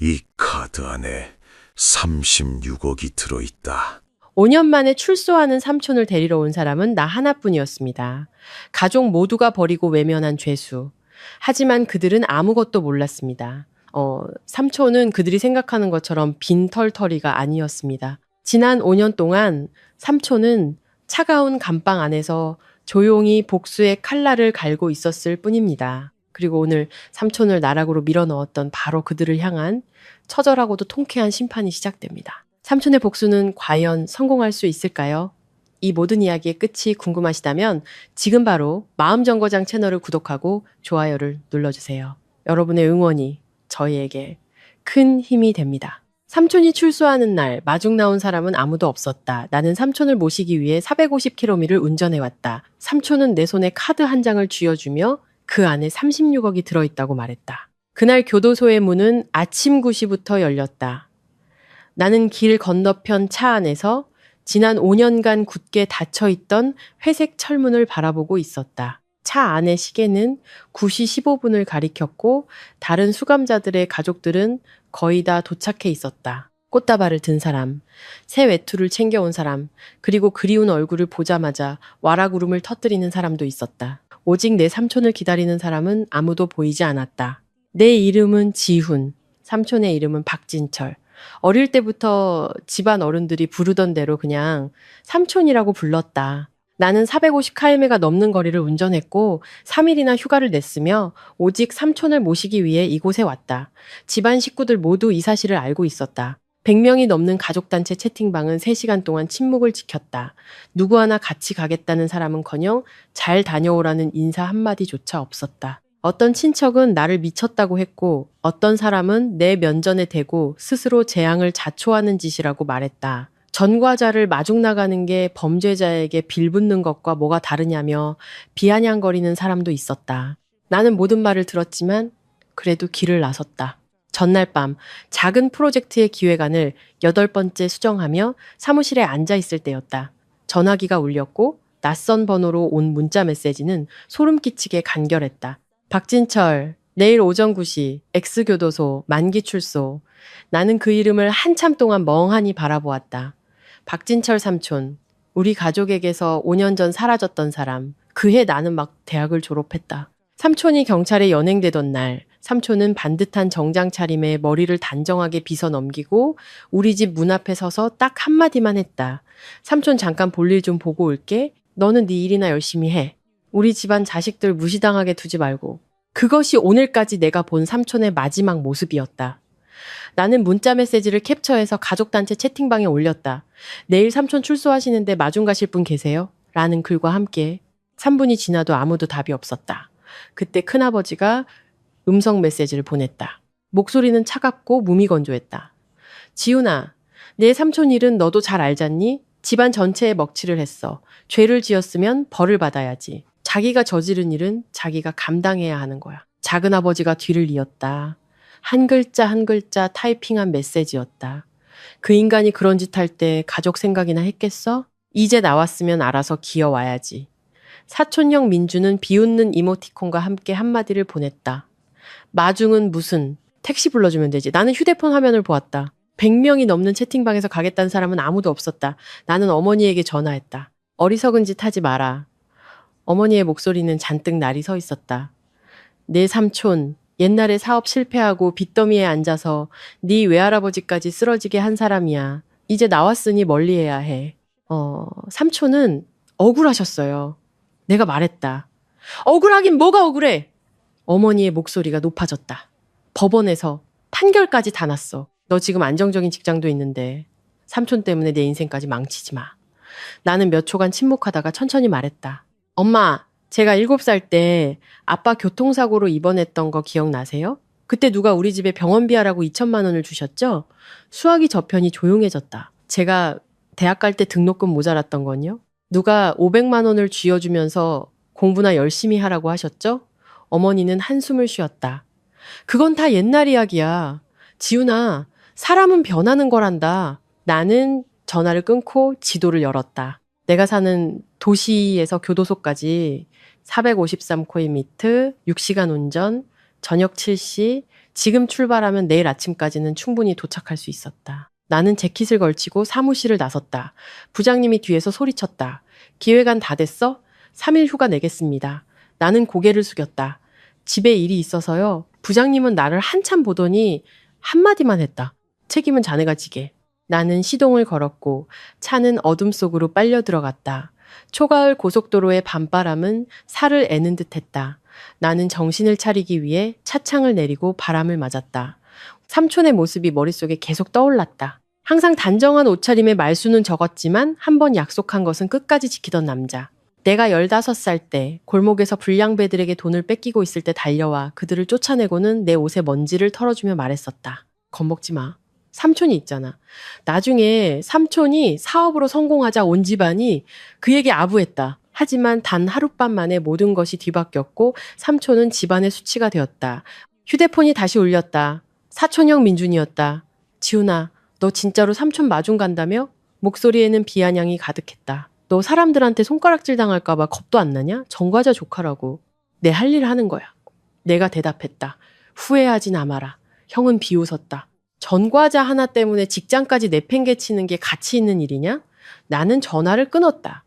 이 카드 안에 36억이 들어있다. 5년 만에 출소하는 삼촌을 데리러 온 사람은 나 하나뿐이었습니다. 가족 모두가 버리고 외면한 죄수. 하지만 그들은 아무것도 몰랐습니다. 삼촌은 그들이 생각하는 것처럼 빈털터리가 아니었습니다. 지난 5년 동안 삼촌은 차가운 감방 안에서 조용히 복수의 칼날을 갈고 있었을 뿐입니다. 그리고 오늘 삼촌을 나락으로 밀어넣었던 바로 그들을 향한 처절하고도 통쾌한 심판이 시작됩니다. 삼촌의 복수는 과연 성공할 수 있을까요? 이 모든 이야기의 끝이 궁금하시다면 지금 바로 마음정거장 채널을 구독하고 좋아요를 눌러주세요. 여러분의 응원이 저희에게 큰 힘이 됩니다. 삼촌이 출소하는 날 마중 나온 사람은 아무도 없었다. 나는 삼촌을 모시기 위해 450km를 운전해왔다. 삼촌은 내 손에 카드 한 장을 쥐어주며 그 안에 36억이 들어있다고 말했다. 그날 교도소의 문은 아침 9시부터 열렸다. 나는 길 건너편 차 안에서 지난 5년간 굳게 닫혀있던 회색 철문을 바라보고 있었다. 차 안의 시계는 9시 15분을 가리켰고 다른 수감자들의 가족들은 거의 다 도착해 있었다. 꽃다발을 든 사람, 새 외투를 챙겨온 사람, 그리고 그리운 얼굴을 보자마자 와라구름을 터뜨리는 사람도 있었다. 오직 내 삼촌을 기다리는 사람은 아무도 보이지 않았다. 내 이름은 지훈, 삼촌의 이름은 박진철. 어릴 때부터 집안 어른들이 부르던 대로 그냥 삼촌이라고 불렀다. 나는 450km가 넘는 거리를 운전했고 3일이나 휴가를 냈으며 오직 삼촌을 모시기 위해 이곳에 왔다. 집안 식구들 모두 이 사실을 알고 있었다. 100명이 넘는 가족단체 채팅방은 3시간 동안 침묵을 지켰다. 누구 하나 같이 가겠다는 사람은커녕 잘 다녀오라는 인사 한마디조차 없었다. 어떤 친척은 나를 미쳤다고 했고 어떤 사람은 내 면전에 대고 스스로 재앙을 자초하는 짓이라고 말했다. 전과자를 마중 나가는 게 범죄자에게 빌붙는 것과 뭐가 다르냐며 비아냥거리는 사람도 있었다. 나는 모든 말을 들었지만 그래도 길을 나섰다. 전날 밤 작은 프로젝트의 기획안을 8번째 수정하며 사무실에 앉아 있을 때였다. 전화기가 울렸고 낯선 번호로 온 문자 메시지는 소름 끼치게 간결했다. 박진철, 내일 오전 9시, X교도소, 만기 출소. 나는 그 이름을 한참 동안 멍하니 바라보았다. 박진철 삼촌, 우리 가족에게서 5년 전 사라졌던 사람. 그해 나는 막 대학을 졸업했다. 삼촌이 경찰에 연행되던 날, 삼촌은 반듯한 정장 차림에 머리를 단정하게 빗어 넘기고 우리 집 문 앞에 서서 딱 한마디만 했다. 삼촌 잠깐 볼일 좀 보고 올게. 너는 네 일이나 열심히 해. 우리 집안 자식들 무시당하게 두지 말고. 그것이 오늘까지 내가 본 삼촌의 마지막 모습이었다. 나는 문자 메시지를 캡처해서 가족단체 채팅방에 올렸다. 내일 삼촌 출소하시는데 마중 가실 분 계세요? 라는 글과 함께 3분이 지나도 아무도 답이 없었다. 그때 큰아버지가 음성 메시지를 보냈다. 목소리는 차갑고 무미건조했다. 지훈아, 내 삼촌 일은 너도 잘 알잖니? 집안 전체에 먹칠을 했어. 죄를 지었으면 벌을 받아야지. 자기가 저지른 일은 자기가 감당해야 하는 거야. 작은아버지가 뒤를 이었다. 한 글자 한 글자 타이핑한 메시지였다. 그 인간이 그런 짓 할 때 가족 생각이나 했겠어? 이제 나왔으면 알아서 기어와야지. 사촌형 민주는 비웃는 이모티콘과 함께 한마디를 보냈다. 마중은 무슨, 택시 불러주면 되지. 나는 휴대폰 화면을 보았다. 100명이 넘는 채팅방에서 가겠다는 사람은 아무도 없었다. 나는 어머니에게 전화했다. 어리석은 짓 하지 마라. 어머니의 목소리는 잔뜩 날이 서 있었다. 내 삼촌, 옛날에 사업 실패하고 빚더미에 앉아서 네 외할아버지까지 쓰러지게 한 사람이야. 이제 나왔으니 멀리해야 해. 삼촌은 억울하셨어요. 내가 말했다. 억울하긴 뭐가 억울해. 어머니의 목소리가 높아졌다. 법원에서 판결까지 다 났어. 너 지금 안정적인 직장도 있는데 삼촌 때문에 내 인생까지 망치지 마. 나는 몇 초간 침묵하다가 천천히 말했다. 엄마, 제가 7살 때 아빠 교통사고로 입원했던 거 기억나세요? 그때 누가 우리 집에 병원비 하라고 2천만 원을 주셨죠? 수화기 저편이 조용해졌다. 제가 대학 갈 때 등록금 모자랐던 건요? 누가 500만 원을 쥐어주면서 공부나 열심히 하라고 하셨죠? 어머니는 한숨을 쉬었다. 그건 다 옛날 이야기야. 지훈아, 사람은 변하는 거란다. 나는 전화를 끊고 지도를 열었다. 내가 사는 도시에서 교도소까지 453km, 6시간 운전, 저녁 7시, 지금 출발하면 내일 아침까지는 충분히 도착할 수 있었다. 나는 재킷을 걸치고 사무실을 나섰다. 부장님이 뒤에서 소리쳤다. 기획안 다 됐어? 3일 휴가 내겠습니다. 나는 고개를 숙였다. 집에 일이 있어서요. 부장님은 나를 한참 보더니 한마디만 했다. 책임은 자네가 지게. 나는 시동을 걸었고 차는 어둠 속으로 빨려 들어갔다. 초가을 고속도로의 밤바람은 살을 애는 듯했다. 나는 정신을 차리기 위해 차창을 내리고 바람을 맞았다. 삼촌의 모습이 머릿속에 계속 떠올랐다. 항상 단정한 옷차림의 말수는 적었지만 한 번 약속한 것은 끝까지 지키던 남자. 내가 15살 때 골목에서 불량배들에게 돈을 뺏기고 있을 때 달려와 그들을 쫓아내고는 내 옷에 먼지를 털어주며 말했었다. 겁먹지 마. 삼촌이 있잖아. 나중에 삼촌이 사업으로 성공하자 온 집안이 그에게 아부했다. 하지만 단 하룻밤 만에 모든 것이 뒤바뀌었고 삼촌은 집안의 수치가 되었다. 휴대폰이 다시 울렸다. 사촌형 민준이었다. 지훈아, 너 진짜로 삼촌 마중 간다며? 목소리에는 비아냥이 가득했다. 너 사람들한테 손가락질 당할까봐 겁도 안 나냐? 정과자 조카라고. 내 할 일 하는 거야. 내가 대답했다. 후회하진 않아라. 형은 비웃었다. 전과자 하나 때문에 직장까지 내팽개치는 게 가치 있는 일이냐? 나는 전화를 끊었다.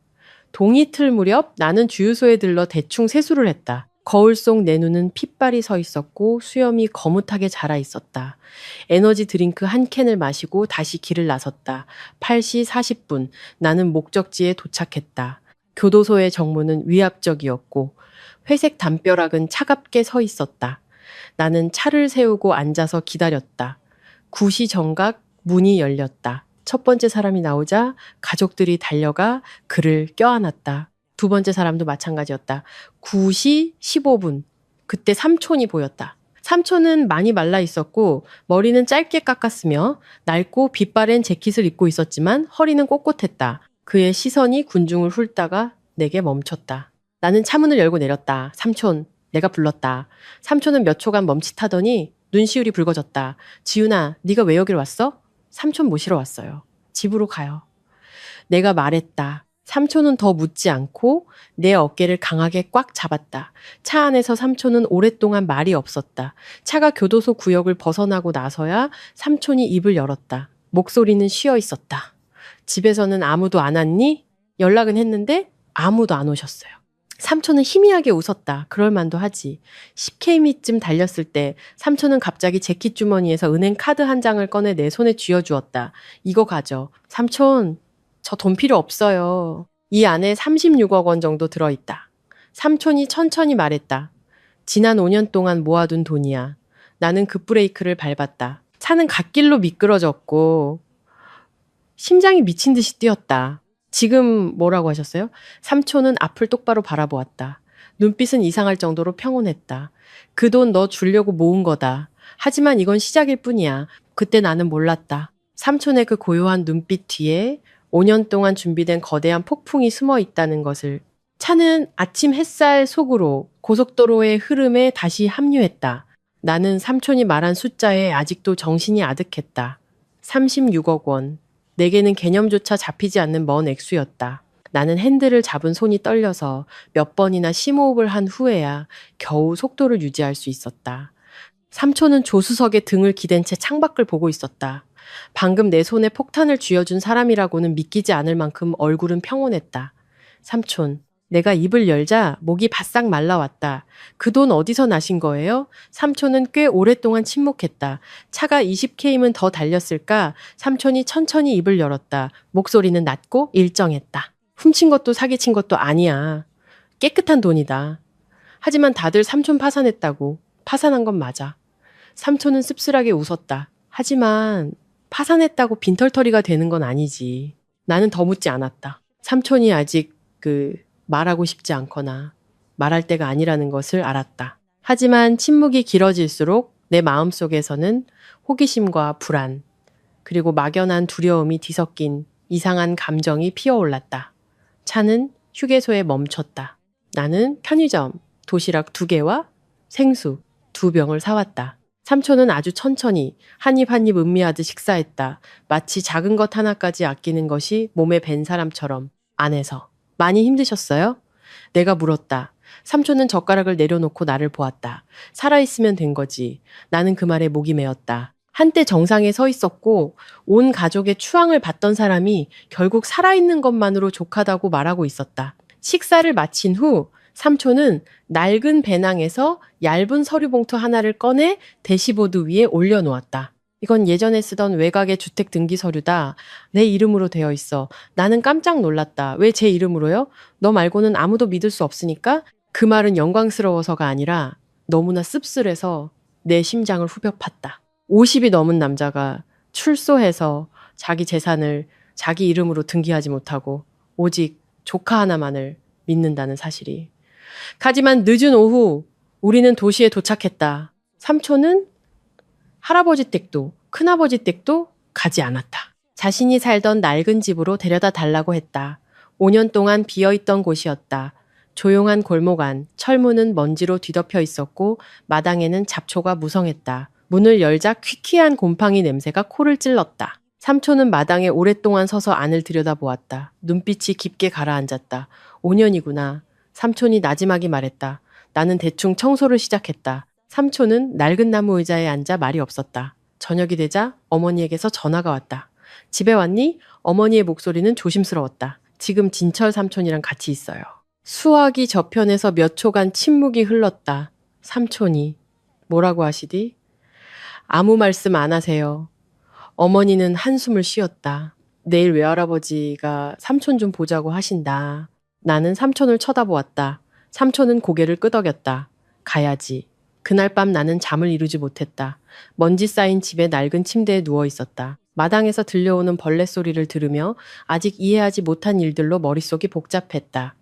동이틀 무렵 나는 주유소에 들러 대충 세수를 했다. 거울 속 내 눈은 핏발이 서 있었고 수염이 거뭇하게 자라 있었다. 에너지 드링크 한 캔을 마시고 다시 길을 나섰다. 8시 40분 나는 목적지에 도착했다. 교도소의 정문은 위압적이었고 회색 담벼락은 차갑게 서 있었다. 나는 차를 세우고 앉아서 기다렸다. 9시 정각 문이 열렸다. 첫 번째 사람이 나오자 가족들이 달려가 그를 껴안았다. 두 번째 사람도 마찬가지였다. 9시 15분. 그때 삼촌이 보였다. 삼촌은 많이 말라 있었고 머리는 짧게 깎았으며 낡고 빛바랜 재킷을 입고 있었지만 허리는 꼿꼿했다. 그의 시선이 군중을 훑다가 내게 멈췄다. 나는 차문을 열고 내렸다. 삼촌, 내가 불렀다. 삼촌은 몇 초간 멈칫하더니 눈시울이 붉어졌다. 지훈아, 네가 왜 여기로 왔어? 삼촌 모시러 왔어요. 집으로 가요. 내가 말했다. 삼촌은 더 묻지 않고 내 어깨를 강하게 꽉 잡았다. 차 안에서 삼촌은 오랫동안 말이 없었다. 차가 교도소 구역을 벗어나고 나서야 삼촌이 입을 열었다. 목소리는 쉬어 있었다. 집에서는 아무도 안 왔니? 연락은 했는데 아무도 안 오셨어요. 삼촌은 희미하게 웃었다. 그럴 만도 하지. 10km쯤 달렸을 때 삼촌은 갑자기 재킷 주머니에서 은행 카드 한 장을 꺼내 내 손에 쥐어주었다. 이거 가져. 삼촌, 저 돈 필요 없어요. 이 안에 36억 원 정도 들어있다. 삼촌이 천천히 말했다. 지난 5년 동안 모아둔 돈이야. 나는 급브레이크를 밟았다. 차는 갓길로 미끄러졌고 심장이 미친 듯이 뛰었다. 지금 뭐라고 하셨어요? 삼촌은 앞을 똑바로 바라보았다. 눈빛은 이상할 정도로 평온했다. 그 돈 너 주려고 모은 거다. 하지만 이건 시작일 뿐이야. 그때 나는 몰랐다. 삼촌의 그 고요한 눈빛 뒤에 5년 동안 준비된 거대한 폭풍이 숨어 있다는 것을. 차는 아침 햇살 속으로 고속도로의 흐름에 다시 합류했다. 나는 삼촌이 말한 숫자에 아직도 정신이 아득했다. 36억 원. 내게는 개념조차 잡히지 않는 먼 액수였다. 나는 핸들을 잡은 손이 떨려서 몇 번이나 심호흡을 한 후에야 겨우 속도를 유지할 수 있었다. 삼촌은 조수석에 등을 기댄 채 창밖을 보고 있었다. 방금 내 손에 폭탄을 쥐어준 사람이라고는 믿기지 않을 만큼 얼굴은 평온했다. 삼촌, 내가 입을 열자 목이 바싹 말라왔다. 그 돈 어디서 나신 거예요? 삼촌은 꽤 오랫동안 침묵했다. 차가 20km면 더 달렸을까? 삼촌이 천천히 입을 열었다. 목소리는 낮고 일정했다. 훔친 것도 사기친 것도 아니야. 깨끗한 돈이다. 하지만 다들 삼촌 파산했다고. 파산한 건 맞아. 삼촌은 씁쓸하게 웃었다. 하지만 파산했다고 빈털터리가 되는 건 아니지. 나는 더 묻지 않았다. 삼촌이 아직 말하고 싶지 않거나 말할 때가 아니라는 것을 알았다. 하지만 침묵이 길어질수록 내 마음속에서는 호기심과 불안, 그리고 막연한 두려움이 뒤섞인 이상한 감정이 피어올랐다. 차는 휴게소에 멈췄다. 나는 편의점, 도시락 2개와 생수 2병을 사왔다. 삼촌은 아주 천천히 한 입 한 입 음미하듯 식사했다. 마치 작은 것 하나까지 아끼는 것이 몸에 밴 사람처럼. 안에서. 많이 힘드셨어요? 내가 물었다. 삼촌은 젓가락을 내려놓고 나를 보았다. 살아있으면 된 거지. 나는 그 말에 목이 메었다. 한때 정상에 서 있었고 온 가족의 추앙을 받던 사람이 결국 살아있는 것만으로 족하다고 말하고 있었다. 식사를 마친 후 삼촌은 낡은 배낭에서 얇은 서류 봉투 하나를 꺼내 대시보드 위에 올려놓았다. 이건 예전에 쓰던 외곽의 주택 등기 서류다. 내 이름으로 되어 있어. 나는 깜짝 놀랐다. 왜 제 이름으로요? 너 말고는 아무도 믿을 수 없으니까? 그 말은 영광스러워서가 아니라 너무나 씁쓸해서 내 심장을 후벼 팠다. 50이 넘은 남자가 출소해서 자기 재산을 자기 이름으로 등기하지 못하고 오직 조카 하나만을 믿는다는 사실이. 하지만 늦은 오후 우리는 도시에 도착했다. 삼촌은 할아버지 댁도 큰아버지 댁도 가지 않았다. 자신이 살던 낡은 집으로 데려다 달라고 했다. 5년 동안 비어있던 곳이었다. 조용한 골목 안, 철문은 먼지로 뒤덮여 있었고 마당에는 잡초가 무성했다. 문을 열자 퀴퀴한 곰팡이 냄새가 코를 찔렀다. 삼촌은 마당에 오랫동안 서서 안을 들여다보았다. 눈빛이 깊게 가라앉았다. 5년이구나. 삼촌이 나지막이 말했다. 나는 대충 청소를 시작했다. 삼촌은 낡은 나무 의자에 앉아 말이 없었다. 저녁이 되자 어머니에게서 전화가 왔다. 집에 왔니? 어머니의 목소리는 조심스러웠다. 지금 진철 삼촌이랑 같이 있어요. 수화기 저편에서 몇 초간 침묵이 흘렀다. 삼촌이 뭐라고 하시디? 아무 말씀 안 하세요. 어머니는 한숨을 쉬었다. 내일 외할아버지가 삼촌 좀 보자고 하신다. 나는 삼촌을 쳐다보았다. 삼촌은 고개를 끄덕였다. 가야지. 그날 밤 나는 잠을 이루지 못했다. 먼지 쌓인 집의 낡은 침대에 누워 있었다. 마당에서 들려오는 벌레 소리를 들으며 아직 이해하지 못한 일들로 머릿속이 복잡했다.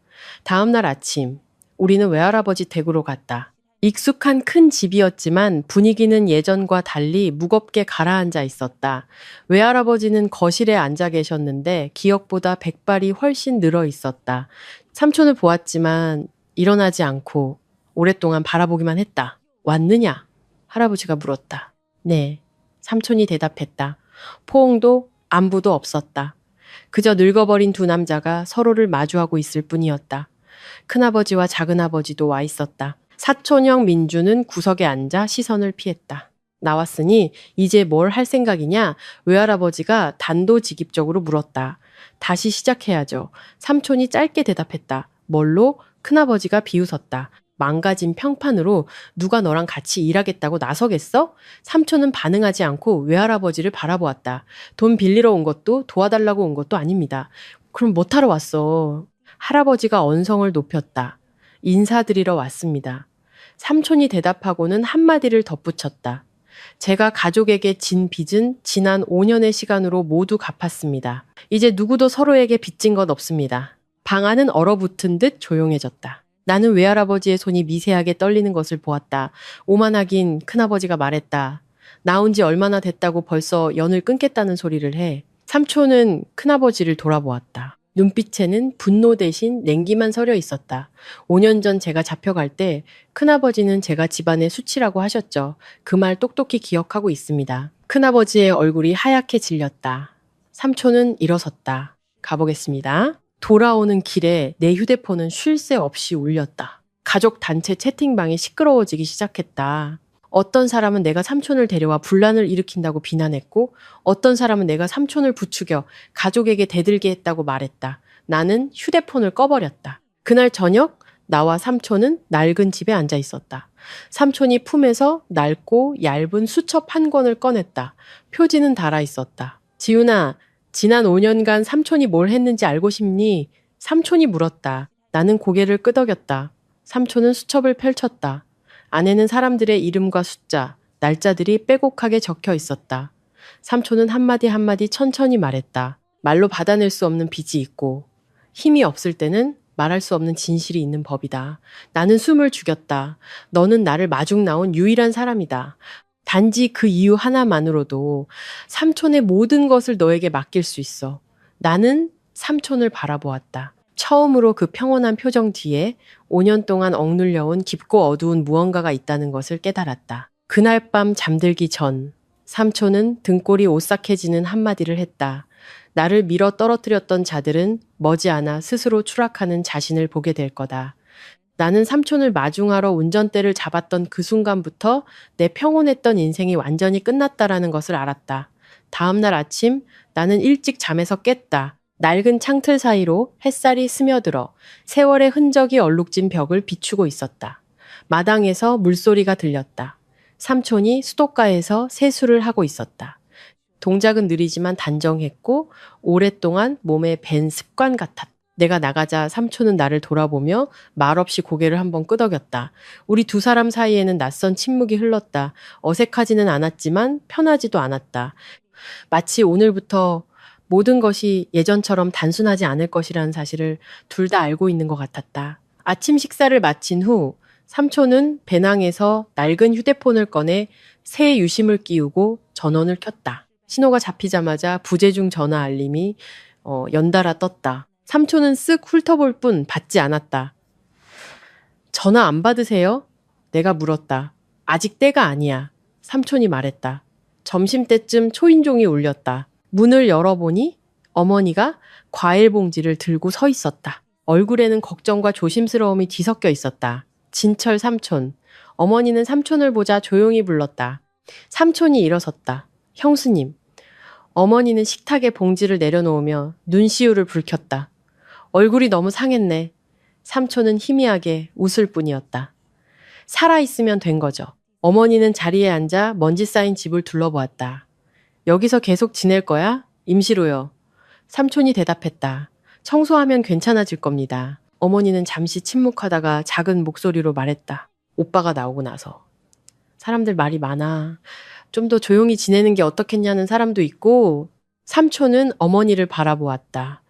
다음 날 아침, 우리는 외할아버지 댁으로 갔다. 익숙한 큰 집이었지만 분위기는 예전과 달리 무겁게 가라앉아 있었다. 외할아버지는 거실에 앉아 계셨는데 기억보다 백발이 훨씬 늘어 있었다. 삼촌을 보았지만 일어나지 않고 오랫동안 바라보기만 했다. 왔느냐? 할아버지가 물었다. 네, 삼촌이 대답했다. 포옹도 안부도 없었다. 그저 늙어버린 두 남자가 서로를 마주하고 있을 뿐이었다. 큰아버지와 작은아버지도 와 있었다. 사촌형 민주는 구석에 앉아 시선을 피했다. 나왔으니 이제 뭘 할 생각이냐? 외할아버지가 단도직입적으로 물었다. 다시 시작해야죠. 삼촌이 짧게 대답했다. 뭘로? 큰아버지가 비웃었다. 망가진 평판으로 누가 너랑 같이 일하겠다고 나서겠어? 삼촌은 반응하지 않고 외할아버지를 바라보았다. 돈 빌리러 온 것도 도와달라고 온 것도 아닙니다. 그럼 못하러 왔어? 할아버지가 언성을 높였다. 인사드리러 왔습니다. 삼촌이 대답하고는 한마디를 덧붙였다. 제가 가족에게 진 빚은 지난 5년의 시간으로 모두 갚았습니다. 이제 누구도 서로에게 빚진 것 없습니다. 방 안은 얼어붙은 듯 조용해졌다. 나는 외할아버지의 손이 미세하게 떨리는 것을 보았다. 오만하긴 큰아버지가 말했다. 나온 지 얼마나 됐다고 벌써 연을 끊겠다는 소리를 해. 삼촌은 큰아버지를 돌아보았다. 눈빛에는 분노 대신 냉기만 서려 있었다. 5년 전 제가 잡혀갈 때 큰아버지는 제가 집안의 수치라고 하셨죠. 그 말 똑똑히 기억하고 있습니다. 큰아버지의 얼굴이 하얗게 질렸다. 삼촌은 일어섰다. 가보겠습니다. 돌아오는 길에 내 휴대폰은 쉴 새 없이 울렸다. 가족 단체 채팅방이 시끄러워지기 시작했다. 어떤 사람은 내가 삼촌을 데려와 분란을 일으킨다고 비난했고 어떤 사람은 내가 삼촌을 부추겨 가족에게 대들게 했다고 말했다. 나는 휴대폰을 꺼버렸다. 그날 저녁 나와 삼촌은 낡은 집에 앉아 있었다. 삼촌이 품에서 낡고 얇은 수첩 한 권을 꺼냈다. 표지는 달아 있었다. 지훈아, 지난 5년간 삼촌이 뭘 했는지 알고 싶니? 삼촌이 물었다. 나는 고개를 끄덕였다. 삼촌은 수첩을 펼쳤다. 안에는 사람들의 이름과 숫자, 날짜들이 빼곡하게 적혀 있었다. 삼촌은 한마디 한마디 천천히 말했다. 말로 받아낼 수 없는 빚이 있고 힘이 없을 때는 말할 수 없는 진실이 있는 법이다. 나는 숨을 죽였다. 너는 나를 마중 나온 유일한 사람이다. 단지 그 이유 하나만으로도 삼촌의 모든 것을 너에게 맡길 수 있어. 나는 삼촌을 바라보았다. 처음으로 그 평온한 표정 뒤에 5년 동안 억눌려온 깊고 어두운 무언가가 있다는 것을 깨달았다. 그날 밤 잠들기 전 삼촌은 등골이 오싹해지는 한마디를 했다. 나를 밀어 떨어뜨렸던 자들은 머지않아 스스로 추락하는 자신을 보게 될 거다. 나는 삼촌을 마중하러 운전대를 잡았던 그 순간부터 내 평온했던 인생이 완전히 끝났다라는 것을 알았다. 다음 날 아침 나는 일찍 잠에서 깼다. 낡은 창틀 사이로 햇살이 스며들어 세월의 흔적이 얼룩진 벽을 비추고 있었다. 마당에서 물소리가 들렸다. 삼촌이 수도가에서 세수를 하고 있었다. 동작은 느리지만 단정했고 오랫동안 몸에 밴 습관 같았다. 내가 나가자 삼촌은 나를 돌아보며 말없이 고개를 한번 끄덕였다. 우리 두 사람 사이에는 낯선 침묵이 흘렀다. 어색하지는 않았지만 편하지도 않았다. 마치 오늘부터 모든 것이 예전처럼 단순하지 않을 것이라는 사실을 둘 다 알고 있는 것 같았다. 아침 식사를 마친 후 삼촌은 배낭에서 낡은 휴대폰을 꺼내 새 유심을 끼우고 전원을 켰다. 신호가 잡히자마자 부재중 전화 알림이 연달아 떴다. 삼촌은 쓱 훑어볼 뿐 받지 않았다. 전화 안 받으세요? 내가 물었다. 아직 때가 아니야. 삼촌이 말했다. 점심때쯤 초인종이 울렸다. 문을 열어보니 어머니가 과일 봉지를 들고 서 있었다. 얼굴에는 걱정과 조심스러움이 뒤섞여 있었다. 진철 삼촌. 어머니는 삼촌을 보자 조용히 불렀다. 삼촌이 일어섰다. 형수님. 어머니는 식탁에 봉지를 내려놓으며 눈시울을 붉혔다. 얼굴이 너무 상했네. 삼촌은 희미하게 웃을 뿐이었다. 살아있으면 된 거죠. 어머니는 자리에 앉아 먼지 쌓인 집을 둘러보았다. 여기서 계속 지낼 거야? 임시로요. 삼촌이 대답했다. 청소하면 괜찮아질 겁니다. 어머니는 잠시 침묵하다가 작은 목소리로 말했다. 오빠가 나오고 나서. 사람들 말이 많아. 좀 더 조용히 지내는 게 어떻겠냐는 사람도 있고, 삼촌은 어머니를 바라보았다.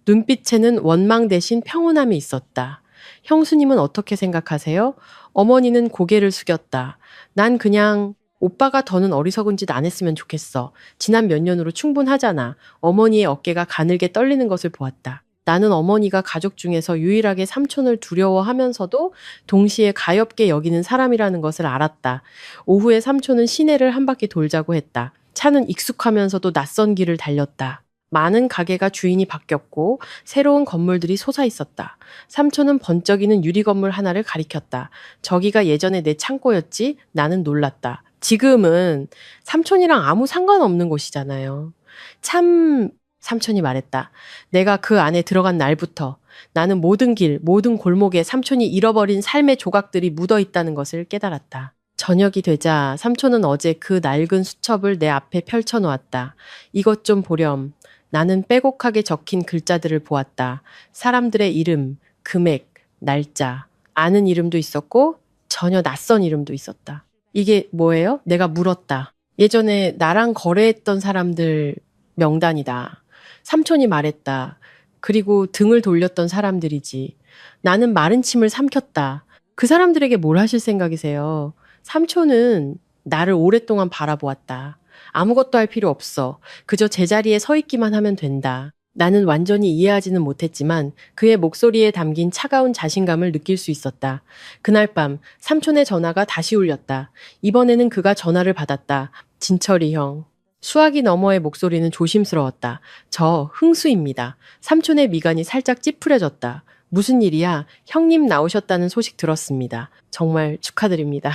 눈빛에는 원망 대신 평온함이 있었다. 형수님은 어떻게 생각하세요? 어머니는 고개를 숙였다. 난 그냥 오빠가 더는 어리석은 짓 안 했으면 좋겠어. 지난 몇 년으로 충분하잖아. 어머니의 어깨가 가늘게 떨리는 것을 보았다. 나는 어머니가 가족 중에서 유일하게 삼촌을 두려워하면서도 동시에 가엾게 여기는 사람이라는 것을 알았다. 오후에 삼촌은 시내를 한 바퀴 돌자고 했다. 차는 익숙하면서도 낯선 길을 달렸다. 많은 가게가 주인이 바뀌었고 새로운 건물들이 솟아 있었다. 삼촌은 번쩍이는 유리 건물 하나를 가리켰다. 저기가 예전에 내 창고였지? 나는 놀랐다. 지금은 삼촌이랑 아무 상관없는 곳이잖아요. 참, 삼촌이 말했다. 내가 그 안에 들어간 날부터 나는 모든 길, 모든 골목에 삼촌이 잃어버린 삶의 조각들이 묻어 있다는 것을 깨달았다. 저녁이 되자 삼촌은 어제 그 낡은 수첩을 내 앞에 펼쳐놓았다. 이것 좀 보렴. 나는 빼곡하게 적힌 글자들을 보았다. 사람들의 이름, 금액, 날짜, 아는 이름도 있었고 전혀 낯선 이름도 있었다. 이게 뭐예요? 내가 물었다. 예전에 나랑 거래했던 사람들 명단이다. 삼촌이 말했다. 그리고 등을 돌렸던 사람들이지. 나는 마른 침을 삼켰다. 그 사람들에게 뭘 하실 생각이세요? 삼촌은 나를 오랫동안 바라보았다. 아무것도 할 필요 없어. 그저 제자리에 서 있기만 하면 된다. 나는 완전히 이해하지는 못했지만 그의 목소리에 담긴 차가운 자신감을 느낄 수 있었다. 그날 밤 삼촌의 전화가 다시 울렸다. 이번에는 그가 전화를 받았다. 진철이 형. 수화기 너머의 목소리는 조심스러웠다. 저 흥수입니다. 삼촌의 미간이 살짝 찌푸려졌다. 무슨 일이야? 형님 나오셨다는 소식 들었습니다. 정말 축하드립니다.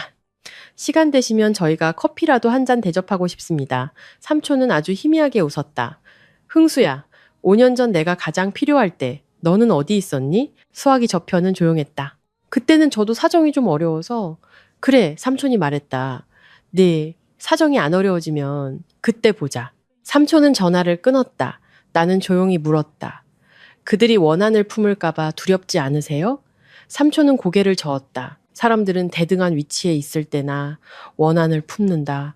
시간 되시면 저희가 커피라도 한 잔 대접하고 싶습니다. 삼촌은 아주 희미하게 웃었다. 흥수야, 5년 전 내가 가장 필요할 때 너는 어디 있었니? 수화기 저편은 조용했다. 그때는 저도 사정이 좀 어려워서 그래, 삼촌이 말했다. 네, 사정이 안 어려워지면 그때 보자. 삼촌은 전화를 끊었다. 나는 조용히 물었다. 그들이 원한을 품을까봐 두렵지 않으세요? 삼촌은 고개를 저었다. 사람들은 대등한 위치에 있을 때나 원한을 품는다.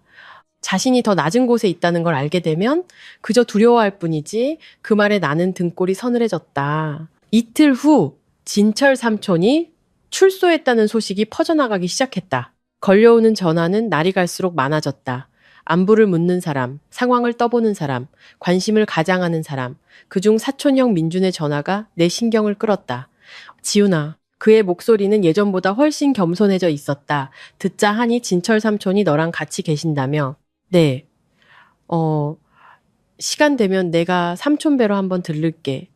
자신이 더 낮은 곳에 있다는 걸 알게 되면 그저 두려워할 뿐이지 그 말에 나는 등골이 서늘해졌다. 이틀 후 진철 삼촌이 출소했다는 소식이 퍼져나가기 시작했다. 걸려오는 전화는 날이 갈수록 많아졌다. 안부를 묻는 사람, 상황을 떠보는 사람, 관심을 가장하는 사람, 그중 사촌형 민준의 전화가 내 신경을 끌었다. 지훈아. 그의 목소리는 예전보다 훨씬 겸손해져 있었다. 듣자 하니 진철 삼촌이 너랑 같이 계신다며. 네. 시간 되면 내가 삼촌 뵈러 한번 들를게.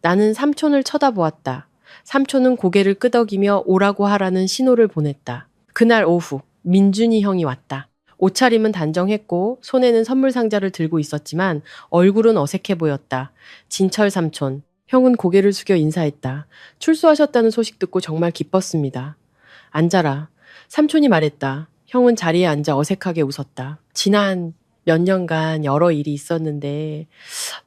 나는 삼촌을 쳐다보았다. 삼촌은 고개를 끄덕이며 오라고 하라는 신호를 보냈다. 그날 오후 민준이 형이 왔다. 옷차림은 단정했고 손에는 선물 상자를 들고 있었지만 얼굴은 어색해 보였다. 진철 삼촌. 형은 고개를 숙여 인사했다. 출소하셨다는 소식 듣고 정말 기뻤습니다. 앉아라. 삼촌이 말했다. 형은 자리에 앉아 어색하게 웃었다. 지난 몇 년간 여러 일이 있었는데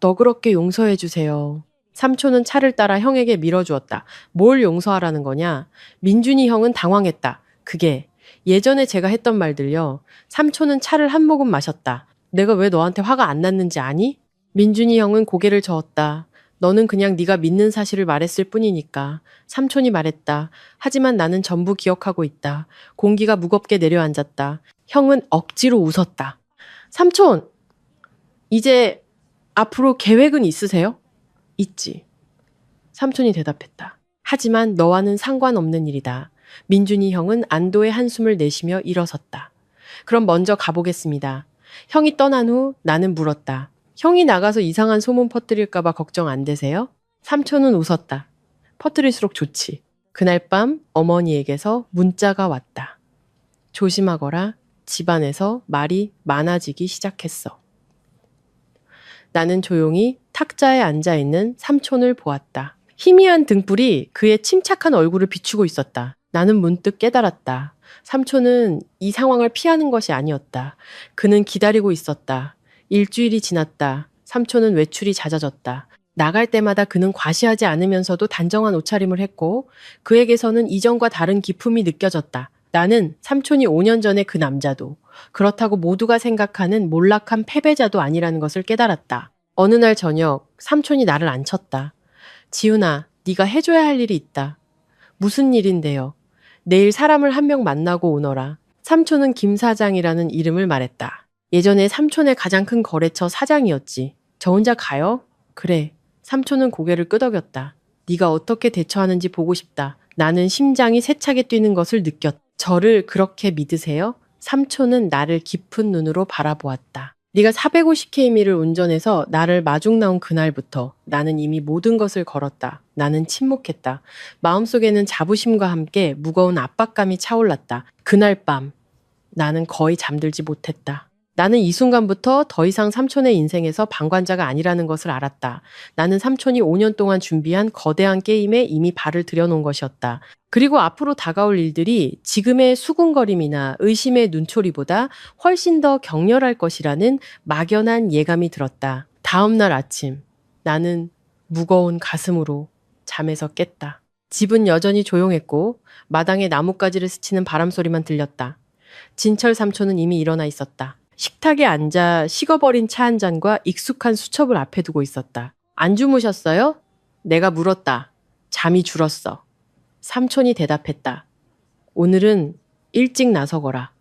너그럽게 용서해 주세요. 삼촌은 차를 따라 형에게 밀어주었다. 뭘 용서하라는 거냐? 민준이 형은 당황했다. 그게 예전에 제가 했던 말들요. 삼촌은 차를 한 모금 마셨다. 내가 왜 너한테 화가 안 났는지 아니? 민준이 형은 고개를 저었다. 너는 그냥 네가 믿는 사실을 말했을 뿐이니까. 삼촌이 말했다. 하지만 나는 전부 기억하고 있다. 공기가 무겁게 내려앉았다. 형은 억지로 웃었다. 삼촌! 이제 앞으로 계획은 있으세요? 있지. 삼촌이 대답했다. 하지만 너와는 상관없는 일이다. 민준이 형은 안도의 한숨을 내쉬며 일어섰다. 그럼 먼저 가보겠습니다. 형이 떠난 후 나는 물었다. 형이 나가서 이상한 소문 퍼뜨릴까봐 걱정 안 되세요? 삼촌은 웃었다. 퍼뜨릴수록 좋지. 그날 밤 어머니에게서 문자가 왔다. 조심하거라. 집안에서 말이 많아지기 시작했어. 나는 조용히 탁자에 앉아있는 삼촌을 보았다. 희미한 등불이 그의 침착한 얼굴을 비추고 있었다. 나는 문득 깨달았다. 삼촌은 이 상황을 피하는 것이 아니었다. 그는 기다리고 있었다. 일주일이 지났다. 삼촌은 외출이 잦아졌다. 나갈 때마다 그는 과시하지 않으면서도 단정한 옷차림을 했고 그에게서는 이전과 다른 기품이 느껴졌다. 나는 삼촌이 5년 전에 그 남자도 그렇다고 모두가 생각하는 몰락한 패배자도 아니라는 것을 깨달았다. 어느 날 저녁 삼촌이 나를 앉혔다. 지훈아, 네가 해줘야 할 일이 있다. 무슨 일인데요? 내일 사람을 한 명 만나고 오너라. 삼촌은 김 사장이라는 이름을 말했다. 예전에 삼촌의 가장 큰 거래처 사장이었지. 저 혼자 가요? 그래. 삼촌은 고개를 끄덕였다. 네가 어떻게 대처하는지 보고 싶다. 나는 심장이 세차게 뛰는 것을 느꼈다. 저를 그렇게 믿으세요? 삼촌은 나를 깊은 눈으로 바라보았다. 네가 450km를 운전해서 나를 마중 나온 그날부터 나는 이미 모든 것을 걸었다. 나는 침묵했다. 마음속에는 자부심과 함께 무거운 압박감이 차올랐다. 그날 밤 나는 거의 잠들지 못했다. 나는 이 순간부터 더 이상 삼촌의 인생에서 방관자가 아니라는 것을 알았다. 나는 삼촌이 5년 동안 준비한 거대한 게임에 이미 발을 들여놓은 것이었다. 그리고 앞으로 다가올 일들이 지금의 수군거림이나 의심의 눈초리보다 훨씬 더 격렬할 것이라는 막연한 예감이 들었다. 다음 날 아침, 나는 무거운 가슴으로 잠에서 깼다. 집은 여전히 조용했고 마당에 나뭇가지를 스치는 바람소리만 들렸다. 진철 삼촌은 이미 일어나 있었다. 식탁에 앉아 식어버린 차 한 잔과 익숙한 수첩을 앞에 두고 있었다. 안 주무셨어요? 내가 물었다. 잠이 줄었어. 삼촌이 대답했다. 오늘은 일찍 나서거라.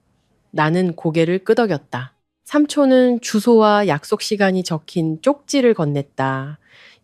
나는 고개를 끄덕였다. 삼촌은 주소와 약속 시간이 적힌 쪽지를 건넸다.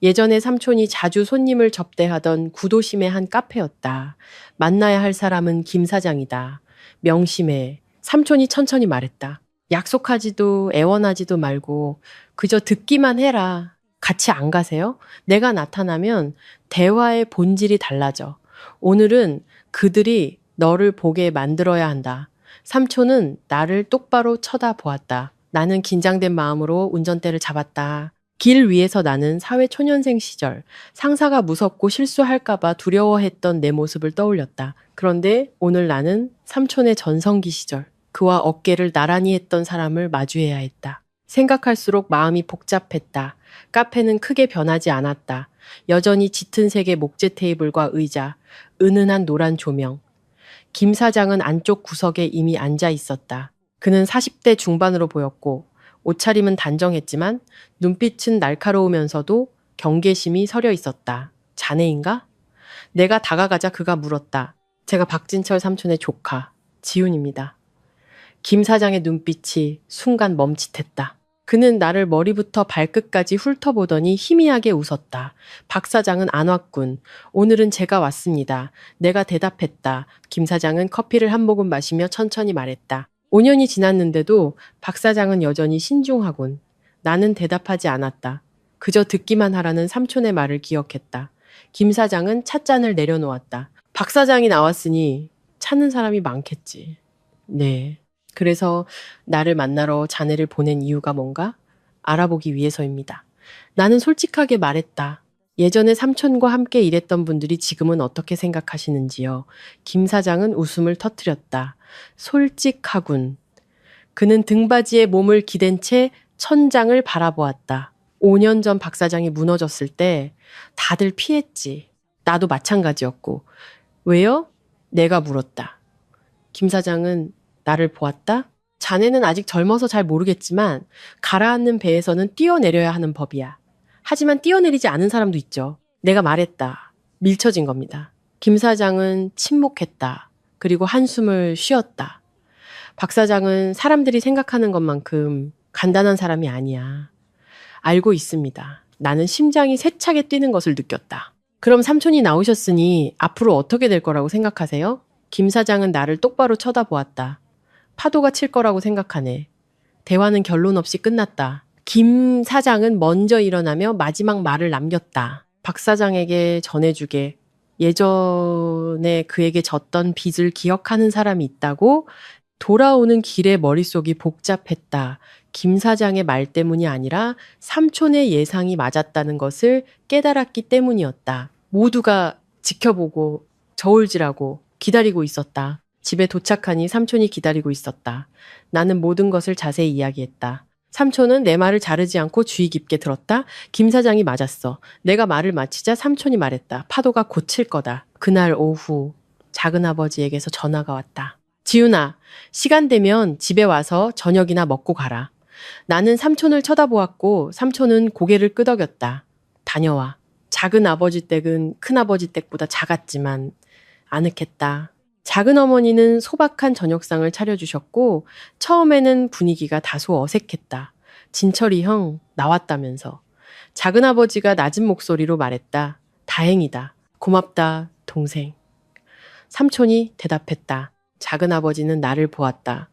예전에 삼촌이 자주 손님을 접대하던 구도심의 한 카페였다. 만나야 할 사람은 김 사장이다. 명심해. 삼촌이 천천히 말했다. 약속하지도 애원하지도 말고 그저 듣기만 해라. 같이 안 가세요? 내가 나타나면 대화의 본질이 달라져. 오늘은 그들이 너를 보게 만들어야 한다. 삼촌은 나를 똑바로 쳐다보았다. 나는 긴장된 마음으로 운전대를 잡았다. 길 위에서 나는 사회초년생 시절 상사가 무섭고 실수할까봐 두려워했던 내 모습을 떠올렸다. 그런데 오늘 나는 삼촌의 전성기 시절 그와 어깨를 나란히 했던 사람을 마주해야 했다. 생각할수록 마음이 복잡했다. 카페는 크게 변하지 않았다. 여전히 짙은 색의 목재 테이블과 의자, 은은한 노란 조명. 김 사장은 안쪽 구석에 이미 앉아 있었다. 그는 40대 중반으로 보였고 옷차림은 단정했지만 눈빛은 날카로우면서도 경계심이 서려 있었다. 자네인가? 내가 다가가자 그가 물었다. 제가 박진철 삼촌의 조카, 지훈입니다. 김 사장의 눈빛이 순간 멈칫했다. 그는 나를 머리부터 발끝까지 훑어보더니 희미하게 웃었다. 박 사장은 안 왔군. 오늘은 제가 왔습니다. 내가 대답했다. 김 사장은 커피를 한 모금 마시며 천천히 말했다. 5년이 지났는데도 박 사장은 여전히 신중하군. 나는 대답하지 않았다. 그저 듣기만 하라는 삼촌의 말을 기억했다. 김 사장은 찻잔을 내려놓았다. 박 사장이 나왔으니 찾는 사람이 많겠지. 네. 그래서 나를 만나러 자네를 보낸 이유가 뭔가? 알아보기 위해서입니다. 나는 솔직하게 말했다. 예전에 삼촌과 함께 일했던 분들이 지금은 어떻게 생각하시는지요? 김 사장은 웃음을 터뜨렸다. 솔직하군. 그는 등받이에 몸을 기댄 채 천장을 바라보았다. 5년 전 박 사장이 무너졌을 때 다들 피했지. 나도 마찬가지였고. 왜요? 내가 물었다. 김 사장은 나를 보았다. 자네는 아직 젊어서 잘 모르겠지만 가라앉는 배에서는 뛰어내려야 하는 법이야. 하지만 뛰어내리지 않은 사람도 있죠. 내가 말했다. 밀쳐진 겁니다. 김 사장은 침묵했다. 그리고 한숨을 쉬었다. 박 사장은 사람들이 생각하는 것만큼 간단한 사람이 아니야. 알고 있습니다. 나는 심장이 세차게 뛰는 것을 느꼈다. 그럼 삼촌이 나오셨으니 앞으로 어떻게 될 거라고 생각하세요? 김 사장은 나를 똑바로 쳐다보았다. 파도가 칠 거라고 생각하네. 대화는 결론 없이 끝났다. 김 사장은 먼저 일어나며 마지막 말을 남겼다. 박 사장에게 전해주게. 예전에 그에게 졌던 빚을 기억하는 사람이 있다고? 돌아오는 길에 머릿속이 복잡했다. 김 사장의 말 때문이 아니라 삼촌의 예상이 맞았다는 것을 깨달았기 때문이었다. 모두가 지켜보고 저울질하고 기다리고 있었다. 집에 도착하니 삼촌이 기다리고 있었다. 나는 모든 것을 자세히 이야기했다. 삼촌은 내 말을 자르지 않고 주의 깊게 들었다. 김 사장이 맞았어. 내가 말을 마치자 삼촌이 말했다. 파도가 고칠 거다. 그날 오후 작은아버지에게서 전화가 왔다. 지훈아, 시간 되면 집에 와서 저녁이나 먹고 가라. 나는 삼촌을 쳐다보았고 삼촌은 고개를 끄덕였다. 다녀와. 작은아버지 댁은 큰아버지 댁보다 작았지만 아늑했다. 작은어머니는 소박한 저녁상을 차려주셨고 처음에는 분위기가 다소 어색했다. 진철이 형 나왔다면서. 작은아버지가 낮은 목소리로 말했다. 다행이다. 고맙다, 동생. 삼촌이 대답했다. 작은아버지는 나를 보았다.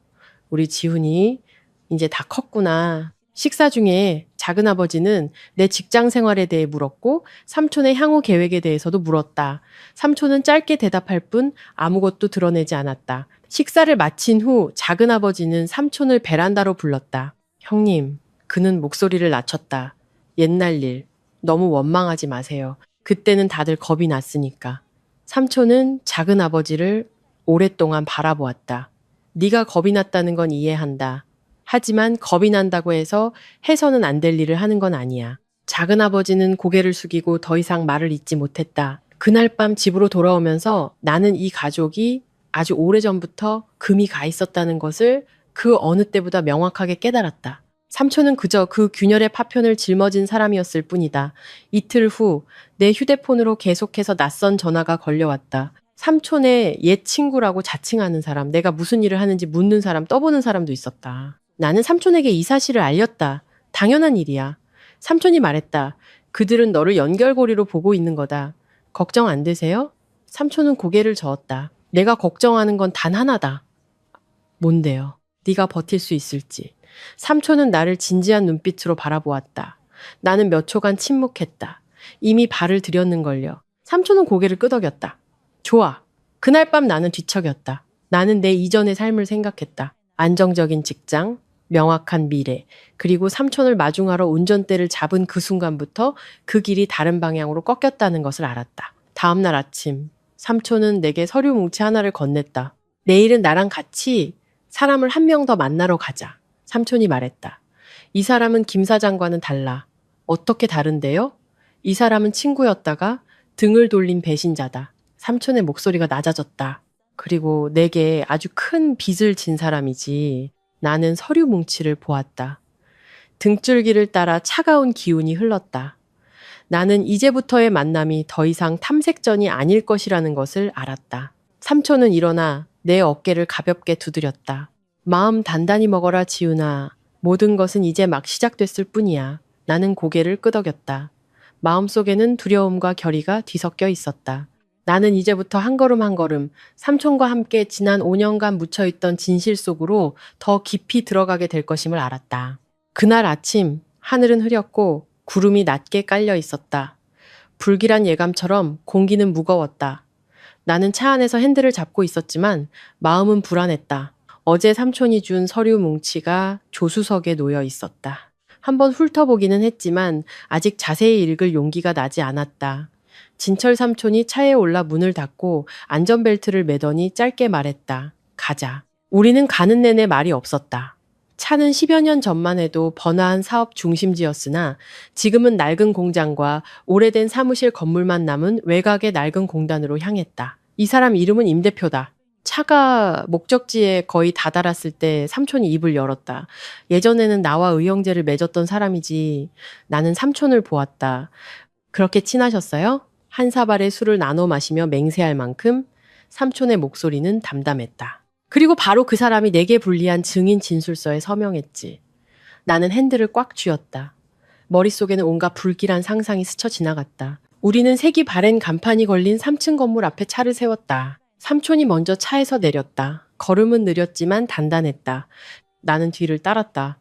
우리 지훈이 이제 다 컸구나. 식사 중에 작은아버지는 내 직장 생활에 대해 물었고 삼촌의 향후 계획에 대해서도 물었다. 삼촌은 짧게 대답할 뿐 아무것도 드러내지 않았다. 식사를 마친 후 작은아버지는 삼촌을 베란다로 불렀다. 형님, 그는 목소리를 낮췄다. 옛날 일, 너무 원망하지 마세요. 그때는 다들 겁이 났으니까. 삼촌은 작은아버지를 오랫동안 바라보았다. 네가 겁이 났다는 건 이해한다. 하지만 겁이 난다고 해서 해서는 안 될 일을 하는 건 아니야. 작은아버지는 고개를 숙이고 더 이상 말을 잇지 못했다. 그날 밤 집으로 돌아오면서 나는 이 가족이 아주 오래전부터 금이 가 있었다는 것을 그 어느 때보다 명확하게 깨달았다. 삼촌은 그저 그 균열의 파편을 짊어진 사람이었을 뿐이다. 이틀 후 내 휴대폰으로 계속해서 낯선 전화가 걸려왔다. 삼촌의 옛 친구라고 자칭하는 사람, 내가 무슨 일을 하는지 묻는 사람, 떠보는 사람도 있었다. 나는 삼촌에게 이 사실을 알렸다. 당연한 일이야. 삼촌이 말했다. 그들은 너를 연결고리로 보고 있는 거다. 걱정 안 되세요? 삼촌은 고개를 저었다. 내가 걱정하는 건 단 하나다. 뭔데요? 네가 버틸 수 있을지. 삼촌은 나를 진지한 눈빛으로 바라보았다. 나는 몇 초간 침묵했다. 이미 발을 들였는걸요. 삼촌은 고개를 끄덕였다. 좋아. 그날 밤 나는 뒤척였다. 나는 내 이전의 삶을 생각했다. 안정적인 직장, 명확한 미래, 그리고 삼촌을 마중하러 운전대를 잡은 그 순간부터 그 길이 다른 방향으로 꺾였다는 것을 알았다. 다음날 아침, 삼촌은 내게 서류 뭉치 하나를 건넸다. 내일은 나랑 같이 사람을 한 명 더 만나러 가자. 삼촌이 말했다. 이 사람은 김 사장과는 달라. 어떻게 다른데요? 이 사람은 친구였다가 등을 돌린 배신자다. 삼촌의 목소리가 낮아졌다. 그리고 내게 아주 큰 빚을 진 사람이지. 나는 서류 뭉치를 보았다. 등줄기를 따라 차가운 기운이 흘렀다. 나는 이제부터의 만남이 더 이상 탐색전이 아닐 것이라는 것을 알았다. 삼촌은 일어나 내 어깨를 가볍게 두드렸다. 마음 단단히 먹어라, 지훈아. 모든 것은 이제 막 시작됐을 뿐이야. 나는 고개를 끄덕였다. 마음속에는 두려움과 결의가 뒤섞여 있었다. 나는 이제부터 한 걸음 한 걸음 삼촌과 함께 지난 5년간 묻혀있던 진실 속으로 더 깊이 들어가게 될 것임을 알았다. 그날 아침 하늘은 흐렸고 구름이 낮게 깔려 있었다. 불길한 예감처럼 공기는 무거웠다. 나는 차 안에서 핸들을 잡고 있었지만 마음은 불안했다. 어제 삼촌이 준 서류 뭉치가 조수석에 놓여 있었다. 한번 훑어보기는 했지만 아직 자세히 읽을 용기가 나지 않았다. 진철 삼촌이 차에 올라 문을 닫고 안전벨트를 매더니 짧게 말했다. 가자. 우리는 가는 내내 말이 없었다. 차는 10여 년 전만 해도 번화한 사업 중심지였으나 지금은 낡은 공장과 오래된 사무실 건물만 남은 외곽의 낡은 공단으로 향했다. 이 사람 이름은 임 대표다. 차가 목적지에 거의 다다랐을 때 삼촌이 입을 열었다. 예전에는 나와 의형제를 맺었던 사람이지. 나는 삼촌을 보았다. 그렇게 친하셨어요? 한 사발의 술을 나눠 마시며 맹세할 만큼 삼촌의 목소리는 담담했다. 그리고 바로 그 사람이 내게 불리한 증인 진술서에 서명했지. 나는 핸들을 꽉 쥐었다. 머릿속에는 온갖 불길한 상상이 스쳐 지나갔다. 우리는 색이 바랜 간판이 걸린 3층 건물 앞에 차를 세웠다. 삼촌이 먼저 차에서 내렸다. 걸음은 느렸지만 단단했다. 나는 뒤를 따랐다.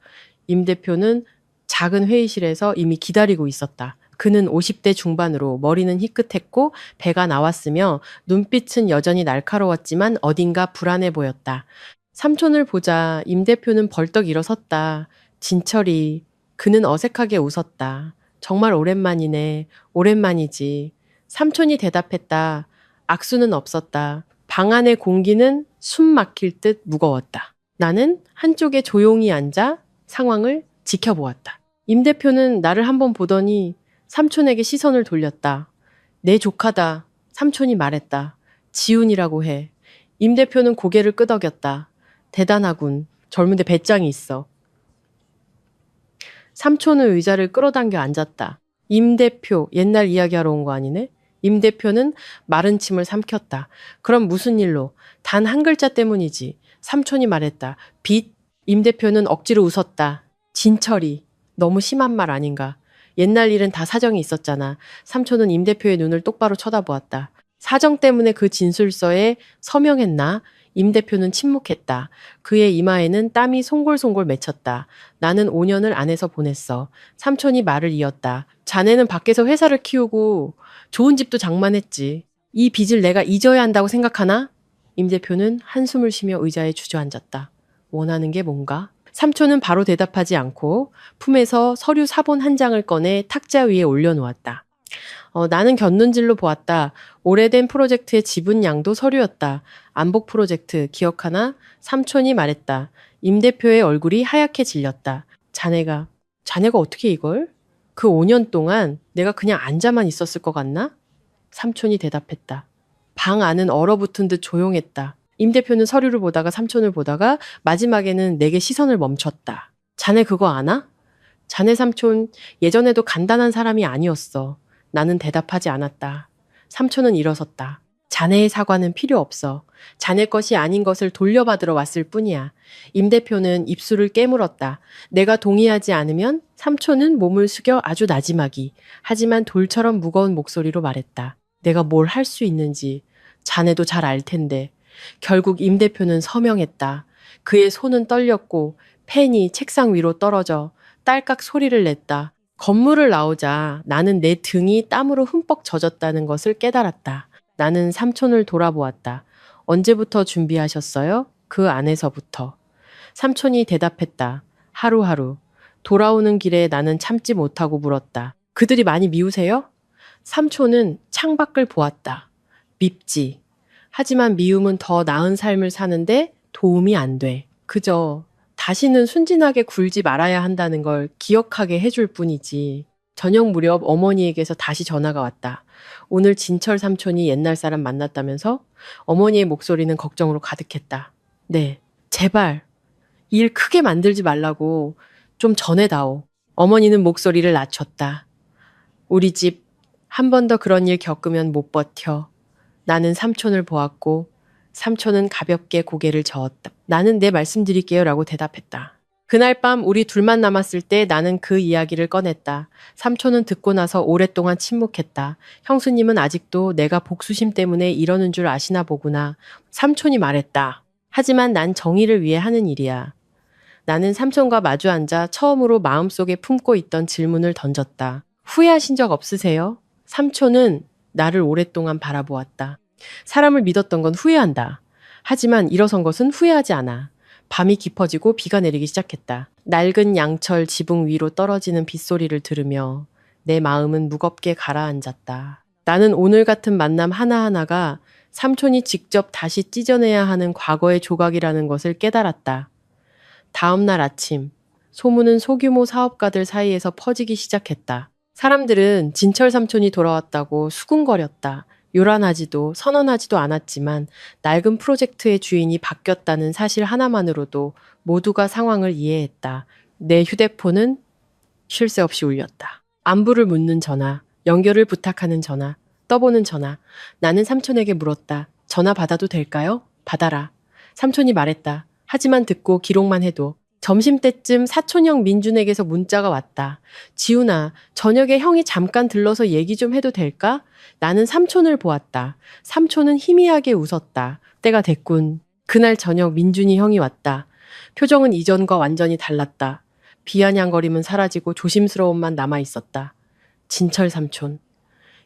임 대표는 작은 회의실에서 이미 기다리고 있었다. 그는 50대 중반으로 머리는 희끗했고 배가 나왔으며 눈빛은 여전히 날카로웠지만 어딘가 불안해 보였다. 삼촌을 보자 임 대표는 벌떡 일어섰다. 진철이. 그는 어색하게 웃었다. 정말 오랜만이네. 오랜만이지. 삼촌이 대답했다. 악수는 없었다. 방 안의 공기는 숨 막힐 듯 무거웠다. 나는 한쪽에 조용히 앉아 상황을 지켜보았다. 임 대표는 나를 한번 보더니 삼촌에게 시선을 돌렸다. 내 조카다. 삼촌이 말했다. 지훈이라고 해. 임 대표는 고개를 끄덕였다. 대단하군. 젊은데 배짱이 있어. 삼촌은 의자를 끌어당겨 앉았다. 임 대표, 옛날 이야기하러 온 거 아니네? 임 대표는 마른 침을 삼켰다. 그럼 무슨 일로? 단 한 글자 때문이지. 삼촌이 말했다. 빚? 임 대표는 억지로 웃었다. 진철이. 너무 심한 말 아닌가? 옛날 일은 다 사정이 있었잖아. 삼촌은 임 대표의 눈을 똑바로 쳐다보았다. 사정 때문에 그 진술서에 서명했나? 임 대표는 침묵했다. 그의 이마에는 땀이 송골송골 맺혔다. 나는 5년을 안에서 보냈어. 삼촌이 말을 이었다. 자네는 밖에서 회사를 키우고 좋은 집도 장만했지. 이 빚을 내가 잊어야 한다고 생각하나? 임 대표는 한숨을 쉬며 의자에 주저앉았다. 원하는 게 뭔가? 삼촌은 바로 대답하지 않고 품에서 서류 사본 한 장을 꺼내 탁자 위에 올려놓았다. 나는 곁눈질로 보았다. 오래된 프로젝트의 지분양도 서류였다. 안복 프로젝트 기억하나? 삼촌이 말했다. 임 대표의 얼굴이 하얗게 질렸다. 자네가 어떻게 이걸? 그 5년 동안 내가 그냥 앉아만 있었을 것 같나? 삼촌이 대답했다. 방 안은 얼어붙은 듯 조용했다. 임 대표는 서류를 보다가 삼촌을 보다가 마지막에는 내게 시선을 멈췄다. 자네 그거 아나? 자네 삼촌 예전에도 간단한 사람이 아니었어. 나는 대답하지 않았다. 삼촌은 일어섰다. 자네의 사과는 필요 없어. 자네 것이 아닌 것을 돌려받으러 왔을 뿐이야. 임 대표는 입술을 깨물었다. 내가 동의하지 않으면 삼촌은 몸을 숙여 아주 나지막이. 하지만 돌처럼 무거운 목소리로 말했다. 내가 뭘 할 수 있는지 자네도 잘 알 텐데. 결국 임 대표는 서명했다. 그의 손은 떨렸고 펜이 책상 위로 떨어져 딸깍 소리를 냈다. 건물을 나오자 나는 내 등이 땀으로 흠뻑 젖었다는 것을 깨달았다. 나는 삼촌을 돌아보았다. 언제부터 준비하셨어요? 그 안에서부터. 삼촌이 대답했다. 하루하루. 돌아오는 길에 나는 참지 못하고 물었다. 그들이 많이 미우세요? 삼촌은 창밖을 보았다. 밉지. 하지만 미움은 더 나은 삶을 사는데 도움이 안 돼. 그저 다시는 순진하게 굴지 말아야 한다는 걸 기억하게 해줄 뿐이지. 저녁 무렵 어머니에게서 다시 전화가 왔다. 오늘 진철 삼촌이 옛날 사람 만났다면서? 어머니의 목소리는 걱정으로 가득했다. 네, 제발 일 크게 만들지 말라고 좀 전해다오. 어머니는 목소리를 낮췄다. 우리 집 한 번 더 그런 일 겪으면 못 버텨. 나는 삼촌을 보았고 삼촌은 가볍게 고개를 저었다. 나는 네 말씀드릴게요 라고 대답했다. 그날 밤 우리 둘만 남았을 때 나는 그 이야기를 꺼냈다. 삼촌은 듣고 나서 오랫동안 침묵했다. 형수님은 아직도 내가 복수심 때문에 이러는 줄 아시나 보구나. 삼촌이 말했다. 하지만 난 정의를 위해 하는 일이야. 나는 삼촌과 마주 앉아 처음으로 마음속에 품고 있던 질문을 던졌다. 후회하신 적 없으세요? 삼촌은 나를 오랫동안 바라보았다. 사람을 믿었던 건 후회한다. 하지만 일어선 것은 후회하지 않아. 밤이 깊어지고 비가 내리기 시작했다. 낡은 양철 지붕 위로 떨어지는 빗소리를 들으며 내 마음은 무겁게 가라앉았다. 나는 오늘 같은 만남 하나하나가 삼촌이 직접 다시 찢어내야 하는 과거의 조각이라는 것을 깨달았다. 다음 날 아침, 소문은 소규모 사업가들 사이에서 퍼지기 시작했다. 사람들은 진철 삼촌이 돌아왔다고 수군거렸다. 요란하지도 선언하지도 않았지만 낡은 프로젝트의 주인이 바뀌었다는 사실 하나만으로도 모두가 상황을 이해했다. 내 휴대폰은 쉴 새 없이 울렸다. 안부를 묻는 전화, 연결을 부탁하는 전화, 떠보는 전화. 나는 삼촌에게 물었다. 전화 받아도 될까요? 받아라. 삼촌이 말했다. 하지만 듣고 기록만 해도. 점심때쯤 사촌형 민준에게서 문자가 왔다. 지훈아, 저녁에 형이 잠깐 들러서 얘기 좀 해도 될까? 나는 삼촌을 보았다. 삼촌은 희미하게 웃었다. 때가 됐군. 그날 저녁 민준이 형이 왔다. 표정은 이전과 완전히 달랐다. 비아냥거림은 사라지고 조심스러움만 남아있었다. 진철 삼촌.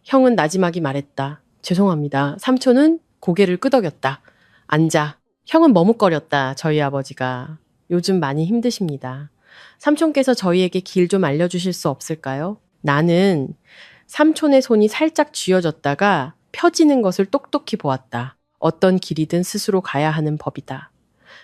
형은 나지막이 말했다. 죄송합니다. 삼촌은 고개를 끄덕였다. 앉아. 형은 머뭇거렸다. 저희 아버지가. 요즘 많이 힘드십니다. 삼촌께서 저희에게 길 좀 알려주실 수 없을까요? 나는 삼촌의 손이 살짝 쥐어졌다가 펴지는 것을 똑똑히 보았다. 어떤 길이든 스스로 가야 하는 법이다.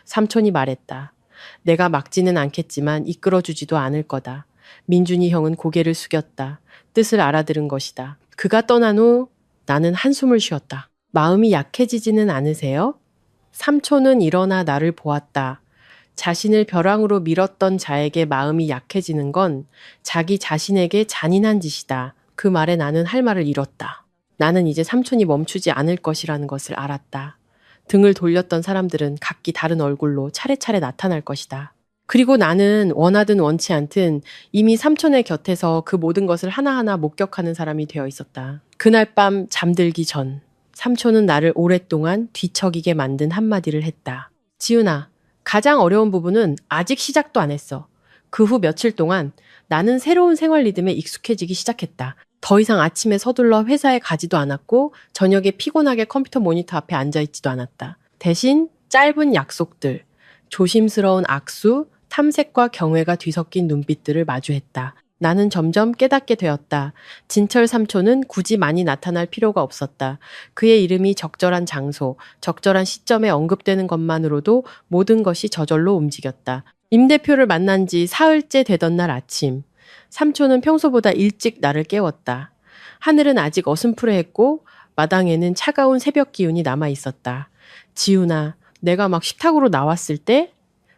삼촌이 말했다. 내가 막지는 않겠지만 이끌어주지도 않을 거다. 민준이 형은 고개를 숙였다. 뜻을 알아들은 것이다. 그가 떠난 후 나는 한숨을 쉬었다. 마음이 약해지지는 않으세요? 삼촌은 일어나 나를 보았다. 자신을 벼랑으로 밀었던 자에게 마음이 약해지는 건 자기 자신에게 잔인한 짓이다. 그 말에 나는 할 말을 잃었다. 나는 이제 삼촌이 멈추지 않을 것이라는 것을 알았다. 등을 돌렸던 사람들은 각기 다른 얼굴로 차례차례 나타날 것이다. 그리고 나는 원하든 원치 않든 이미 삼촌의 곁에서 그 모든 것을 하나하나 목격하는 사람이 되어 있었다. 그날 밤 잠들기 전 삼촌은 나를 오랫동안 뒤척이게 만든 한마디를 했다. 지훈아, 가장 어려운 부분은 아직 시작도 안 했어. 그 후 며칠 동안 나는 새로운 생활 리듬에 익숙해지기 시작했다. 더 이상 아침에 서둘러 회사에 가지도 않았고 저녁에 피곤하게 컴퓨터 모니터 앞에 앉아있지도 않았다. 대신 짧은 약속들, 조심스러운 악수, 탐색과 경외가 뒤섞인 눈빛들을 마주했다. 나는 점점 깨닫게 되었다. 진철 삼촌은 굳이 많이 나타날 필요가 없었다. 그의 이름이 적절한 장소, 적절한 시점에 언급되는 것만으로도 모든 것이 저절로 움직였다. 임 대표를 만난 지 사흘째 되던 날 아침, 삼촌은 평소보다 일찍 나를 깨웠다. 하늘은 아직 어슴푸레했고 마당에는 차가운 새벽 기운이 남아 있었다. 지훈아, 내가 막 식탁으로 나왔을 때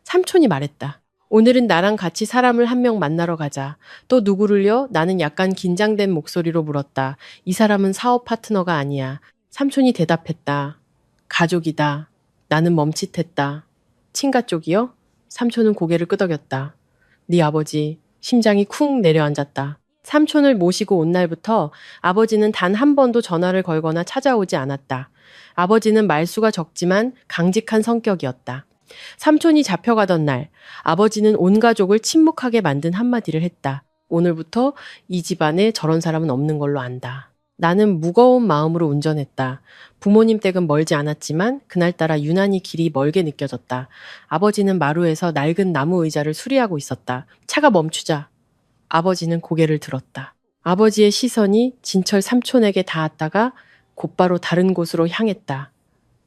삼촌이 말했다. 오늘은 나랑 같이 사람을 한 명 만나러 가자. 또 누구를요? 나는 약간 긴장된 목소리로 물었다. 이 사람은 사업 파트너가 아니야. 삼촌이 대답했다. 가족이다. 나는 멈칫했다. 친가 쪽이요? 삼촌은 고개를 끄덕였다. 네 아버지. 심장이 쿵 내려앉았다. 삼촌을 모시고 온 날부터 아버지는 단 한 번도 전화를 걸거나 찾아오지 않았다. 아버지는 말수가 적지만 강직한 성격이었다. 삼촌이 잡혀가던 날, 아버지는 온 가족을 침묵하게 만든 한마디를 했다. 오늘부터 이 집안에 저런 사람은 없는 걸로 안다. 나는 무거운 마음으로 운전했다. 부모님 댁은 멀지 않았지만 그날따라 유난히 길이 멀게 느껴졌다. 아버지는 마루에서 낡은 나무 의자를 수리하고 있었다. 차가 멈추자 아버지는 고개를 들었다. 아버지의 시선이 진철 삼촌에게 닿았다가 곧바로 다른 곳으로 향했다.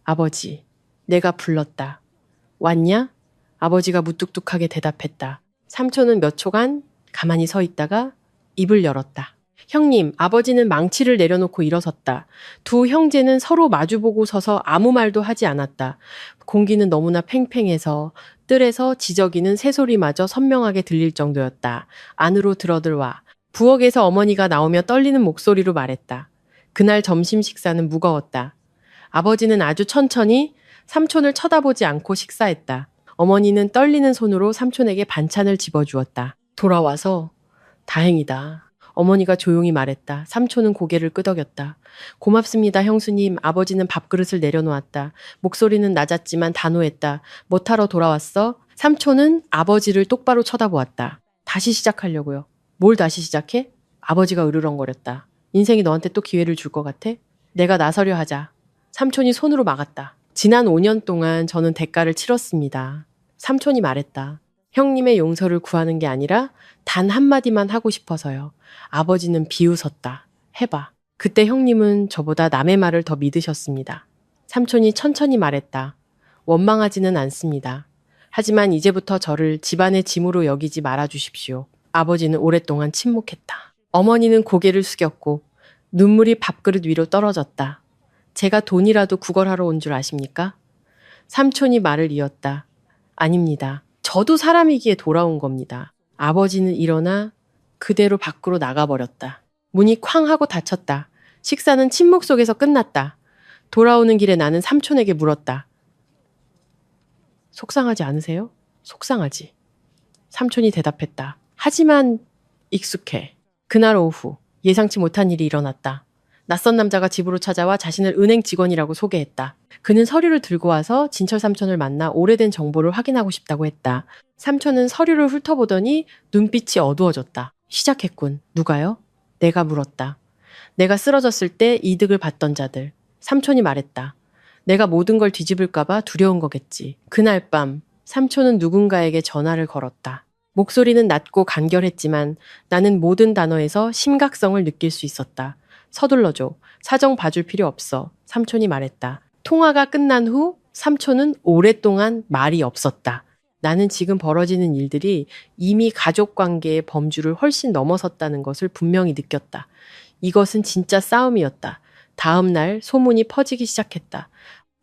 아버지, 내가 불렀다. 왔냐? 아버지가 무뚝뚝하게 대답했다. 삼촌은 몇 초간 가만히 서 있다가 입을 열었다. 형님, 아버지는 망치를 내려놓고 일어섰다. 두 형제는 서로 마주보고 서서 아무 말도 하지 않았다. 공기는 너무나 팽팽해서 뜰에서 지저귀는 새소리마저 선명하게 들릴 정도였다. 안으로 들어들와 부엌에서 어머니가 나오며 떨리는 목소리로 말했다. 그날 점심 식사는 무거웠다. 아버지는 아주 천천히 삼촌을 쳐다보지 않고 식사했다. 어머니는 떨리는 손으로 삼촌에게 반찬을 집어주었다. 돌아와서 다행이다. 어머니가 조용히 말했다. 삼촌은 고개를 끄덕였다. 고맙습니다, 형수님. 아버지는 밥그릇을 내려놓았다. 목소리는 낮았지만 단호했다. 뭐하러 돌아왔어? 삼촌은 아버지를 똑바로 쳐다보았다. 다시 시작하려고요. 뭘 다시 시작해? 아버지가 으르렁거렸다. 인생이 너한테 또 기회를 줄 것 같아? 내가 나서려 하자. 삼촌이 손으로 막았다. 지난 5년 동안 저는 대가를 치렀습니다. 삼촌이 말했다. 형님의 용서를 구하는 게 아니라 단 한마디만 하고 싶어서요. 아버지는 비웃었다. 해봐. 그때 형님은 저보다 남의 말을 더 믿으셨습니다. 삼촌이 천천히 말했다. 원망하지는 않습니다. 하지만 이제부터 저를 집안의 짐으로 여기지 말아 주십시오. 아버지는 오랫동안 침묵했다. 어머니는 고개를 숙였고 눈물이 밥그릇 위로 떨어졌다. 제가 돈이라도 구걸하러 온 줄 아십니까? 삼촌이 말을 이었다. 아닙니다. 저도 사람이기에 돌아온 겁니다. 아버지는 일어나 그대로 밖으로 나가버렸다. 문이 쾅 하고 닫혔다. 식사는 침묵 속에서 끝났다. 돌아오는 길에 나는 삼촌에게 물었다. 속상하지 않으세요? 속상하지. 삼촌이 대답했다. 하지만 익숙해. 그날 오후 예상치 못한 일이 일어났다. 낯선 남자가 집으로 찾아와 자신을 은행 직원이라고 소개했다. 그는 서류를 들고 와서 진철 삼촌을 만나 오래된 정보를 확인하고 싶다고 했다. 삼촌은 서류를 훑어보더니 눈빛이 어두워졌다. 시작했군. 누가요? 내가 물었다. 내가 쓰러졌을 때 이득을 봤던 자들. 삼촌이 말했다. 내가 모든 걸 뒤집을까봐 두려운 거겠지. 그날 밤 삼촌은 누군가에게 전화를 걸었다. 목소리는 낮고 간결했지만 나는 모든 단어에서 심각성을 느낄 수 있었다. 서둘러줘. 사정 봐줄 필요 없어. 삼촌이 말했다. 통화가 끝난 후 삼촌은 오랫동안 말이 없었다. 나는 지금 벌어지는 일들이 이미 가족 관계의 범주를 훨씬 넘어섰다는 것을 분명히 느꼈다. 이것은 진짜 싸움이었다. 다음 날 소문이 퍼지기 시작했다.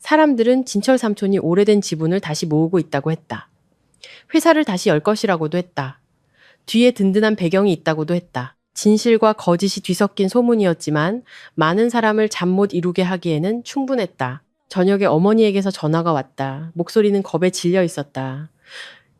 사람들은 진철 삼촌이 오래된 지분을 다시 모으고 있다고 했다. 회사를 다시 열 것이라고도 했다. 뒤에 든든한 배경이 있다고도 했다. 진실과 거짓이 뒤섞인 소문이었지만 많은 사람을 잠 못 이루게 하기에는 충분했다. 저녁에 어머니에게서 전화가 왔다. 목소리는 겁에 질려 있었다.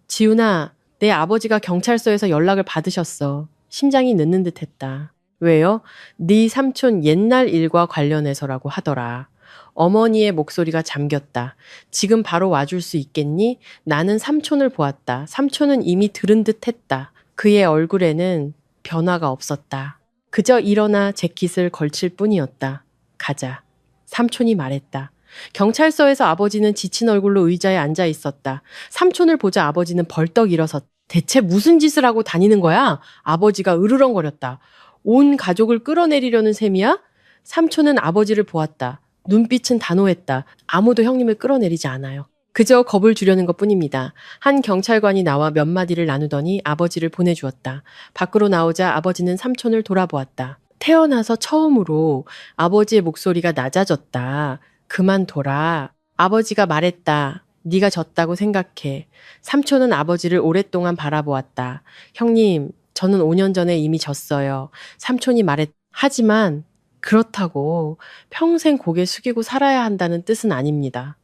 지훈아, 내 아버지가 경찰서에서 연락을 받으셨어. 심장이 늦는 듯 했다. 왜요? 네 삼촌 옛날 일과 관련해서라고 하더라. 어머니의 목소리가 잠겼다. 지금 바로 와줄 수 있겠니? 나는 삼촌을 보았다. 삼촌은 이미 들은 듯 했다. 그의 얼굴에는 변화가 없었다. 그저 일어나 재킷을 걸칠 뿐이었다. 가자. 삼촌이 말했다. 경찰서에서 아버지는 지친 얼굴로 의자에 앉아 있었다. 삼촌을 보자 아버지는 벌떡 일어섰다. 대체 무슨 짓을 하고 다니는 거야? 아버지가 으르렁거렸다. 온 가족을 끌어내리려는 셈이야? 삼촌은 아버지를 보았다. 눈빛은 단호했다. 아무도 형님을 끌어내리지 않아요. 그저 겁을 주려는 것뿐입니다. 한 경찰관이 나와 몇 마디를 나누더니 아버지를 보내주었다. 밖으로 나오자 아버지는 삼촌을 돌아보았다. 태어나서 처음으로 아버지의 목소리가 낮아졌다. 그만둬라. 아버지가 말했다. 네가 졌다고 생각해. 삼촌은 아버지를 오랫동안 바라보았다. 형님, 저는 5년 전에 이미 졌어요. 삼촌이 말했다. 하지만 그렇다고 평생 고개 숙이고 살아야 한다는 뜻은 아닙니다.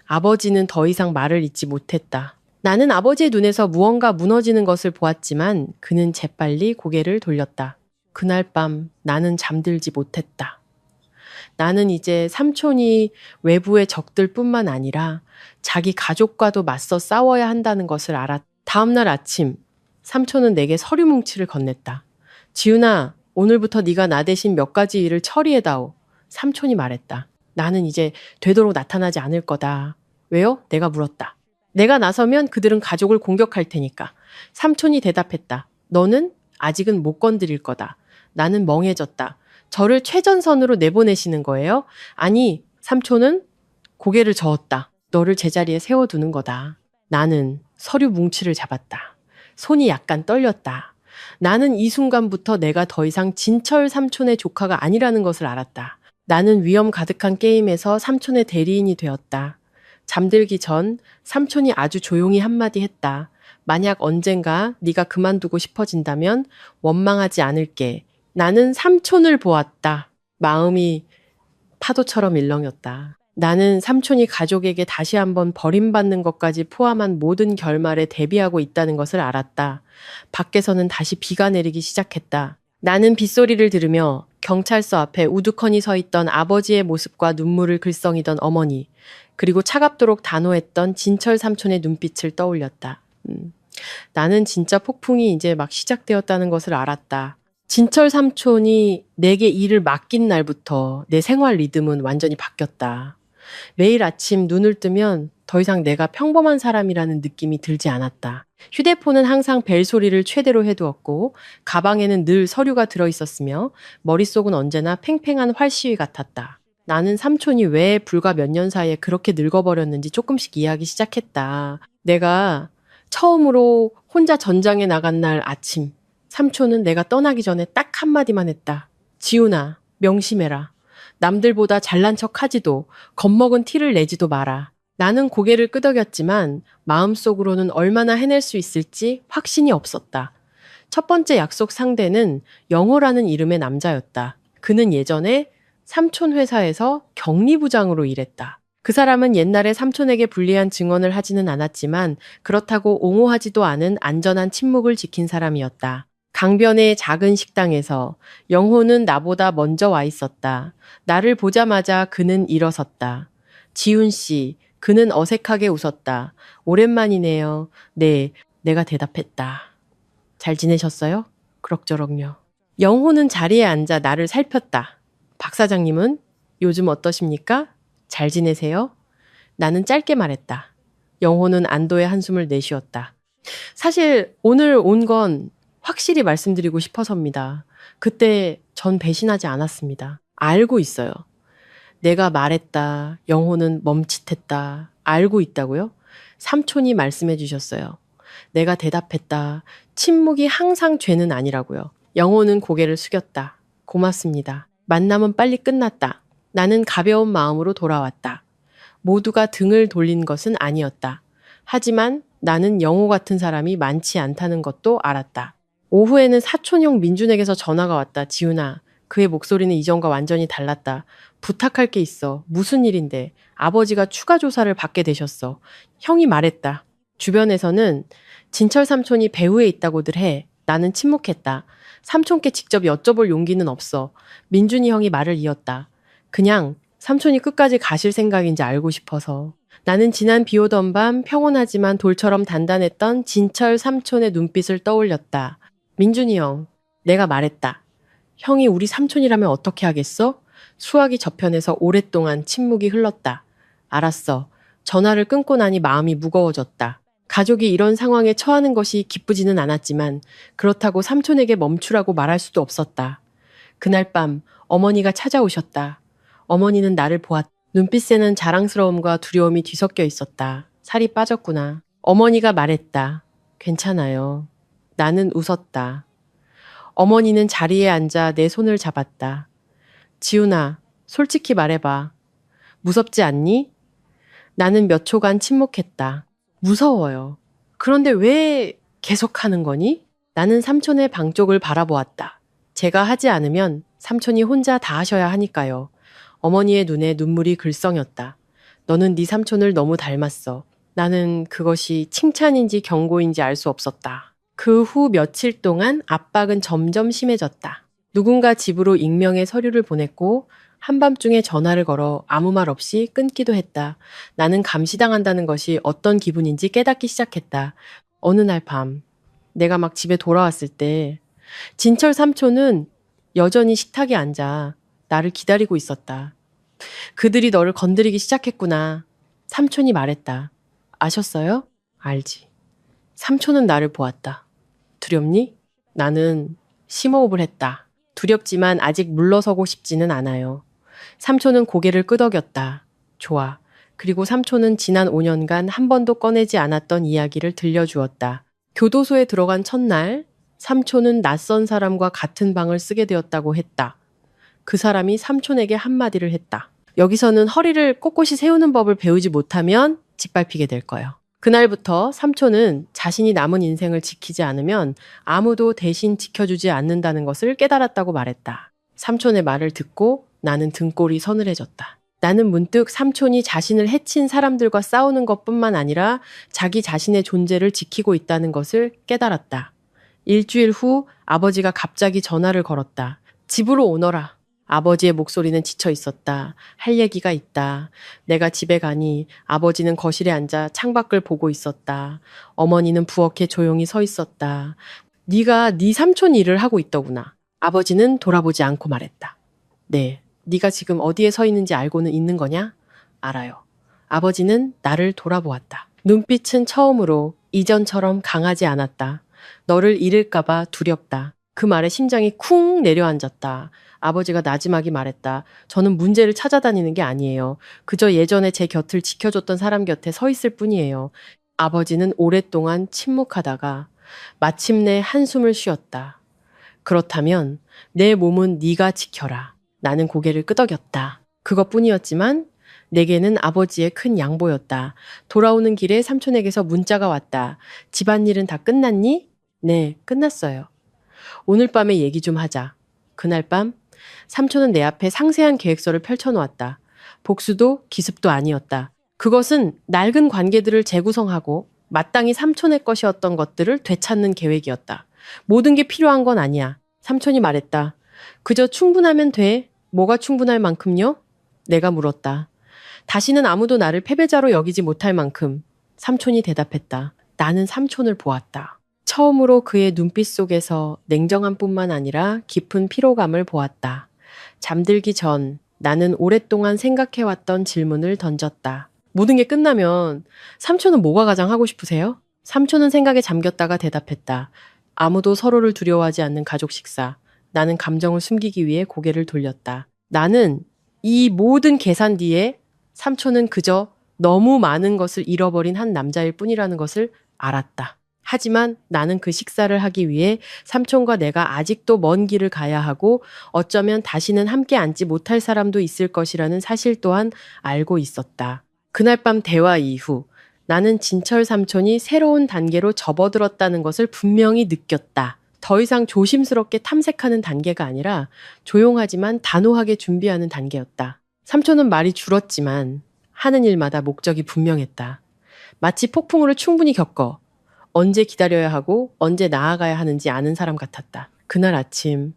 아버지는 더 이상 말을 잇지 못했다. 나는 아버지의 눈에서 무언가 무너지는 것을 보았지만 그는 재빨리 고개를 돌렸다. 그날 밤 나는 잠들지 못했다. 나는 이제 삼촌이 외부의 적들 뿐만 아니라 자기 가족과도 맞서 싸워야 한다는 것을 알았다. 다음날 아침 삼촌은 내게 서류 뭉치를 건넸다. 지훈아, 오늘부터 네가 나 대신 몇 가지 일을 처리해다오. 삼촌이 말했다. 나는 이제 되도록 나타나지 않을 거다. 왜요? 내가 물었다. 내가 나서면 그들은 가족을 공격할 테니까. 삼촌이 대답했다. 너는 아직은 못 건드릴 거다. 나는 멍해졌다. 저를 최전선으로 내보내시는 거예요? 아니, 삼촌은 고개를 저었다. 너를 제자리에 세워두는 거다. 나는 서류 뭉치를 잡았다. 손이 약간 떨렸다. 나는 이 순간부터 내가 더 이상 진철 삼촌의 조카가 아니라는 것을 알았다. 나는 위험 가득한 게임에서 삼촌의 대리인이 되었다. 잠들기 전 삼촌이 아주 조용히 한마디 했다. 만약 언젠가 네가 그만두고 싶어진다면 원망하지 않을게. 나는 삼촌을 보았다. 마음이 파도처럼 일렁였다. 나는 삼촌이 가족에게 다시 한번 버림받는 것까지 포함한 모든 결말에 대비하고 있다는 것을 알았다. 밖에서는 다시 비가 내리기 시작했다. 나는 빗소리를 들으며 경찰서 앞에 우두커니 서 있던 아버지의 모습과 눈물을 글썽이던 어머니, 그리고 차갑도록 단호했던 진철 삼촌의 눈빛을 떠올렸다. 나는 진짜 폭풍이 이제 막 시작되었다는 것을 알았다. 진철 삼촌이 내게 일을 맡긴 날부터 내 생활 리듬은 완전히 바뀌었다. 매일 아침 눈을 뜨면 더 이상 내가 평범한 사람이라는 느낌이 들지 않았다. 휴대폰은 항상 벨 소리를 최대로 해두었고 가방에는 늘 서류가 들어있었으며 머릿속은 언제나 팽팽한 활시위 같았다. 나는 삼촌이 왜 불과 몇 년 사이에 그렇게 늙어버렸는지 조금씩 이해하기 시작했다. 내가 처음으로 혼자 전장에 나간 날 아침, 삼촌은 내가 떠나기 전에 딱 한마디만 했다. 지훈아, 명심해라. 남들보다 잘난 척 하지도 겁먹은 티를 내지도 마라. 나는 고개를 끄덕였지만 마음속으로는 얼마나 해낼 수 있을지 확신이 없었다. 첫 번째 약속 상대는 영호라는 이름의 남자였다. 그는 예전에 삼촌 회사에서 격리부장으로 일했다. 그 사람은 옛날에 삼촌에게 불리한 증언을 하지는 않았지만 그렇다고 옹호하지도 않은 안전한 침묵을 지킨 사람이었다. 강변의 작은 식당에서 영호는 나보다 먼저 와 있었다. 나를 보자마자 그는 일어섰다. 지훈 씨, 그는 어색하게 웃었다. 오랜만이네요. 네, 내가 대답했다. 잘 지내셨어요? 그럭저럭요. 영호는 자리에 앉아 나를 살폈다. 박 사장님은 요즘 어떠십니까? 잘 지내세요? 나는 짧게 말했다. 영호는 안도의 한숨을 내쉬었다. 사실 오늘 온 건 확실히 말씀드리고 싶어서입니다. 그때 전 배신하지 않았습니다. 알고 있어요. 내가 말했다. 영호는 멈칫했다. 알고 있다고요? 삼촌이 말씀해 주셨어요. 내가 대답했다. 침묵이 항상 죄는 아니라고요. 영호는 고개를 숙였다. 고맙습니다. 만남은 빨리 끝났다. 나는 가벼운 마음으로 돌아왔다. 모두가 등을 돌린 것은 아니었다. 하지만 나는 영호 같은 사람이 많지 않다는 것도 알았다. 오후에는 사촌형 민준에게서 전화가 왔다. 지훈아, 그의 목소리는 이전과 완전히 달랐다. 부탁할 게 있어. 무슨 일인데? 아버지가 추가 조사를 받게 되셨어. 형이 말했다. 주변에서는 진철 삼촌이 배후에 있다고들 해. 나는 침묵했다. 삼촌께 직접 여쭤볼 용기는 없어. 민준이 형이 말을 이었다. 그냥 삼촌이 끝까지 가실 생각인지 알고 싶어서. 나는 지난 비 오던 밤 평온하지만 돌처럼 단단했던 진철 삼촌의 눈빛을 떠올렸다. 민준이 형, 내가 말했다. 형이 우리 삼촌이라면 어떻게 하겠어? 수화기 저편에서 오랫동안 침묵이 흘렀다. 알았어. 전화를 끊고 나니 마음이 무거워졌다. 가족이 이런 상황에 처하는 것이 기쁘지는 않았지만 그렇다고 삼촌에게 멈추라고 말할 수도 없었다. 그날 밤 어머니가 찾아오셨다. 어머니는 나를 보았다. 눈빛에는 자랑스러움과 두려움이 뒤섞여 있었다. 살이 빠졌구나. 어머니가 말했다. 괜찮아요. 나는 웃었다. 어머니는 자리에 앉아 내 손을 잡았다. 지훈아, 솔직히 말해봐. 무섭지 않니? 나는 몇 초간 침묵했다. 무서워요. 그런데 왜 계속하는 거니? 나는 삼촌의 방 쪽을 바라보았다. 제가 하지 않으면 삼촌이 혼자 다 하셔야 하니까요. 어머니의 눈에 눈물이 글썽였다. 너는 네 삼촌을 너무 닮았어. 나는 그것이 칭찬인지 경고인지 알 수 없었다. 그 후 며칠 동안 압박은 점점 심해졌다. 누군가 집으로 익명의 서류를 보냈고 한밤중에 전화를 걸어 아무 말 없이 끊기도 했다. 나는 감시당한다는 것이 어떤 기분인지 깨닫기 시작했다. 어느 날 밤 내가 막 집에 돌아왔을 때 진철 삼촌은 여전히 식탁에 앉아 나를 기다리고 있었다. 그들이 너를 건드리기 시작했구나. 삼촌이 말했다. 아셨어요? 알지. 삼촌은 나를 보았다. 두렵니? 나는 심호흡을 했다. 두렵지만 아직 물러서고 싶지는 않아요. 삼촌은 고개를 끄덕였다. 좋아. 그리고 삼촌은 지난 5년간 한 번도 꺼내지 않았던 이야기를 들려주었다. 교도소에 들어간 첫날, 삼촌은 낯선 사람과 같은 방을 쓰게 되었다고 했다. 그 사람이 삼촌에게 한마디를 했다. 여기서는 허리를 꼿꼿이 세우는 법을 배우지 못하면 짓밟히게 될 거예요. 그날부터 삼촌은 자신이 남은 인생을 지키지 않으면 아무도 대신 지켜주지 않는다는 것을 깨달았다고 말했다. 삼촌의 말을 듣고 나는 등골이 서늘해졌다. 나는 문득 삼촌이 자신을 해친 사람들과 싸우는 것뿐만 아니라 자기 자신의 존재를 지키고 있다는 것을 깨달았다. 일주일 후 아버지가 갑자기 전화를 걸었다. 집으로 오너라. 아버지의 목소리는 지쳐 있었다. 할 얘기가 있다. 내가 집에 가니 아버지는 거실에 앉아 창밖을 보고 있었다. 어머니는 부엌에 조용히 서 있었다. 네가 네 삼촌 일을 하고 있더구나. 아버지는 돌아보지 않고 말했다. 네, 네가 지금 어디에 서 있는지 알고는 있는 거냐? 알아요. 아버지는 나를 돌아보았다. 눈빛은 처음으로 이전처럼 강하지 않았다. 너를 잃을까봐 두렵다. 그 말에 심장이 쿵 내려앉았다. 아버지가 나지막이 말했다. 저는 문제를 찾아다니는 게 아니에요. 그저 예전에 제 곁을 지켜줬던 사람 곁에 서 있을 뿐이에요. 아버지는 오랫동안 침묵하다가 마침내 한숨을 쉬었다. 그렇다면 내 몸은 네가 지켜라. 나는 고개를 끄덕였다. 그것뿐이었지만 내게는 아버지의 큰 양보였다. 돌아오는 길에 삼촌에게서 문자가 왔다. 집안일은 다 끝났니? 네, 끝났어요. 오늘 밤에 얘기 좀 하자. 그날 밤 삼촌은 내 앞에 상세한 계획서를 펼쳐놓았다. 복수도 기습도 아니었다. 그것은 낡은 관계들을 재구성하고 마땅히 삼촌의 것이었던 것들을 되찾는 계획이었다. 모든 게 필요한 건 아니야. 삼촌이 말했다. 그저 충분하면 돼. 뭐가 충분할 만큼요? 내가 물었다. 다시는 아무도 나를 패배자로 여기지 못할 만큼. 삼촌이 대답했다. 나는 삼촌을 보았다. 처음으로 그의 눈빛 속에서 냉정함뿐만 아니라 깊은 피로감을 보았다. 잠들기 전 나는 오랫동안 생각해왔던 질문을 던졌다. 모든 게 끝나면 삼촌은 뭐가 가장 하고 싶으세요? 삼촌은 생각에 잠겼다가 대답했다. 아무도 서로를 두려워하지 않는 가족 식사. 나는 감정을 숨기기 위해 고개를 돌렸다. 나는 이 모든 계산 뒤에 삼촌은 그저 너무 많은 것을 잃어버린 한 남자일 뿐이라는 것을 알았다. 하지만 나는 그 식사를 하기 위해 삼촌과 내가 아직도 먼 길을 가야 하고 어쩌면 다시는 함께 앉지 못할 사람도 있을 것이라는 사실 또한 알고 있었다. 그날 밤 대화 이후 나는 진철 삼촌이 새로운 단계로 접어들었다는 것을 분명히 느꼈다. 더 이상 조심스럽게 탐색하는 단계가 아니라 조용하지만 단호하게 준비하는 단계였다. 삼촌은 말이 줄었지만 하는 일마다 목적이 분명했다. 마치 폭풍우를 충분히 겪어 언제 기다려야 하고 언제 나아가야 하는지 아는 사람 같았다. 그날 아침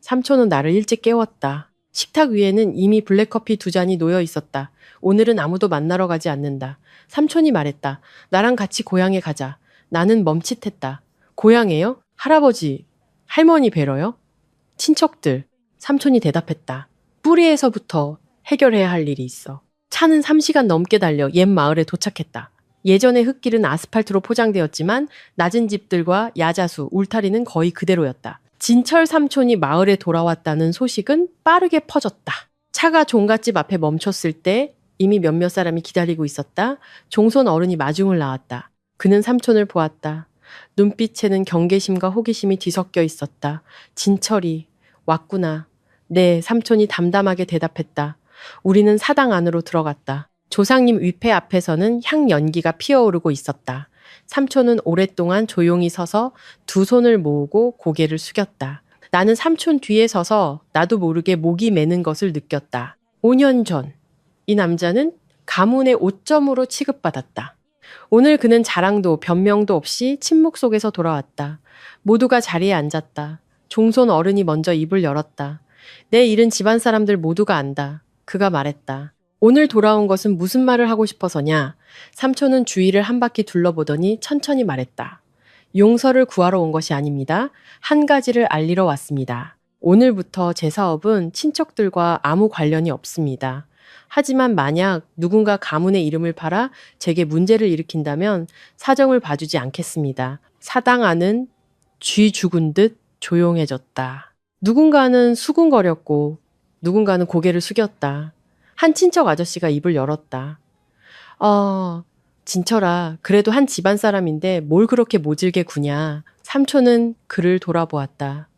삼촌은 나를 일찍 깨웠다. 식탁 위에는 이미 블랙커피 2잔이 놓여 있었다. 오늘은 아무도 만나러 가지 않는다. 삼촌이 말했다. 나랑 같이 고향에 가자. 나는 멈칫했다. 고향에요? 할아버지, 할머니 뵈러요? 친척들. 삼촌이 대답했다. 뿌리에서부터 해결해야 할 일이 있어. 차는 3시간 넘게 달려 옛 마을에 도착했다. 예전의 흙길은 아스팔트로 포장되었지만 낮은 집들과 야자수, 울타리는 거의 그대로였다. 진철 삼촌이 마을에 돌아왔다는 소식은 빠르게 퍼졌다. 차가 종갓집 앞에 멈췄을 때 이미 몇몇 사람이 기다리고 있었다. 종손 어른이 마중을 나왔다. 그는 삼촌을 보았다. 눈빛에는 경계심과 호기심이 뒤섞여 있었다. 진철이 왔구나. 네, 삼촌이 담담하게 대답했다. 우리는 사당 안으로 들어갔다. 조상님 위패 앞에서는 향 연기가 피어오르고 있었다. 삼촌은 오랫동안 조용히 서서 두 손을 모으고 고개를 숙였다. 나는 삼촌 뒤에 서서 나도 모르게 목이 메는 것을 느꼈다. 5년 전, 이 남자는 가문의 오점으로 취급받았다. 오늘 그는 자랑도 변명도 없이 침묵 속에서 돌아왔다. 모두가 자리에 앉았다. 종손 어른이 먼저 입을 열었다. 내 일은 집안 사람들 모두가 안다. 그가 말했다. 오늘 돌아온 것은 무슨 말을 하고 싶어서냐? 삼촌은 주위를 한 바퀴 둘러보더니 천천히 말했다. 용서를 구하러 온 것이 아닙니다. 한 가지를 알리러 왔습니다. 오늘부터 제 사업은 친척들과 아무 관련이 없습니다. 하지만 만약 누군가 가문의 이름을 팔아 제게 문제를 일으킨다면 사정을 봐주지 않겠습니다. 사당 안은 쥐 죽은 듯 조용해졌다. 누군가는 수군거렸고 누군가는 고개를 숙였다. 한 친척 아저씨가 입을 열었다. 진철아, 그래도 한 집안 사람인데 뭘 그렇게 모질게 구냐. 삼촌은 그를 돌아보았다.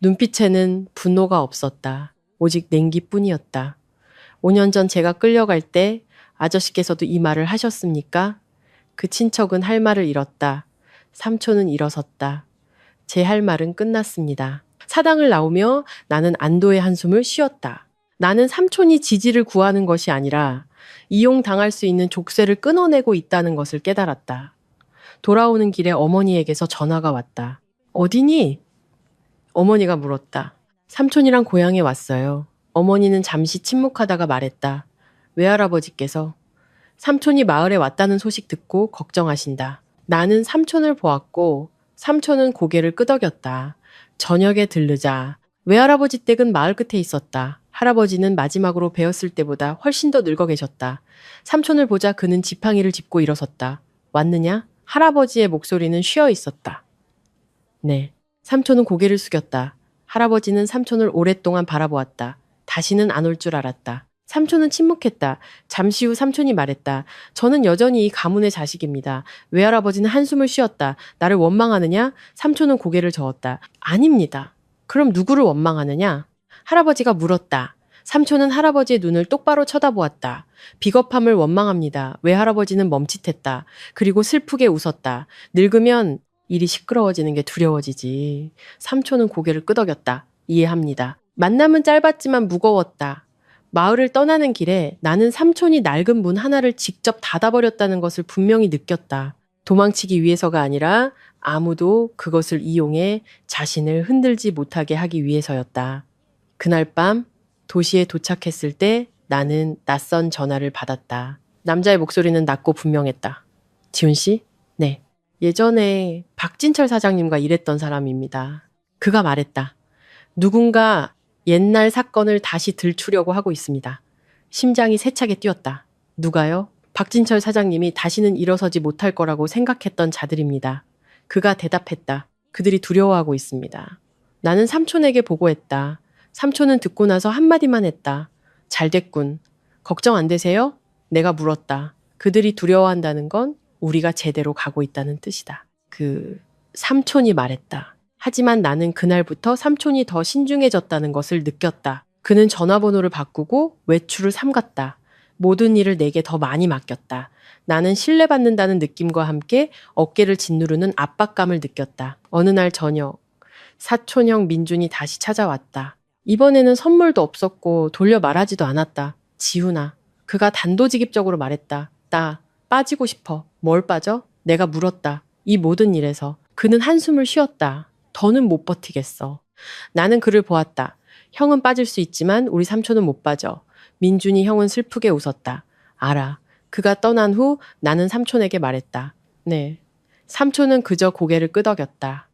눈빛에는 분노가 없었다. 오직 냉기뿐이었다. 5년 전 제가 끌려갈 때 아저씨께서도 이 말을 하셨습니까? 그 친척은 할 말을 잃었다. 삼촌은 일어섰다. 제 할 말은 끝났습니다. 사당을 나오며 나는 안도의 한숨을 쉬었다. 나는 삼촌이 지지를 구하는 것이 아니라 이용당할 수 있는 족쇄를 끊어내고 있다는 것을 깨달았다. 돌아오는 길에 어머니에게서 전화가 왔다. 어디니? 어머니가 물었다. 삼촌이랑 고향에 왔어요. 어머니는 잠시 침묵하다가 말했다. 외할아버지께서 삼촌이 마을에 왔다는 소식 듣고 걱정하신다. 나는 삼촌을 보았고 삼촌은 고개를 끄덕였다. 저녁에 들르자. 외할아버지 댁은 마을 끝에 있었다. 할아버지는 마지막으로 뵈었을 때보다 훨씬 더 늙어 계셨다. 삼촌을 보자 그는 지팡이를 짚고 일어섰다. 왔느냐? 할아버지의 목소리는 쉬어 있었다. 네. 삼촌은 고개를 숙였다. 할아버지는 삼촌을 오랫동안 바라보았다. 다시는 안 올 줄 알았다. 삼촌은 침묵했다. 잠시 후 삼촌이 말했다. 저는 여전히 이 가문의 자식입니다. 외할아버지는 한숨을 쉬었다. 나를 원망하느냐? 삼촌은 고개를 저었다. 아닙니다. 그럼 누구를 원망하느냐? 할아버지가 물었다. 삼촌은 할아버지의 눈을 똑바로 쳐다보았다. 비겁함을 원망합니다. 외할아버지는 멈칫했다. 그리고 슬프게 웃었다. 늙으면 일이 시끄러워지는 게 두려워지지. 삼촌은 고개를 끄덕였다. 이해합니다. 만남은 짧았지만 무거웠다. 마을을 떠나는 길에 나는 삼촌이 낡은 문 하나를 직접 닫아버렸다는 것을 분명히 느꼈다. 도망치기 위해서가 아니라 아무도 그것을 이용해 자신을 흔들지 못하게 하기 위해서였다. 그날 밤 도시에 도착했을 때 나는 낯선 전화를 받았다. 남자의 목소리는 낮고 분명했다. 지훈 씨? 네. 예전에 박진철 사장님과 일했던 사람입니다. 그가 말했다. 누군가 옛날 사건을 다시 들추려고 하고 있습니다. 심장이 세차게 뛰었다. 누가요? 박진철 사장님이 다시는 일어서지 못할 거라고 생각했던 자들입니다. 그가 대답했다. 그들이 두려워하고 있습니다. 나는 삼촌에게 보고했다. 삼촌은 듣고 나서 한마디만 했다. 잘 됐군. 걱정 안 되세요? 내가 물었다. 그들이 두려워한다는 건 우리가 제대로 가고 있다는 뜻이다. 삼촌이 말했다. 하지만 나는 그날부터 삼촌이 더 신중해졌다는 것을 느꼈다. 그는 전화번호를 바꾸고 외출을 삼갔다. 모든 일을 내게 더 많이 맡겼다. 나는 신뢰받는다는 느낌과 함께 어깨를 짓누르는 압박감을 느꼈다. 어느 날 저녁, 사촌형 민준이 다시 찾아왔다. 이번에는 선물도 없었고 돌려 말하지도 않았다. 지훈아, 그가 단도직입적으로 말했다. 나 빠지고 싶어. 뭘 빠져? 내가 물었다. 이 모든 일에서. 그는 한숨을 쉬었다. 더는 못 버티겠어. 나는 그를 보았다. 형은 빠질 수 있지만 우리 삼촌은 못 빠져. 민준이 형은 슬프게 웃었다. 알아. 그가 떠난 후 나는 삼촌에게 말했다. 네. 삼촌은 그저 고개를 끄덕였다.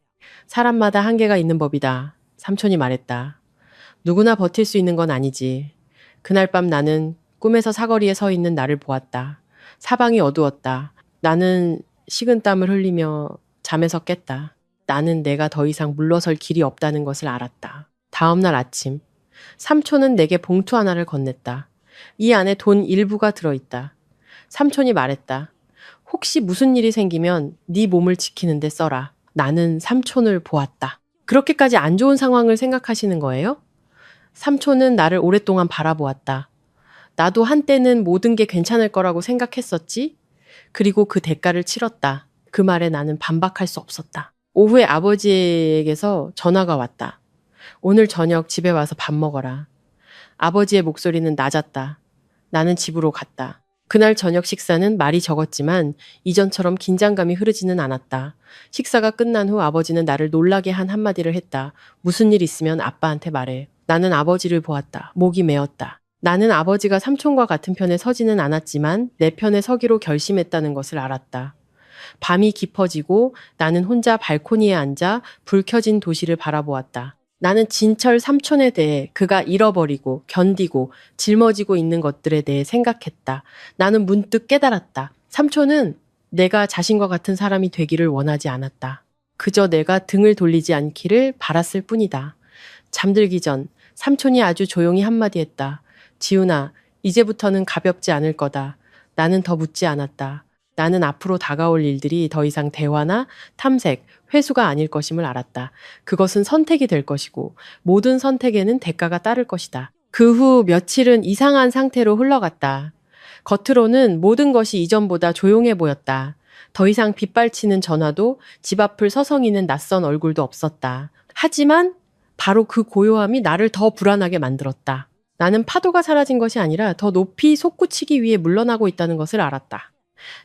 사람마다 한계가 있는 법이다. 삼촌이 말했다. 누구나 버틸 수 있는 건 아니지. 그날 밤 나는 꿈에서 사거리에 서 있는 나를 보았다. 사방이 어두웠다. 나는 식은땀을 흘리며 잠에서 깼다. 나는 내가 더 이상 물러설 길이 없다는 것을 알았다. 다음 날 아침, 삼촌은 내게 봉투 하나를 건넸다. 이 안에 돈 일부가 들어있다. 삼촌이 말했다. 혹시 무슨 일이 생기면 네 몸을 지키는데 써라. 나는 삼촌을 보았다. 그렇게까지 안 좋은 상황을 생각하시는 거예요? 삼촌은 나를 오랫동안 바라보았다. 나도 한때는 모든 게 괜찮을 거라고 생각했었지? 그리고 그 대가를 치렀다. 그 말에 나는 반박할 수 없었다. 오후에 아버지에게서 전화가 왔다. 오늘 저녁 집에 와서 밥 먹어라. 아버지의 목소리는 낮았다. 나는 집으로 갔다. 그날 저녁 식사는 말이 적었지만 이전처럼 긴장감이 흐르지는 않았다. 식사가 끝난 후 아버지는 나를 놀라게 한 한마디를 했다. 무슨 일 있으면 아빠한테 말해. 나는 아버지를 보았다. 목이 메었다. 나는 아버지가 삼촌과 같은 편에 서지는 않았지만 내 편에 서기로 결심했다는 것을 알았다. 밤이 깊어지고 나는 혼자 발코니에 앉아 불 켜진 도시를 바라보았다. 나는 진철 삼촌에 대해 그가 잃어버리고 견디고 짊어지고 있는 것들에 대해 생각했다. 나는 문득 깨달았다. 삼촌은 내가 자신과 같은 사람이 되기를 원하지 않았다. 그저 내가 등을 돌리지 않기를 바랐을 뿐이다. 잠들기 전 삼촌이 아주 조용히 한마디 했다. 지훈아, 이제부터는 가볍지 않을 거다. 나는 더 묻지 않았다. 나는 앞으로 다가올 일들이 더 이상 대화나 탐색, 회수가 아닐 것임을 알았다. 그것은 선택이 될 것이고 모든 선택에는 대가가 따를 것이다. 그 후 며칠은 이상한 상태로 흘러갔다. 겉으로는 모든 것이 이전보다 조용해 보였다. 더 이상 빗발치는 전화도 집 앞을 서성이는 낯선 얼굴도 없었다. 하지만 바로 그 고요함이 나를 더 불안하게 만들었다. 나는 파도가 사라진 것이 아니라 더 높이 솟구치기 위해 물러나고 있다는 것을 알았다.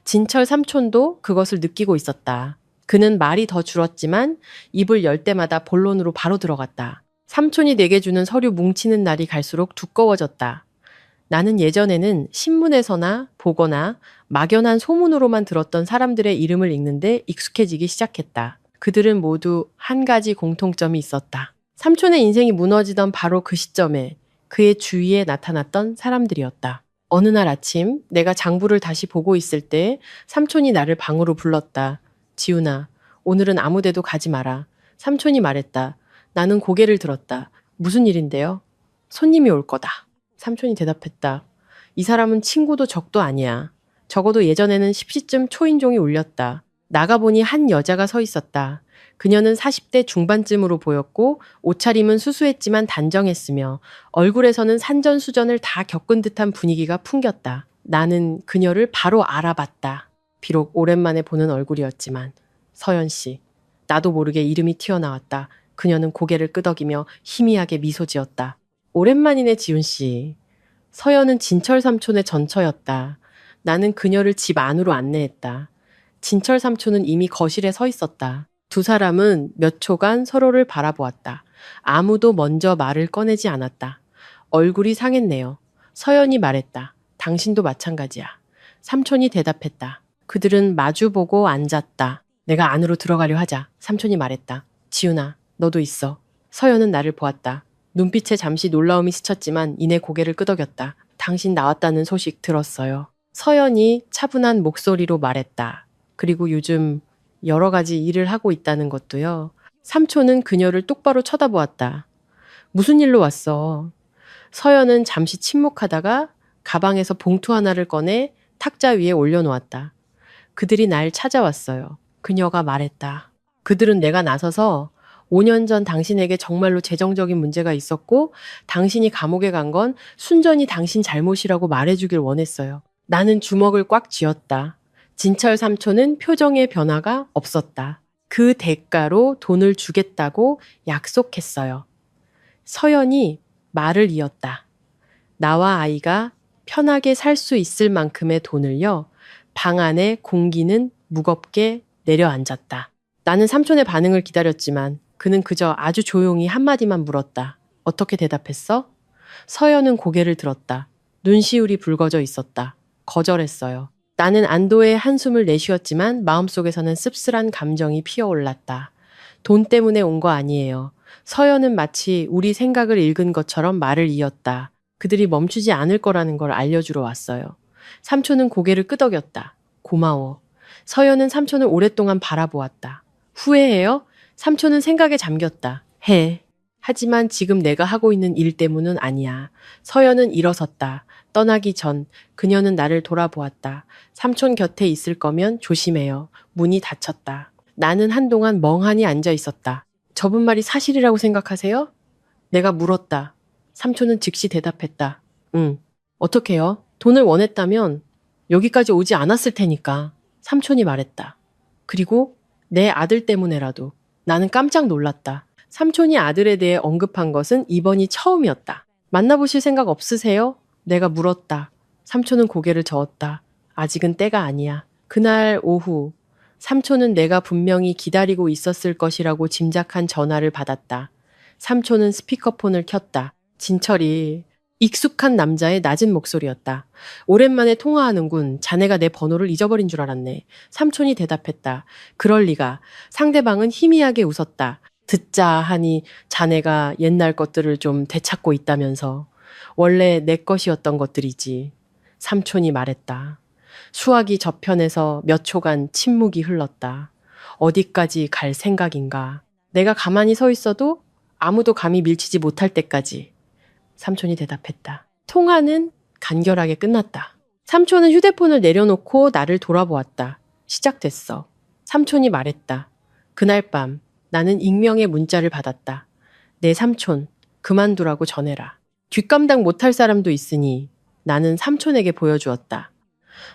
진철 삼촌도 그것을 느끼고 있었다. 그는 말이 더 줄었지만 입을 열 때마다 본론으로 바로 들어갔다. 삼촌이 내게 주는 서류 뭉치는 날이 갈수록 두꺼워졌다. 나는 예전에는 신문에서나 보거나 막연한 소문으로만 들었던 사람들의 이름을 읽는데 익숙해지기 시작했다. 그들은 모두 한 가지 공통점이 있었다. 삼촌의 인생이 무너지던 바로 그 시점에 그의 주위에 나타났던 사람들이었다. 어느 날 아침 내가 장부를 다시 보고 있을 때 삼촌이 나를 방으로 불렀다. 지훈아, 오늘은 아무 데도 가지 마라. 삼촌이 말했다. 나는 고개를 들었다. 무슨 일인데요? 손님이 올 거다. 삼촌이 대답했다. 이 사람은 친구도 적도 아니야. 적어도 예전에는 10시쯤 초인종이 울렸다. 나가보니 한 여자가 서 있었다. 그녀는 40대 중반쯤으로 보였고 옷차림은 수수했지만 단정했으며 얼굴에서는 산전수전을 다 겪은 듯한 분위기가 풍겼다. 나는 그녀를 바로 알아봤다. 비록 오랜만에 보는 얼굴이었지만 서연 씨. 나도 모르게 이름이 튀어나왔다. 그녀는 고개를 끄덕이며 희미하게 미소 지었다. 오랜만이네 지훈 씨. 서연은 진철 삼촌의 전처였다. 나는 그녀를 집 안으로 안내했다. 진철 삼촌은 이미 거실에 서 있었다. 두 사람은 몇 초간 서로를 바라보았다. 아무도 먼저 말을 꺼내지 않았다. 얼굴이 상했네요. 서연이 말했다. 당신도 마찬가지야. 삼촌이 대답했다. 그들은 마주보고 앉았다. 내가 안으로 들어가려 하자. 삼촌이 말했다. 지훈아, 너도 있어. 서연은 나를 보았다. 눈빛에 잠시 놀라움이 스쳤지만 이내 고개를 끄덕였다. 당신 나왔다는 소식 들었어요. 서연이 차분한 목소리로 말했다. 그리고 요즘 여러 가지 일을 하고 있다는 것도요. 삼촌은 그녀를 똑바로 쳐다보았다. 무슨 일로 왔어? 서연은 잠시 침묵하다가 가방에서 봉투 하나를 꺼내 탁자 위에 올려놓았다. 그들이 날 찾아왔어요. 그녀가 말했다. 그들은 내가 나서서 5년 전 당신에게 정말로 재정적인 문제가 있었고 당신이 감옥에 간 건 순전히 당신 잘못이라고 말해주길 원했어요. 나는 주먹을 꽉 쥐었다. 진철 삼촌은 표정의 변화가 없었다. 그 대가로 돈을 주겠다고 약속했어요. 서연이 말을 이었다. 나와 아이가 편하게 살 수 있을 만큼의 돈을요. 방 안에 공기는 무겁게 내려앉았다. 나는 삼촌의 반응을 기다렸지만 그는 그저 아주 조용히 한마디만 물었다. 어떻게 대답했어? 서연은 고개를 들었다. 눈시울이 붉어져 있었다. 거절했어요. 나는 안도의 한숨을 내쉬었지만 마음속에서는 씁쓸한 감정이 피어올랐다. 돈 때문에 온 거 아니에요. 서연은 마치 우리 생각을 읽은 것처럼 말을 이었다. 그들이 멈추지 않을 거라는 걸 알려주러 왔어요. 삼촌은 고개를 끄덕였다. 고마워. 서연은 삼촌을 오랫동안 바라보았다. 후회해요? 삼촌은 생각에 잠겼다. 해. 하지만 지금 내가 하고 있는 일 때문은 아니야. 서연은 일어섰다. 떠나기 전 그녀는 나를 돌아보았다. 삼촌 곁에 있을 거면 조심해요. 문이 닫혔다. 나는 한동안 멍하니 앉아 있었다. 저분 말이 사실이라고 생각하세요? 내가 물었다. 삼촌은 즉시 대답했다. 응. 어떡해요? 돈을 원했다면 여기까지 오지 않았을 테니까. 삼촌이 말했다. 그리고 내 아들 때문에라도. 나는 깜짝 놀랐다. 삼촌이 아들에 대해 언급한 것은 이번이 처음이었다. 만나보실 생각 없으세요? 내가 물었다. 삼촌은 고개를 저었다. 아직은 때가 아니야. 그날 오후 삼촌은 내가 분명히 기다리고 있었을 것이라고 짐작한 전화를 받았다. 삼촌은 스피커폰을 켰다. 진철이 익숙한 남자의 낮은 목소리였다. 오랜만에 통화하는군. 자네가 내 번호를 잊어버린 줄 알았네. 삼촌이 대답했다. 그럴 리가. 상대방은 희미하게 웃었다. 듣자 하니 자네가 옛날 것들을 좀 되찾고 있다면서. 원래 내 것이었던 것들이지. 삼촌이 말했다. 수화기 저편에서 몇 초간 침묵이 흘렀다. 어디까지 갈 생각인가. 내가 가만히 서 있어도 아무도 감히 밀치지 못할 때까지. 삼촌이 대답했다. 통화는 간결하게 끝났다. 삼촌은 휴대폰을 내려놓고 나를 돌아보았다. 시작됐어. 삼촌이 말했다. 그날 밤 나는 익명의 문자를 받았다. 내 삼촌, 그만두라고 전해라. 뒷감당 못할 사람도 있으니 나는 삼촌에게 보여주었다.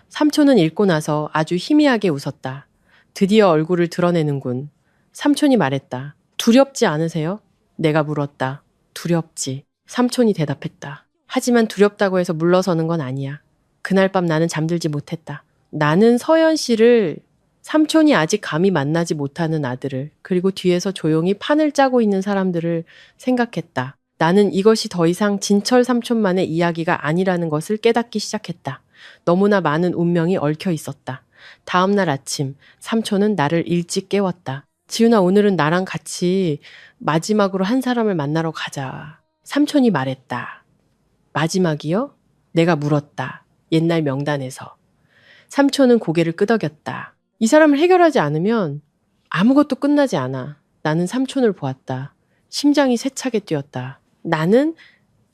삼촌은 읽고 나서 아주 희미하게 웃었다. 드디어 얼굴을 드러내는군. 삼촌이 말했다. 두렵지 않으세요? 내가 물었다. 두렵지. 삼촌이 대답했다. 하지만 두렵다고 해서 물러서는 건 아니야. 그날 밤 나는 잠들지 못했다. 나는 서연 씨를 삼촌이 아직 감히 만나지 못하는 아들을 그리고 뒤에서 조용히 판을 짜고 있는 사람들을 생각했다. 나는 이것이 더 이상 진철 삼촌만의 이야기가 아니라는 것을 깨닫기 시작했다. 너무나 많은 운명이 얽혀 있었다. 다음 날 아침 삼촌은 나를 일찍 깨웠다. 지훈아, 오늘은 나랑 같이 마지막으로 한 사람을 만나러 가자. 삼촌이 말했다. 마지막이요? 내가 물었다. 옛날 명단에서. 삼촌은 고개를 끄덕였다. 이 사람을 해결하지 않으면 아무것도 끝나지 않아. 나는 삼촌을 보았다. 심장이 세차게 뛰었다. 나는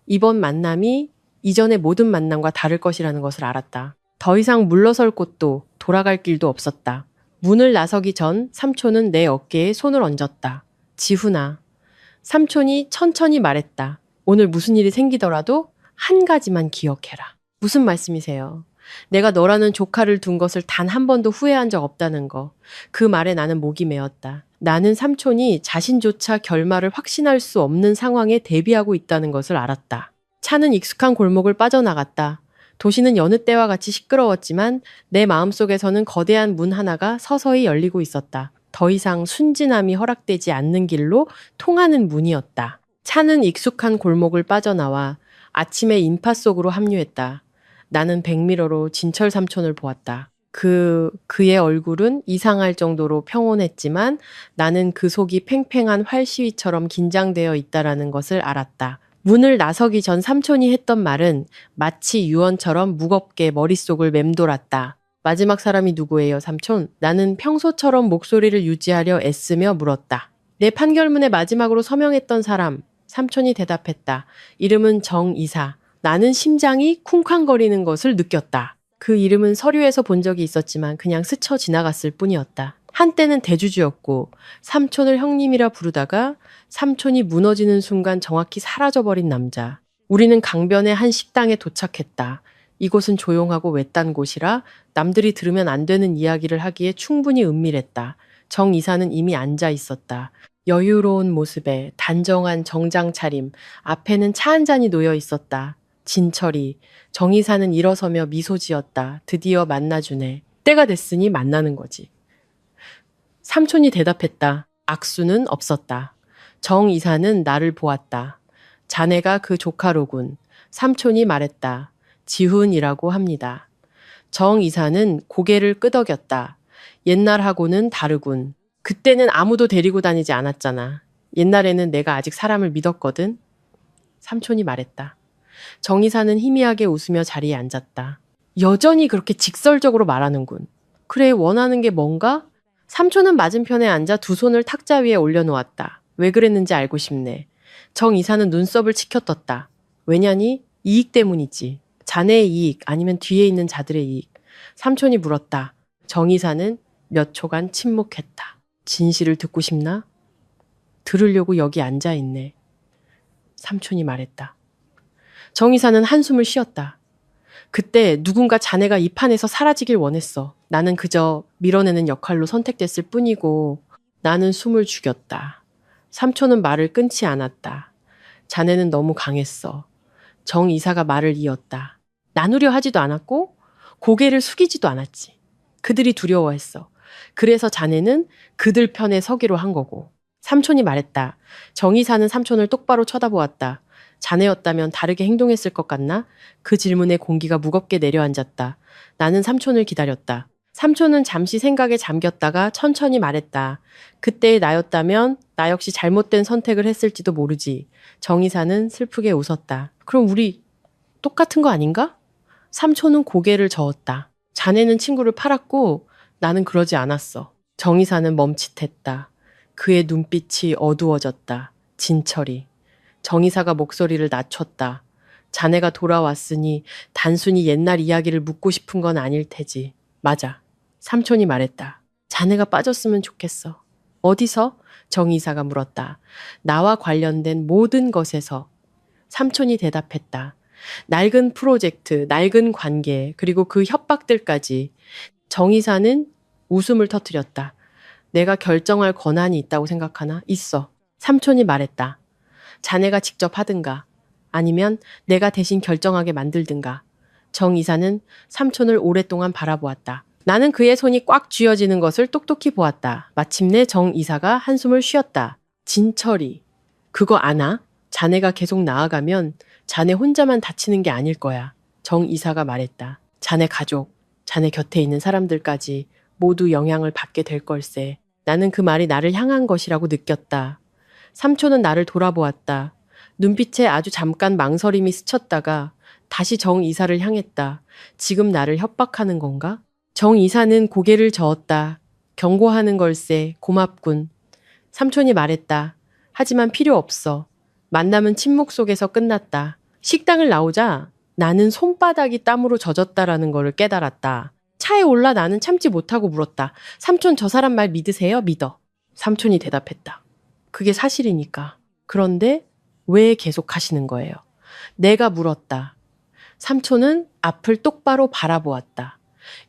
이번 만남이 이전의 모든 만남과 다를 것이라는 것을 알았다. 더 이상 물러설 곳도 돌아갈 길도 없었다. 문을 나서기 전 삼촌은 내 어깨에 손을 얹었다. 지훈아. 삼촌이 천천히 말했다. 오늘 무슨 일이 생기더라도 한 가지만 기억해라. 무슨 말씀이세요? 내가 너라는 조카를 둔 것을 단 한 번도 후회한 적 없다는 거. 그 말에 나는 목이 메었다. 나는 삼촌이 자신조차 결말을 확신할 수 없는 상황에 대비하고 있다는 것을 알았다. 차는 익숙한 골목을 빠져나갔다. 도시는 여느 때와 같이 시끄러웠지만 내 마음속에서는 거대한 문 하나가 서서히 열리고 있었다. 더 이상 순진함이 허락되지 않는 길로 통하는 문이었다. 차는 익숙한 골목을 빠져나와 아침의 인파 속으로 합류했다. 나는 백미러로 진철 삼촌을 보았다. 그의 얼굴은 이상할 정도로 평온했지만 나는 그 속이 팽팽한 활시위처럼 긴장되어 있다라는 것을 알았다. 문을 나서기 전 삼촌이 했던 말은 마치 유언처럼 무겁게 머릿속을 맴돌았다. 마지막 사람이 누구예요, 삼촌? 나는 평소처럼 목소리를 유지하려 애쓰며 물었다. 내 판결문에 마지막으로 서명했던 사람, 삼촌이 대답했다. 이름은 정이사. 나는 심장이 쿵쾅거리는 것을 느꼈다. 그 이름은 서류에서 본 적이 있었지만 그냥 스쳐 지나갔을 뿐이었다. 한때는 대주주였고 삼촌을 형님이라 부르다가 삼촌이 무너지는 순간 정확히 사라져버린 남자. 우리는 강변의 한 식당에 도착했다. 이곳은 조용하고 외딴 곳이라 남들이 들으면 안 되는 이야기를 하기에 충분히 은밀했다. 정 이사는 이미 앉아 있었다. 여유로운 모습에 단정한 정장 차림, 앞에는 차 한 잔이 놓여 있었다. 진철이, 정 이사는 일어서며 미소 지었다. 드디어 만나주네. 때가 됐으니 만나는 거지. 삼촌이 대답했다. 악수는 없었다. 정 이사는 나를 보았다. 자네가 그 조카로군. 삼촌이 말했다. 지훈이라고 합니다. 정 이사는 고개를 끄덕였다. 옛날하고는 다르군. 그때는 아무도 데리고 다니지 않았잖아. 옛날에는 내가 아직 사람을 믿었거든. 삼촌이 말했다. 정 이사는 희미하게 웃으며 자리에 앉았다. 여전히 그렇게 직설적으로 말하는군. 그래, 원하는 게 뭔가? 삼촌은 맞은편에 앉아 두 손을 탁자 위에 올려놓았다. 왜 그랬는지 알고 싶네. 정 이사는 눈썹을 치켜떴다. 왜냐니? 이익 때문이지. 자네의 이익 아니면 뒤에 있는 자들의 이익. 삼촌이 물었다. 정 이사는 몇 초간 침묵했다. 진실을 듣고 싶나? 들으려고 여기 앉아있네. 삼촌이 말했다. 정 이사는 한숨을 쉬었다. 그때 누군가 자네가 이 판에서 사라지길 원했어. 나는 그저 밀어내는 역할로 선택됐을 뿐이고 나는 숨을 죽였다. 삼촌은 말을 끊지 않았다. 자네는 너무 강했어. 정 이사가 말을 이었다. 나누려 하지도 않았고 고개를 숙이지도 않았지. 그들이 두려워했어. 그래서 자네는 그들 편에 서기로 한 거고. 삼촌이 말했다. 정 이사는 삼촌을 똑바로 쳐다보았다. 자네였다면 다르게 행동했을 것 같나? 그 질문에 공기가 무겁게 내려앉았다. 나는 삼촌을 기다렸다. 삼촌은 잠시 생각에 잠겼다가 천천히 말했다. 그때의 나였다면 나 역시 잘못된 선택을 했을지도 모르지. 정 이사는 슬프게 웃었다. 그럼 우리 똑같은 거 아닌가? 삼촌은 고개를 저었다. 자네는 친구를 팔았고 나는 그러지 않았어. 정 이사는 멈칫했다. 그의 눈빛이 어두워졌다. 진철이. 정 이사가 목소리를 낮췄다. 자네가 돌아왔으니 단순히 옛날 이야기를 묻고 싶은 건 아닐 테지. 맞아. 삼촌이 말했다. 자네가 빠졌으면 좋겠어. 어디서? 정 이사가 물었다. 나와 관련된 모든 것에서. 삼촌이 대답했다. 낡은 프로젝트, 낡은 관계, 그리고 그 협박들까지. 정 이사는 웃음을 터뜨렸다. 내가 결정할 권한이 있다고 생각하나? 있어. 삼촌이 말했다. 자네가 직접 하든가 아니면 내가 대신 결정하게 만들든가. 정 이사는 삼촌을 오랫동안 바라보았다. 나는 그의 손이 꽉 쥐어지는 것을 똑똑히 보았다. 마침내 정 이사가 한숨을 쉬었다. 진철이. 그거 아나? 자네가 계속 나아가면 자네 혼자만 다치는 게 아닐 거야. 정 이사가 말했다. 자네 가족, 자네 곁에 있는 사람들까지 모두 영향을 받게 될 걸세. 나는 그 말이 나를 향한 것이라고 느꼈다. 삼촌은 나를 돌아보았다. 눈빛에 아주 잠깐 망설임이 스쳤다가 다시 정 이사를 향했다. 지금 나를 협박하는 건가? 정 이사는 고개를 저었다. 경고하는 걸세. 고맙군. 삼촌이 말했다. 하지만 필요 없어. 만남은 침묵 속에서 끝났다. 식당을 나오자 나는 손바닥이 땀으로 젖었다라는 것을 깨달았다. 차에 올라 나는 참지 못하고 물었다. 삼촌 저 사람 말 믿으세요? 믿어. 삼촌이 대답했다. 그게 사실이니까. 그런데 왜 계속 하시는 거예요? 내가 물었다. 삼촌은 앞을 똑바로 바라보았다.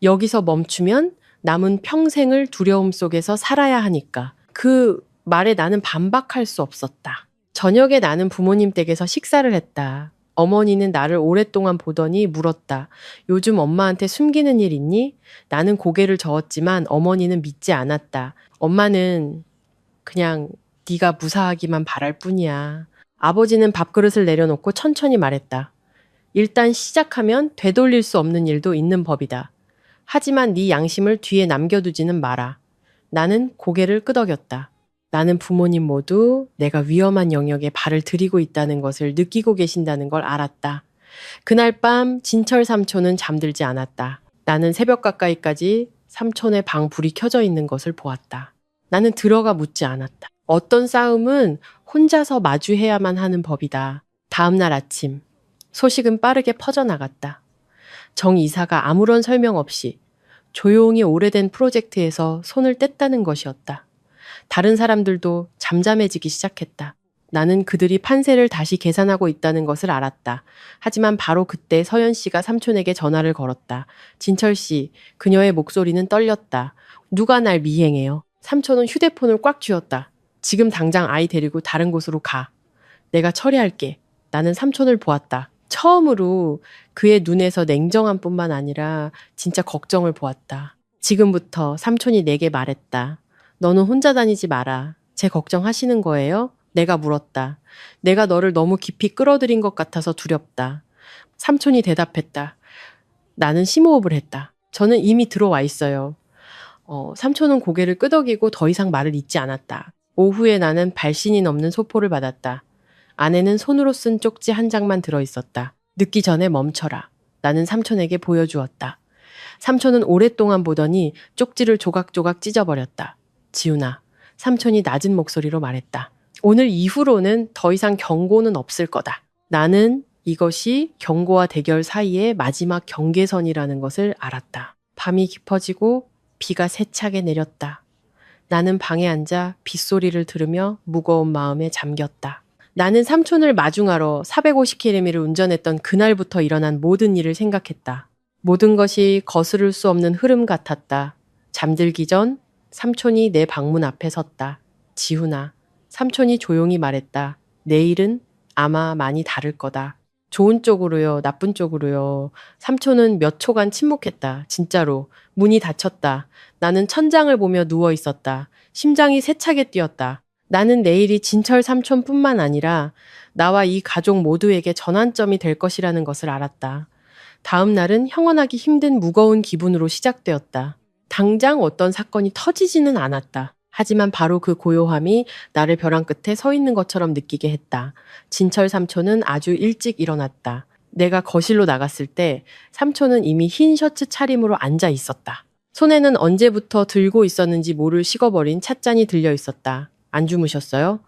여기서 멈추면 남은 평생을 두려움 속에서 살아야 하니까. 그 말에 나는 반박할 수 없었다. 저녁에 나는 부모님 댁에서 식사를 했다. 어머니는 나를 오랫동안 보더니 물었다. 요즘 엄마한테 숨기는 일 있니? 나는 고개를 저었지만 어머니는 믿지 않았다. 엄마는 그냥 네가 무사하기만 바랄 뿐이야. 아버지는 밥그릇을 내려놓고 천천히 말했다. 일단 시작하면 되돌릴 수 없는 일도 있는 법이다. 하지만 네 양심을 뒤에 남겨두지는 마라. 나는 고개를 끄덕였다. 나는 부모님 모두 내가 위험한 영역에 발을 들이고 있다는 것을 느끼고 계신다는 걸 알았다. 그날 밤 진철 삼촌은 잠들지 않았다. 나는 새벽 가까이까지 삼촌의 방 불이 켜져 있는 것을 보았다. 나는 들어가 묻지 않았다. 어떤 싸움은 혼자서 마주해야만 하는 법이다. 다음 날 아침 소식은 빠르게 퍼져나갔다. 정 이사가 아무런 설명 없이 조용히 오래된 프로젝트에서 손을 뗐다는 것이었다. 다른 사람들도 잠잠해지기 시작했다. 나는 그들이 판세를 다시 계산하고 있다는 것을 알았다. 하지만 바로 그때 서연 씨가 삼촌에게 전화를 걸었다. 진철 씨, 그녀의 목소리는 떨렸다. 누가 날 미행해요? 삼촌은 휴대폰을 꽉 쥐었다. 지금 당장 아이 데리고 다른 곳으로 가. 내가 처리할게. 나는 삼촌을 보았다. 처음으로 그의 눈에서 냉정함 뿐만 아니라 진짜 걱정을 보았다. 지금부터 삼촌이 내게 말했다. 너는 혼자 다니지 마라. 제 걱정하시는 거예요? 내가 물었다. 내가 너를 너무 깊이 끌어들인 것 같아서 두렵다. 삼촌이 대답했다. 나는 심호흡을 했다. 저는 이미 들어와 있어요. 삼촌은 고개를 끄덕이고 더 이상 말을 잇지 않았다. 오후에 나는 발신이 넘는 소포를 받았다. 안에는 손으로 쓴 쪽지 한 장만 들어있었다. 늦기 전에 멈춰라. 나는 삼촌에게 보여주었다. 삼촌은 오랫동안 보더니 쪽지를 조각조각 찢어버렸다. 지훈아, 삼촌이 낮은 목소리로 말했다. 오늘 이후로는 더 이상 경고는 없을 거다. 나는 이것이 경고와 대결 사이의 마지막 경계선이라는 것을 알았다. 밤이 깊어지고 비가 세차게 내렸다. 나는 방에 앉아 빗소리를 들으며 무거운 마음에 잠겼다. 나는 삼촌을 마중하러 450km를 운전했던 그날부터 일어난 모든 일을 생각했다. 모든 것이 거스를 수 없는 흐름 같았다. 잠들기 전 삼촌이 내 방문 앞에 섰다. 지훈아, 삼촌이 조용히 말했다. 내일은 아마 많이 다를 거다. 좋은 쪽으로요, 나쁜 쪽으로요. 삼촌은 몇 초간 침묵했다. 진짜로. 문이 닫혔다. 나는 천장을 보며 누워 있었다. 심장이 세차게 뛰었다. 나는 내일이 진철 삼촌뿐만 아니라 나와 이 가족 모두에게 전환점이 될 것이라는 것을 알았다. 다음 날은 형언하기 힘든 무거운 기분으로 시작되었다. 당장 어떤 사건이 터지지는 않았다. 하지만 바로 그 고요함이 나를 벼랑 끝에 서 있는 것처럼 느끼게 했다. 진철 삼촌은 아주 일찍 일어났다. 내가 거실로 나갔을 때 삼촌은 이미 흰 셔츠 차림으로 앉아 있었다. 손에는 언제부터 들고 있었는지 모를 식어버린 찻잔이 들려 있었다. 안 주무셨어요?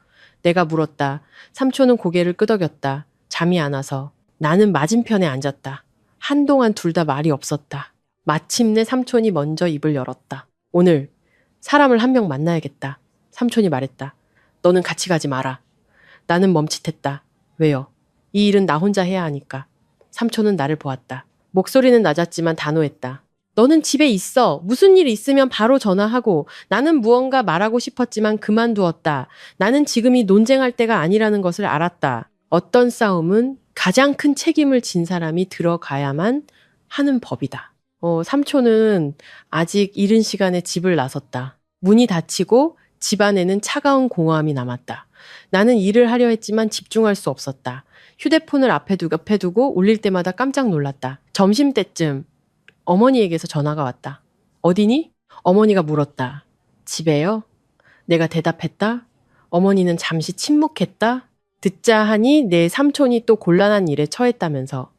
내가 물었다. 삼촌은 고개를 끄덕였다. 잠이 안 와서. 나는 맞은편에 앉았다. 한동안 둘 다 말이 없었다. 마침내 삼촌이 먼저 입을 열었다. 오늘 사람을 한 명 만나야겠다. 삼촌이 말했다. 너는 같이 가지 마라. 나는 멈칫했다. 왜요? 이 일은 나 혼자 해야 하니까. 삼촌은 나를 보았다. 목소리는 낮았지만 단호했다. 너는 집에 있어. 무슨 일 있으면 바로 전화하고. 나는 무언가 말하고 싶었지만 그만두었다. 나는 지금이 논쟁할 때가 아니라는 것을 알았다. 어떤 싸움은 가장 큰 책임을 진 사람이 들어가야만 하는 법이다. 삼촌은 아직 이른 시간에 집을 나섰다. 문이 닫히고 집 안에는 차가운 공허함이 남았다. 나는 일을 하려 했지만 집중할 수 없었다. 휴대폰을 앞에 두고 울릴 때마다 깜짝 놀랐다. 점심때쯤 어머니에게서 전화가 왔다. 어디니? 어머니가 물었다. 집에요? 내가 대답했다. 어머니는 잠시 침묵했다. 듣자 하니 내 삼촌이 또 곤란한 일에 처했다면서.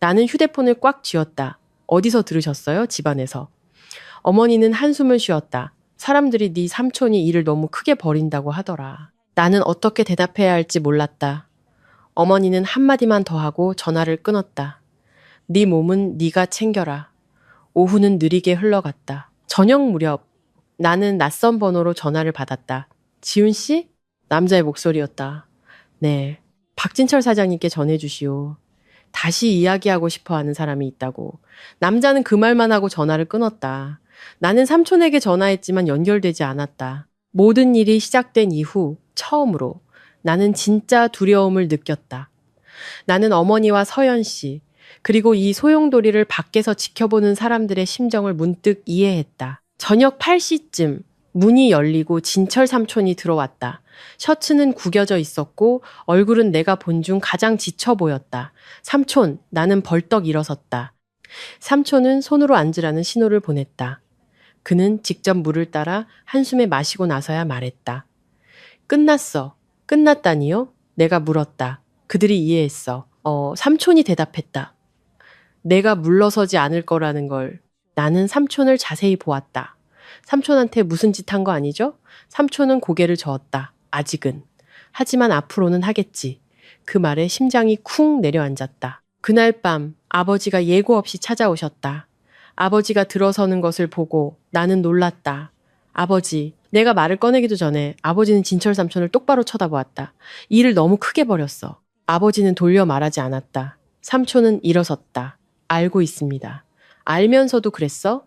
나는 휴대폰을 꽉 쥐었다. 어디서 들으셨어요? 집안에서. 어머니는 한숨을 쉬었다. 사람들이 네 삼촌이 일을 너무 크게 벌인다고 하더라. 나는 어떻게 대답해야 할지 몰랐다. 어머니는 한마디만 더 하고 전화를 끊었다. 네 몸은 네가 챙겨라. 오후는 느리게 흘러갔다. 저녁 무렵 나는 낯선 번호로 전화를 받았다. 지훈 씨? 남자의 목소리였다. 네. 박진철 사장님께 전해주시오. 다시 이야기하고 싶어 하는 사람이 있다고. 남자는 그 말만 하고 전화를 끊었다. 나는 삼촌에게 전화했지만 연결되지 않았다. 모든 일이 시작된 이후 처음으로 나는 진짜 두려움을 느꼈다. 나는 어머니와 서연 씨, 그리고 이 소용돌이를 밖에서 지켜보는 사람들의 심정을 문득 이해했다. 저녁 8시쯤 문이 열리고 진철 삼촌이 들어왔다. 셔츠는 구겨져 있었고 얼굴은 내가 본 중 가장 지쳐 보였다. 삼촌, 나는 벌떡 일어섰다. 삼촌은 손으로 앉으라는 신호를 보냈다. 그는 직접 물을 따라 한숨에 마시고 나서야 말했다. 끝났어. 끝났다니요? 내가 물었다. 그들이 이해했어. 삼촌이 대답했다. 내가 물러서지 않을 거라는 걸. 나는 삼촌을 자세히 보았다. 삼촌한테 무슨 짓 한 거 아니죠? 삼촌은 고개를 저었다. 아직은. 하지만 앞으로는 하겠지. 그 말에 심장이 쿵 내려앉았다. 그날 밤 아버지가 예고 없이 찾아오셨다. 아버지가 들어서는 것을 보고 나는 놀랐다. 아버지, 내가 말을 꺼내기도 전에 아버지는 진철 삼촌을 똑바로 쳐다보았다. 일을 너무 크게 벌였어. 아버지는 돌려 말하지 않았다. 삼촌은 일어섰다. 알고 있습니다. 알면서도 그랬어?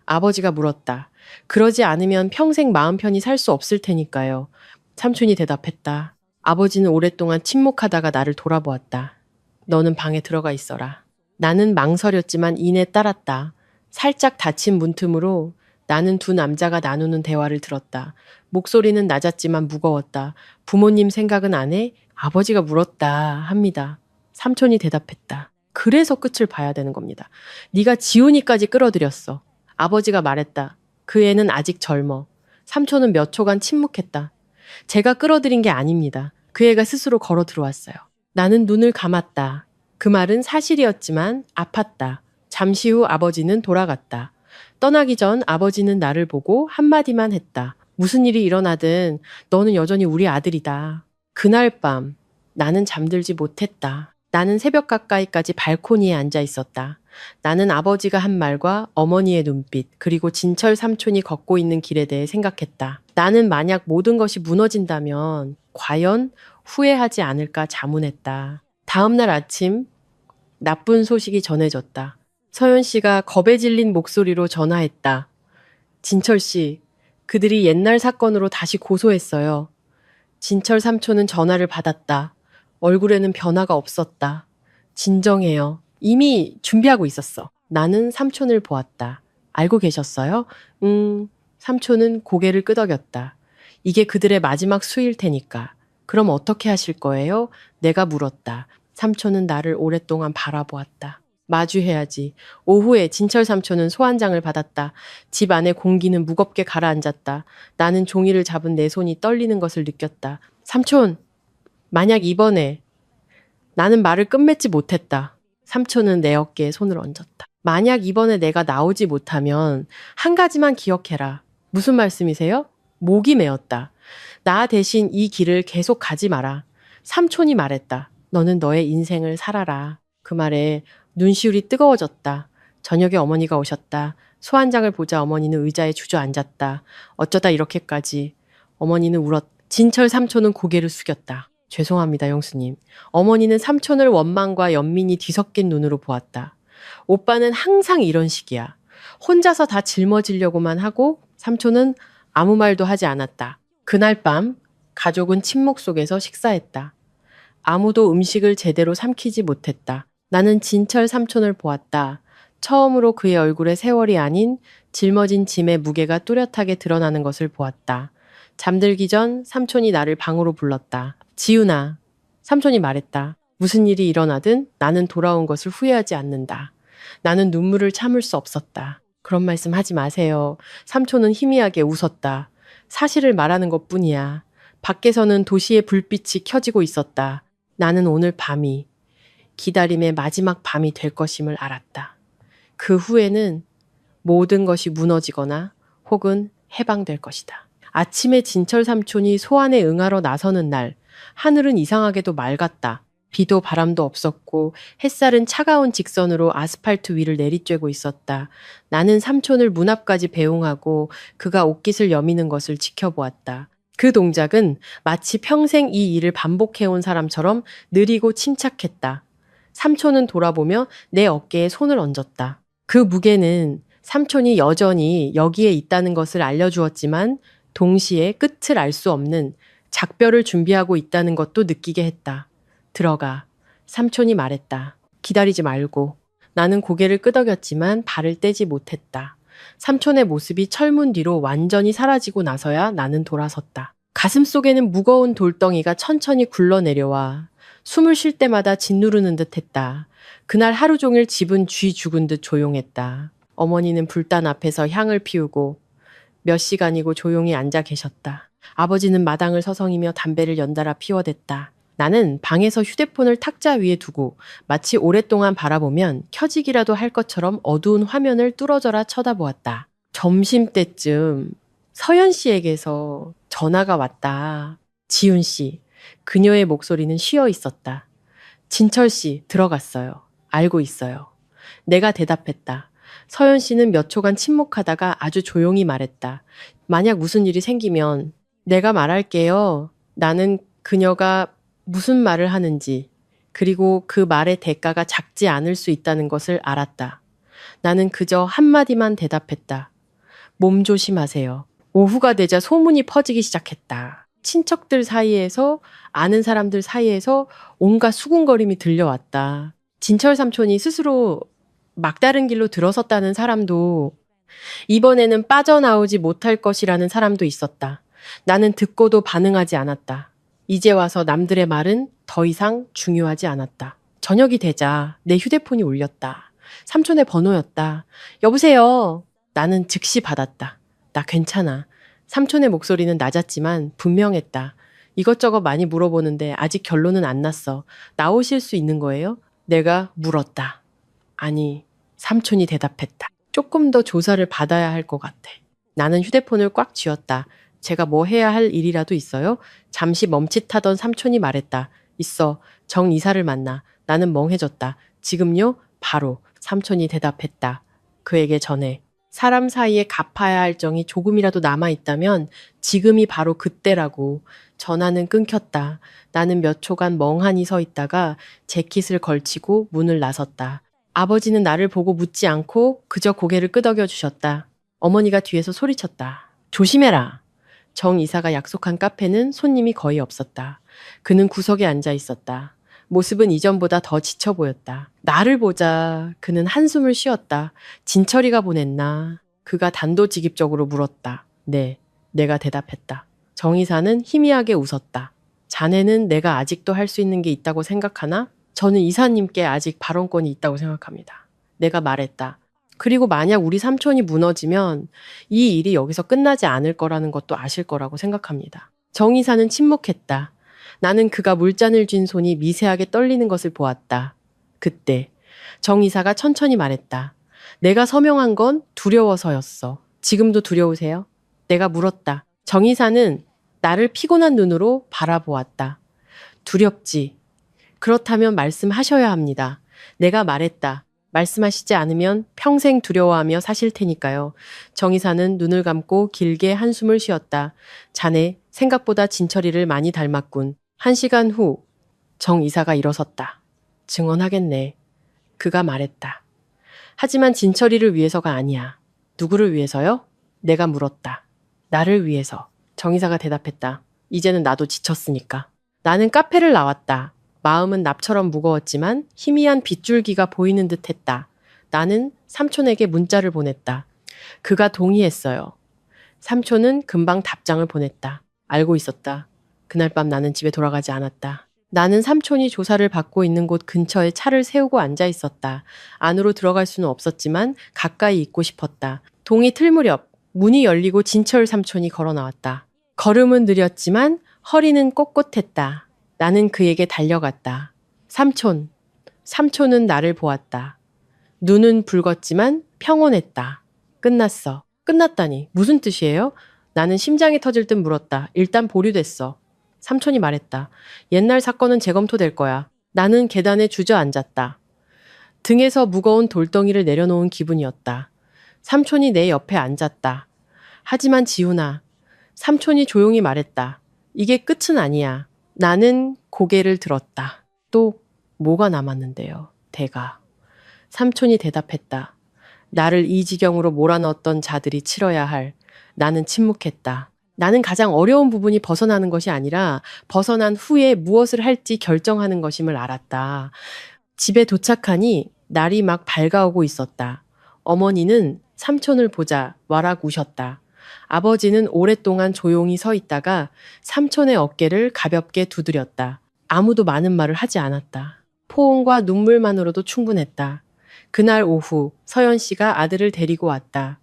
아버지가 물었다. 그러지 않으면 평생 마음 편히 살 수 없을 테니까요. 삼촌이 대답했다. 아버지는 오랫동안 침묵하다가 나를 돌아보았다. 너는 방에 들어가 있어라. 나는 망설였지만 이내 따랐다. 살짝 닫힌 문틈으로 나는 두 남자가 나누는 대화를 들었다. 목소리는 낮았지만 무거웠다. 부모님 생각은 안 해? 아버지가 물었다 합니다. 삼촌이 대답했다. 그래서 끝을 봐야 되는 겁니다. 네가 지훈이까지 끌어들였어. 아버지가 말했다. 그 애는 아직 젊어. 삼촌은 몇 초간 침묵했다. 제가 끌어들인 게 아닙니다. 그 애가 스스로 걸어 들어왔어요. 나는 눈을 감았다. 그 말은 사실이었지만 아팠다. 잠시 후 아버지는 돌아갔다. 떠나기 전 아버지는 나를 보고 한마디만 했다. 무슨 일이 일어나든 너는 여전히 우리 아들이다. 그날 밤 나는 잠들지 못했다. 나는 새벽 가까이까지 발코니에 앉아 있었다. 나는 아버지가 한 말과 어머니의 눈빛, 그리고 진철 삼촌이 걷고 있는 길에 대해 생각했다. 나는 만약 모든 것이 무너진다면 과연 후회하지 않을까 자문했다. 다음날 아침 나쁜 소식이 전해졌다. 서연 씨가 겁에 질린 목소리로 전화했다. 진철 씨, 그들이 옛날 사건으로 다시 고소했어요. 진철 삼촌은 전화를 받았다. 얼굴에는 변화가 없었다. 진정해요. 이미 준비하고 있었어. 나는 삼촌을 보았다. 알고 계셨어요? 삼촌은 고개를 끄덕였다. 이게 그들의 마지막 수일 테니까. 그럼 어떻게 하실 거예요? 내가 물었다. 삼촌은 나를 오랫동안 바라보았다. 마주해야지. 오후에 진철 삼촌은 소환장을 받았다. 집 안의 공기는 무겁게 가라앉았다. 나는 종이를 잡은 내 손이 떨리는 것을 느꼈다. 삼촌, 만약 이번에 나는 말을 끝맺지 못했다. 삼촌은 내 어깨에 손을 얹었다. 만약 이번에 내가 나오지 못하면 한 가지만 기억해라. 무슨 말씀이세요? 목이 메었다. 나 대신 이 길을 계속 가지 마라. 삼촌이 말했다. 너는 너의 인생을 살아라. 그 말에 눈시울이 뜨거워졌다. 저녁에 어머니가 오셨다. 소환장을 보자 어머니는 의자에 주저앉았다. 어쩌다 이렇게까지. 어머니는 울었다. 진철 삼촌은 고개를 숙였다. 죄송합니다, 형수님. 어머니는 삼촌을 원망과 연민이 뒤섞인 눈으로 보았다. 오빠는 항상 이런 식이야. 혼자서 다 짊어지려고만 하고 삼촌은 아무 말도 하지 않았다. 그날 밤 가족은 침묵 속에서 식사했다. 아무도 음식을 제대로 삼키지 못했다. 나는 진철 삼촌을 보았다. 처음으로 그의 얼굴에 세월이 아닌 짊어진 짐의 무게가 뚜렷하게 드러나는 것을 보았다. 잠들기 전 삼촌이 나를 방으로 불렀다. 지훈아, 삼촌이 말했다. 무슨 일이 일어나든 나는 돌아온 것을 후회하지 않는다. 나는 눈물을 참을 수 없었다. 그런 말씀 하지 마세요. 삼촌은 희미하게 웃었다. 사실을 말하는 것 뿐이야. 밖에서는 도시의 불빛이 켜지고 있었다. 나는 오늘 밤이 기다림의 마지막 밤이 될 것임을 알았다. 그 후에는 모든 것이 무너지거나 혹은 해방될 것이다. 아침에 진철 삼촌이 소환에 응하러 나서는 날, 하늘은 이상하게도 맑았다. 비도 바람도 없었고 햇살은 차가운 직선으로 아스팔트 위를 내리쬐고 있었다. 나는 삼촌을 문 앞까지 배웅하고 그가 옷깃을 여미는 것을 지켜보았다. 그 동작은 마치 평생 이 일을 반복해온 사람처럼 느리고 침착했다. 삼촌은 돌아보며 내 어깨에 손을 얹었다. 그 무게는 삼촌이 여전히 여기에 있다는 것을 알려주었지만 동시에 끝을 알 수 없는 작별을 준비하고 있다는 것도 느끼게 했다. 들어가. 삼촌이 말했다. 기다리지 말고. 나는 고개를 끄덕였지만 발을 떼지 못했다. 삼촌의 모습이 철문 뒤로 완전히 사라지고 나서야 나는 돌아섰다. 가슴 속에는 무거운 돌덩이가 천천히 굴러내려와 숨을 쉴 때마다 짓누르는 듯 했다. 그날 하루 종일 집은 쥐 죽은 듯 조용했다. 어머니는 불단 앞에서 향을 피우고 몇 시간이고 조용히 앉아 계셨다. 아버지는 마당을 서성이며 담배를 연달아 피워댔다. 나는 방에서 휴대폰을 탁자 위에 두고 마치 오랫동안 바라보면 켜지기라도 할 것처럼 어두운 화면을 뚫어져라 쳐다보았다. 점심때쯤 서연 씨에게서 전화가 왔다. 지훈 씨. 그녀의 목소리는 쉬어 있었다. 진철 씨, 들어갔어요. 알고 있어요. 내가 대답했다. 서연 씨는 몇 초간 침묵하다가 아주 조용히 말했다. 만약 무슨 일이 생기면 내가 말할게요. 나는 그녀가 무슨 말을 하는지, 그리고 그 말의 대가가 작지 않을 수 있다는 것을 알았다. 나는 그저 한마디만 대답했다. 몸 조심하세요. 오후가 되자 소문이 퍼지기 시작했다. 친척들 사이에서, 아는 사람들 사이에서 온갖 수군거림이 들려왔다. 진철 삼촌이 스스로 막다른 길로 들어섰다는 사람도, 이번에는 빠져나오지 못할 것이라는 사람도 있었다. 나는 듣고도 반응하지 않았다. 이제 와서 남들의 말은 더 이상 중요하지 않았다. 저녁이 되자 내 휴대폰이 울렸다. 삼촌의 번호였다. 여보세요. 나는 즉시 받았다. 나 괜찮아. 삼촌의 목소리는 낮았지만 분명했다. 이것저것 많이 물어보는데 아직 결론은 안 났어. 나오실 수 있는 거예요? 내가 물었다. 아니, 삼촌이 대답했다. 조금 더 조사를 받아야 할 것 같아. 나는 휴대폰을 꽉 쥐었다. 제가 뭐 해야 할 일이라도 있어요? 잠시 멈칫하던 삼촌이 말했다. 있어. 정 이사를 만나. 나는 멍해졌다. 지금요? 바로. 삼촌이 대답했다. 그에게 전해. 사람 사이에 갚아야 할 정이 조금이라도 남아있다면 지금이 바로 그때라고. 전화는 끊겼다. 나는 몇 초간 멍하니 서 있다가 재킷을 걸치고 문을 나섰다. 아버지는 나를 보고 묻지 않고 그저 고개를 끄덕여 주셨다. 어머니가 뒤에서 소리쳤다. 조심해라. 정 이사가 약속한 카페는 손님이 거의 없었다. 그는 구석에 앉아 있었다. 모습은 이전보다 더 지쳐 보였다. 나를 보자 그는 한숨을 쉬었다. 진철이가 보냈나? 그가 단도직입적으로 물었다. 네, 내가 대답했다. 정 이사는 희미하게 웃었다. 자네는 내가 아직도 할 수 있는 게 있다고 생각하나? 저는 이사님께 아직 발언권이 있다고 생각합니다. 내가 말했다. 그리고 만약 우리 삼촌이 무너지면 이 일이 여기서 끝나지 않을 거라는 것도 아실 거라고 생각합니다. 정 이사는 침묵했다. 나는 그가 물잔을 쥔 손이 미세하게 떨리는 것을 보았다. 그때 정 이사가 천천히 말했다. 내가 서명한 건 두려워서였어. 지금도 두려우세요? 내가 물었다. 정 이사는 나를 피곤한 눈으로 바라보았다. 두렵지. 그렇다면 말씀하셔야 합니다. 내가 말했다. 말씀하시지 않으면 평생 두려워하며 사실 테니까요. 정 이사는 눈을 감고 길게 한숨을 쉬었다. 자네 생각보다 진철이를 많이 닮았군. 1시간 후 정 이사가 일어섰다. 증언하겠네. 그가 말했다. 하지만 진철이를 위해서가 아니야. 누구를 위해서요? 내가 물었다. 나를 위해서. 정 이사가 대답했다. 이제는 나도 지쳤으니까. 나는 카페를 나왔다. 마음은 납처럼 무거웠지만 희미한 빗줄기가 보이는 듯 했다. 나는 삼촌에게 문자를 보냈다. 그가 동의했어요. 삼촌은 금방 답장을 보냈다. 알고 있었다. 그날 밤 나는 집에 돌아가지 않았다. 나는 삼촌이 조사를 받고 있는 곳 근처에 차를 세우고 앉아 있었다. 안으로 들어갈 수는 없었지만 가까이 있고 싶었다. 동이 틀 무렵 문이 열리고 진철 삼촌이 걸어 나왔다. 걸음은 느렸지만 허리는 꼿꼿했다. 나는 그에게 달려갔다. 삼촌. 삼촌은 나를 보았다. 눈은 붉었지만 평온했다. 끝났어. 끝났다니. 무슨 뜻이에요? 나는 심장이 터질 듯 물었다. 일단 보류됐어. 삼촌이 말했다. 옛날 사건은 재검토될 거야. 나는 계단에 주저앉았다. 등에서 무거운 돌덩이를 내려놓은 기분이었다. 삼촌이 내 옆에 앉았다. 하지만 지훈아, 삼촌이 조용히 말했다. 이게 끝은 아니야. 나는 고개를 들었다. 또 뭐가 남았는데요, 대가. 삼촌이 대답했다. 나를 이 지경으로 몰아넣었던 자들이 치러야 할. 나는 침묵했다. 나는 가장 어려운 부분이 벗어나는 것이 아니라 벗어난 후에 무엇을 할지 결정하는 것임을 알았다. 집에 도착하니 날이 막 밝아오고 있었다. 어머니는 삼촌을 보자 와락 우셨다. 아버지는 오랫동안 조용히 서 있다가 삼촌의 어깨를 가볍게 두드렸다. 아무도 많은 말을 하지 않았다. 포옹과 눈물만으로도 충분했다. 그날 오후 서연 씨가 아들을 데리고 왔다.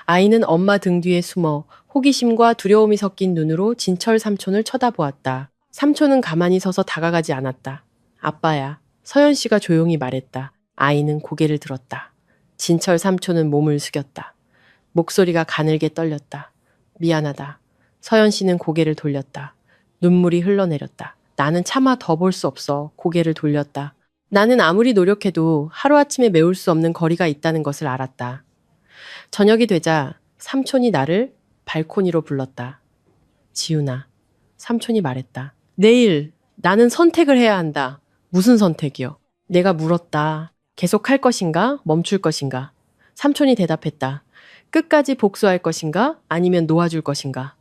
아이는 엄마 등 뒤에 숨어 호기심과 두려움이 섞인 눈으로 진철 삼촌을 쳐다보았다. 삼촌은 가만히 서서 다가가지 않았다. 아빠야. 서연 씨가 조용히 말했다. 아이는 고개를 들었다. 진철 삼촌은 몸을 숙였다. 목소리가 가늘게 떨렸다. 미안하다. 서연 씨는 고개를 돌렸다. 눈물이 흘러내렸다. 나는 차마 더 볼 수 없어 고개를 돌렸다. 나는 아무리 노력해도 하루아침에 메울 수 없는 거리가 있다는 것을 알았다. 저녁이 되자 삼촌이 나를 발코니로 불렀다. 지훈아, 삼촌이 말했다. 내일 나는 선택을 해야 한다. 무슨 선택이요? 내가 물었다. 계속 할 것인가? 멈출 것인가? 삼촌이 대답했다. 끝까지 복수할 것인가? 아니면 놓아줄 것인가?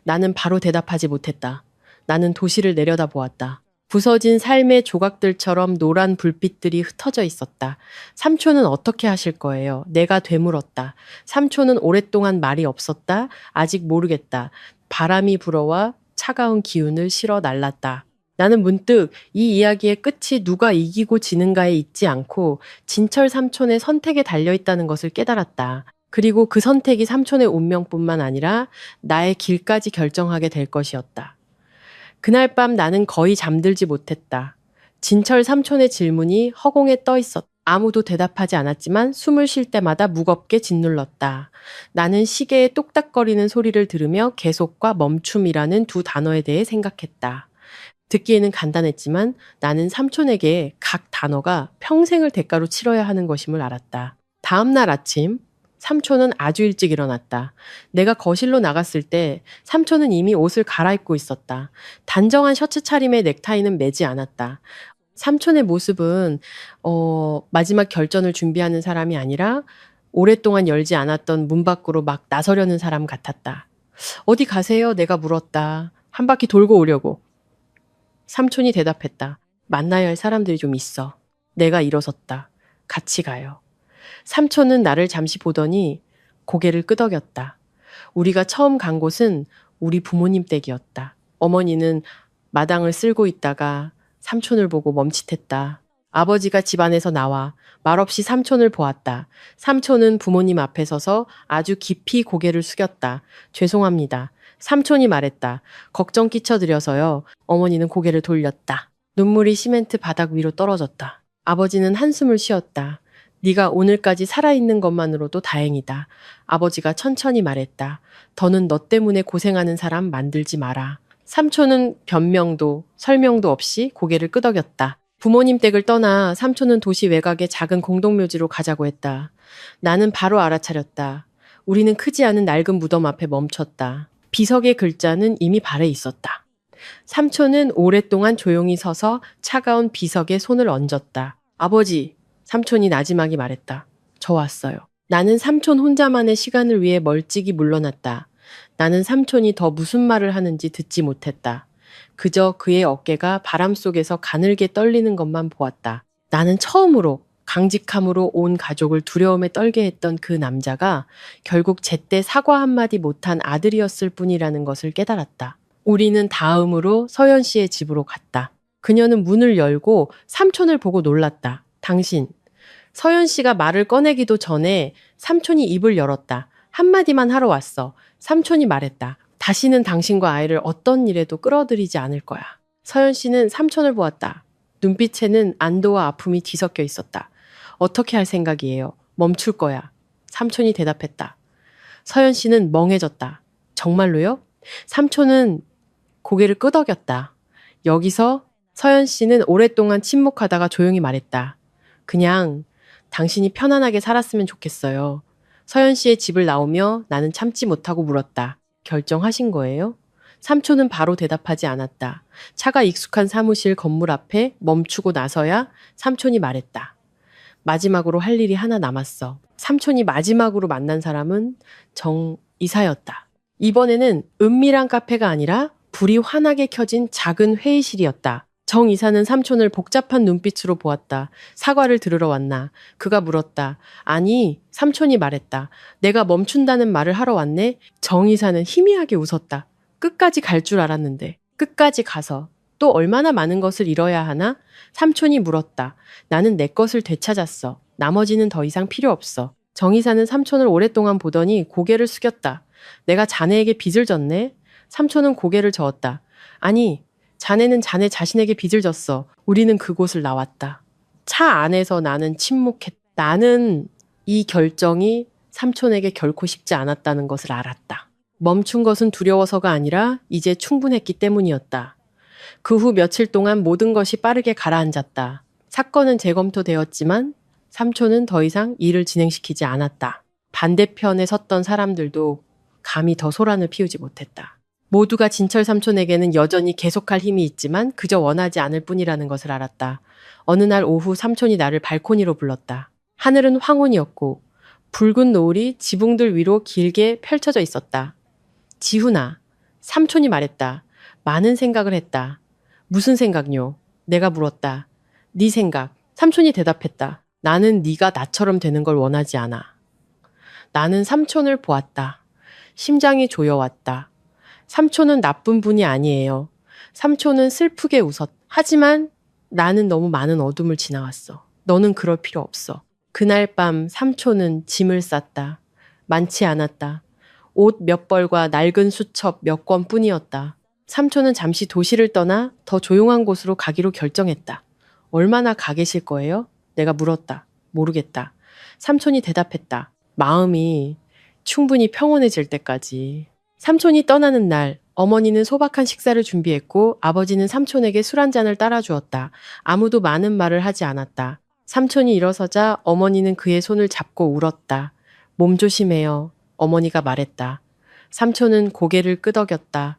나는 바로 대답하지 못했다. 나는 도시를 내려다보았다. 부서진 삶의 조각들처럼 노란 불빛들이 흩어져 있었다. 삼촌은 어떻게 하실 거예요? 내가 되물었다. 삼촌은 오랫동안 말이 없었다. 아직 모르겠다. 바람이 불어와 차가운 기운을 실어 날랐다. 나는 문득 이 이야기의 끝이 누가 이기고 지는가에 있지 않고 진철 삼촌의 선택에 달려있다는 것을 깨달았다. 그리고 그 선택이 삼촌의 운명뿐만 아니라 나의 길까지 결정하게 될 것이었다. 그날 밤 나는 거의 잠들지 못했다. 진철 삼촌의 질문이 허공에 떠 있었다. 아무도 대답하지 않았지만 숨을 쉴 때마다 무겁게 짓눌렀다. 나는 시계의 똑딱거리는 소리를 들으며 계속과 멈춤이라는 두 단어에 대해 생각했다. 듣기에는 간단했지만 나는 삼촌에게 각 단어가 평생을 대가로 치러야 하는 것임을 알았다. 다음 날 아침 삼촌은 아주 일찍 일어났다. 내가 거실로 나갔을 때 삼촌은 이미 옷을 갈아입고 있었다. 단정한 셔츠 차림에 넥타이는 매지 않았다. 삼촌의 모습은 마지막 결전을 준비하는 사람이 아니라 오랫동안 열지 않았던 문 밖으로 막 나서려는 사람 같았다. 어디 가세요? 내가 물었다. 한 바퀴 돌고 오려고. 삼촌이 대답했다. 만나야 할 사람들이 좀 있어. 내가 일어섰다. 같이 가요. 삼촌은 나를 잠시 보더니 고개를 끄덕였다. 우리가 처음 간 곳은 우리 부모님 댁이었다. 어머니는 마당을 쓸고 있다가 삼촌을 보고 멈칫했다. 아버지가 집 안에서 나와 말없이 삼촌을 보았다. 삼촌은 부모님 앞에 서서 아주 깊이 고개를 숙였다. 죄송합니다. 삼촌이 말했다. 걱정 끼쳐드려서요. 어머니는 고개를 돌렸다. 눈물이 시멘트 바닥 위로 떨어졌다. 아버지는 한숨을 쉬었다. 네가 오늘까지 살아있는 것만으로도 다행이다. 아버지가 천천히 말했다. 더는 너 때문에 고생하는 사람 만들지 마라. 삼촌은 변명도 설명도 없이 고개를 끄덕였다. 부모님 댁을 떠나 삼촌은 도시 외곽의 작은 공동묘지로 가자고 했다. 나는 바로 알아차렸다. 우리는 크지 않은 낡은 무덤 앞에 멈췄다. 비석의 글자는 이미 발에 있었다. 삼촌은 오랫동안 조용히 서서 차가운 비석에 손을 얹었다. 아버지, 삼촌이 나지막이 말했다. 저 왔어요. 나는 삼촌 혼자만의 시간을 위해 멀찍이 물러났다. 나는 삼촌이 더 무슨 말을 하는지 듣지 못했다. 그저 그의 어깨가 바람 속에서 가늘게 떨리는 것만 보았다. 나는 처음으로 강직함으로 온 가족을 두려움에 떨게 했던 그 남자가 결국 제때 사과 한마디 못한 아들이었을 뿐이라는 것을 깨달았다. 우리는 다음으로 서연 씨의 집으로 갔다. 그녀는 문을 열고 삼촌을 보고 놀랐다. 당신. 서연 씨가 말을 꺼내기도 전에 삼촌이 입을 열었다. 한마디만 하러 왔어. 삼촌이 말했다. 다시는 당신과 아이를 어떤 일에도 끌어들이지 않을 거야. 서연 씨는 삼촌을 보았다. 눈빛에는 안도와 아픔이 뒤섞여 있었다. 어떻게 할 생각이에요? 멈출 거야. 삼촌이 대답했다. 서연 씨는 멍해졌다. 정말로요? 삼촌은 고개를 끄덕였다. 여기서 서연 씨는 오랫동안 침묵하다가 조용히 말했다. 그냥 당신이 편안하게 살았으면 좋겠어요. 서연 씨의 집을 나오며 나는 참지 못하고 물었다. 결정하신 거예요? 삼촌은 바로 대답하지 않았다. 차가 익숙한 사무실 건물 앞에 멈추고 나서야 삼촌이 말했다. 마지막으로 할 일이 하나 남았어. 삼촌이 마지막으로 만난 사람은 정이사였다. 이번에는 은밀한 카페가 아니라 불이 환하게 켜진 작은 회의실이었다. 정 이사는 삼촌을 복잡한 눈빛으로 보았다. 사과를 들으러 왔나? 그가 물었다. 아니, 삼촌이 말했다. 내가 멈춘다는 말을 하러 왔네? 정 이사는 희미하게 웃었다. 끝까지 갈 줄 알았는데. 끝까지 가서 또 얼마나 많은 것을 잃어야 하나? 삼촌이 물었다. 나는 내 것을 되찾았어. 나머지는 더 이상 필요 없어. 정 이사는 삼촌을 오랫동안 보더니 고개를 숙였다. 내가 자네에게 빚을 졌네? 삼촌은 고개를 저었다. 아니, 자네는 자네 자신에게 빚을 졌어. 우리는 그곳을 나왔다. 차 안에서 나는 침묵했다. 나는 이 결정이 삼촌에게 결코 쉽지 않았다는 것을 알았다. 멈춘 것은 두려워서가 아니라 이제 충분했기 때문이었다. 그 후 며칠 동안 모든 것이 빠르게 가라앉았다. 사건은 재검토되었지만 삼촌은 더 이상 일을 진행시키지 않았다. 반대편에 섰던 사람들도 감히 더 소란을 피우지 못했다. 모두가 진철 삼촌에게는 여전히 계속할 힘이 있지만 그저 원하지 않을 뿐이라는 것을 알았다. 어느 날 오후 삼촌이 나를 발코니로 불렀다. 하늘은 황혼이었고 붉은 노을이 지붕들 위로 길게 펼쳐져 있었다. 지훈아, 삼촌이 말했다. 많은 생각을 했다. 무슨 생각요? 내가 물었다. 네 생각. 삼촌이 대답했다. 나는 네가 나처럼 되는 걸 원하지 않아. 나는 삼촌을 보았다. 심장이 조여왔다. 삼촌은 나쁜 분이 아니에요. 삼촌은 슬프게 웃었다. 하지만 나는 너무 많은 어둠을 지나왔어. 너는 그럴 필요 없어. 그날 밤 삼촌은 짐을 쌌다. 많지 않았다. 옷 몇 벌과 낡은 수첩 몇 권 뿐이었다. 삼촌은 잠시 도시를 떠나 더 조용한 곳으로 가기로 결정했다. 얼마나 가 계실 거예요? 내가 물었다. 모르겠다. 삼촌이 대답했다. 마음이 충분히 평온해질 때까지. 삼촌이 떠나는 날, 어머니는 소박한 식사를 준비했고 아버지는 삼촌에게 술 한 잔을 따라주었다. 아무도 많은 말을 하지 않았다. 삼촌이 일어서자 어머니는 그의 손을 잡고 울었다. 몸 조심해요. 어머니가 말했다. 삼촌은 고개를 끄덕였다.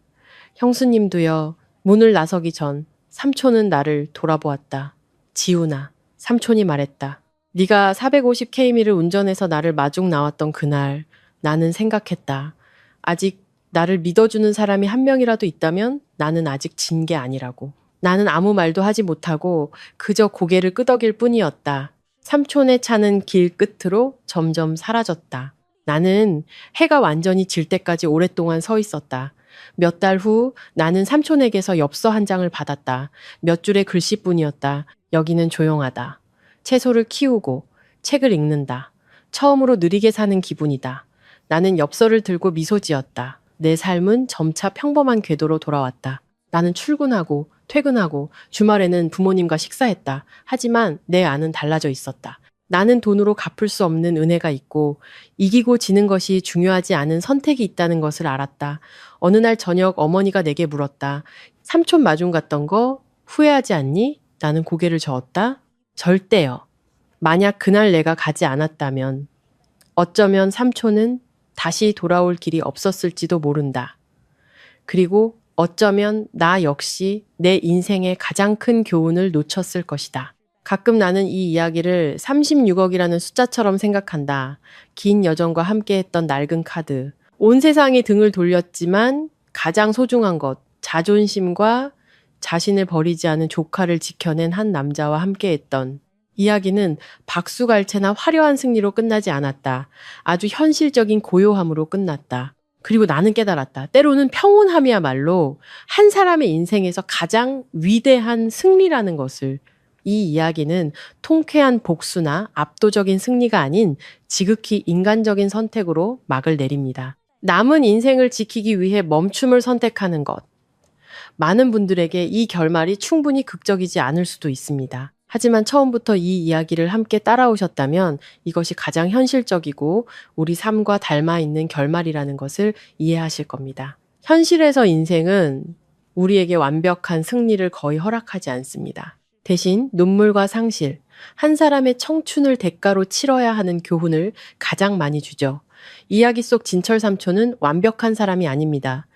형수님도요. 문을 나서기 전 삼촌은 나를 돌아보았다. 지훈아, 삼촌이 말했다. 네가 450km를 운전해서 나를 마중 나왔던 그날 나는 생각했다. 아직 나를 믿어주는 사람이 한 명이라도 있다면 나는 아직 진 게 아니라고. 나는 아무 말도 하지 못하고 그저 고개를 끄덕일 뿐이었다. 삼촌의 차는 길 끝으로 점점 사라졌다. 나는 해가 완전히 질 때까지 오랫동안 서 있었다. 몇 달 후 나는 삼촌에게서 엽서 한 장을 받았다. 몇 줄의 글씨뿐이었다. 여기는 조용하다. 채소를 키우고 책을 읽는다. 처음으로 느리게 사는 기분이다. 나는 엽서를 들고 미소 지었다. 내 삶은 점차 평범한 궤도로 돌아왔다. 나는 출근하고 퇴근하고 주말에는 부모님과 식사했다. 하지만 내 안은 달라져 있었다. 나는 돈으로 갚을 수 없는 은혜가 있고 이기고 지는 것이 중요하지 않은 선택이 있다는 것을 알았다. 어느 날 저녁 어머니가 내게 물었다. 삼촌 마중 갔던 거 후회하지 않니? 나는 고개를 저었다. 절대요. 만약 그날 내가 가지 않았다면 어쩌면 삼촌은 다시 돌아올 길이 없었을지도 모른다. 그리고 어쩌면 나 역시 내 인생의 가장 큰 교훈을 놓쳤을 것이다. 가끔 나는 이 이야기를 36억이라는 숫자처럼 생각한다. 긴 여정과 함께했던 낡은 카드. 온 세상이 등을 돌렸지만 가장 소중한 것, 자존심과 자신을 버리지 않은 조카를 지켜낸 한 남자와 함께했던 이야기는 박수갈채나 화려한 승리로 끝나지 않았다. 아주 현실적인 고요함으로 끝났다. 그리고 나는 깨달았다. 때로는 평온함이야말로 한 사람의 인생에서 가장 위대한 승리라는 것을 이 이야기는 통쾌한 복수나 압도적인 승리가 아닌 지극히 인간적인 선택으로 막을 내립니다. 남은 인생을 지키기 위해 멈춤을 선택하는 것. 많은 분들에게 이 결말이 충분히 극적이지 않을 수도 있습니다. 하지만 처음부터 이 이야기를 함께 따라오셨다면 이것이 가장 현실적이고 우리 삶과 닮아 있는 결말이라는 것을 이해하실 겁니다. 현실에서 인생은 우리에게 완벽한 승리를 거의 허락하지 않습니다. 대신 눈물과 상실, 한 사람의 청춘을 대가로 치러야 하는 교훈을 가장 많이 주죠. 이야기 속 진철 삼촌은 완벽한 사람이 아닙니다.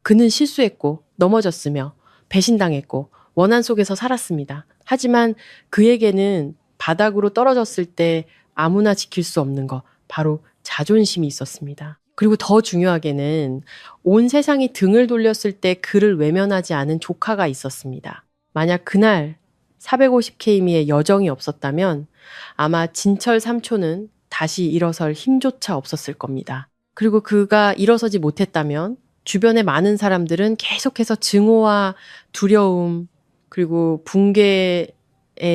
그는 실수했고 넘어졌으며 배신당했고 원한 속에서 살았습니다. 하지만 그에게는 바닥으로 떨어졌을 때 아무나 지킬 수 없는 것, 바로 자존심이 있었습니다. 그리고 더 중요하게는 온 세상이 등을 돌렸을 때 그를 외면하지 않은 조카가 있었습니다. 만약 그날 450km의 여정이 없었다면 아마 진철 삼촌은 다시 일어설 힘조차 없었을 겁니다. 그리고 그가 일어서지 못했다면 주변의 많은 사람들은 계속해서 증오와 두려움 그리고 붕괴의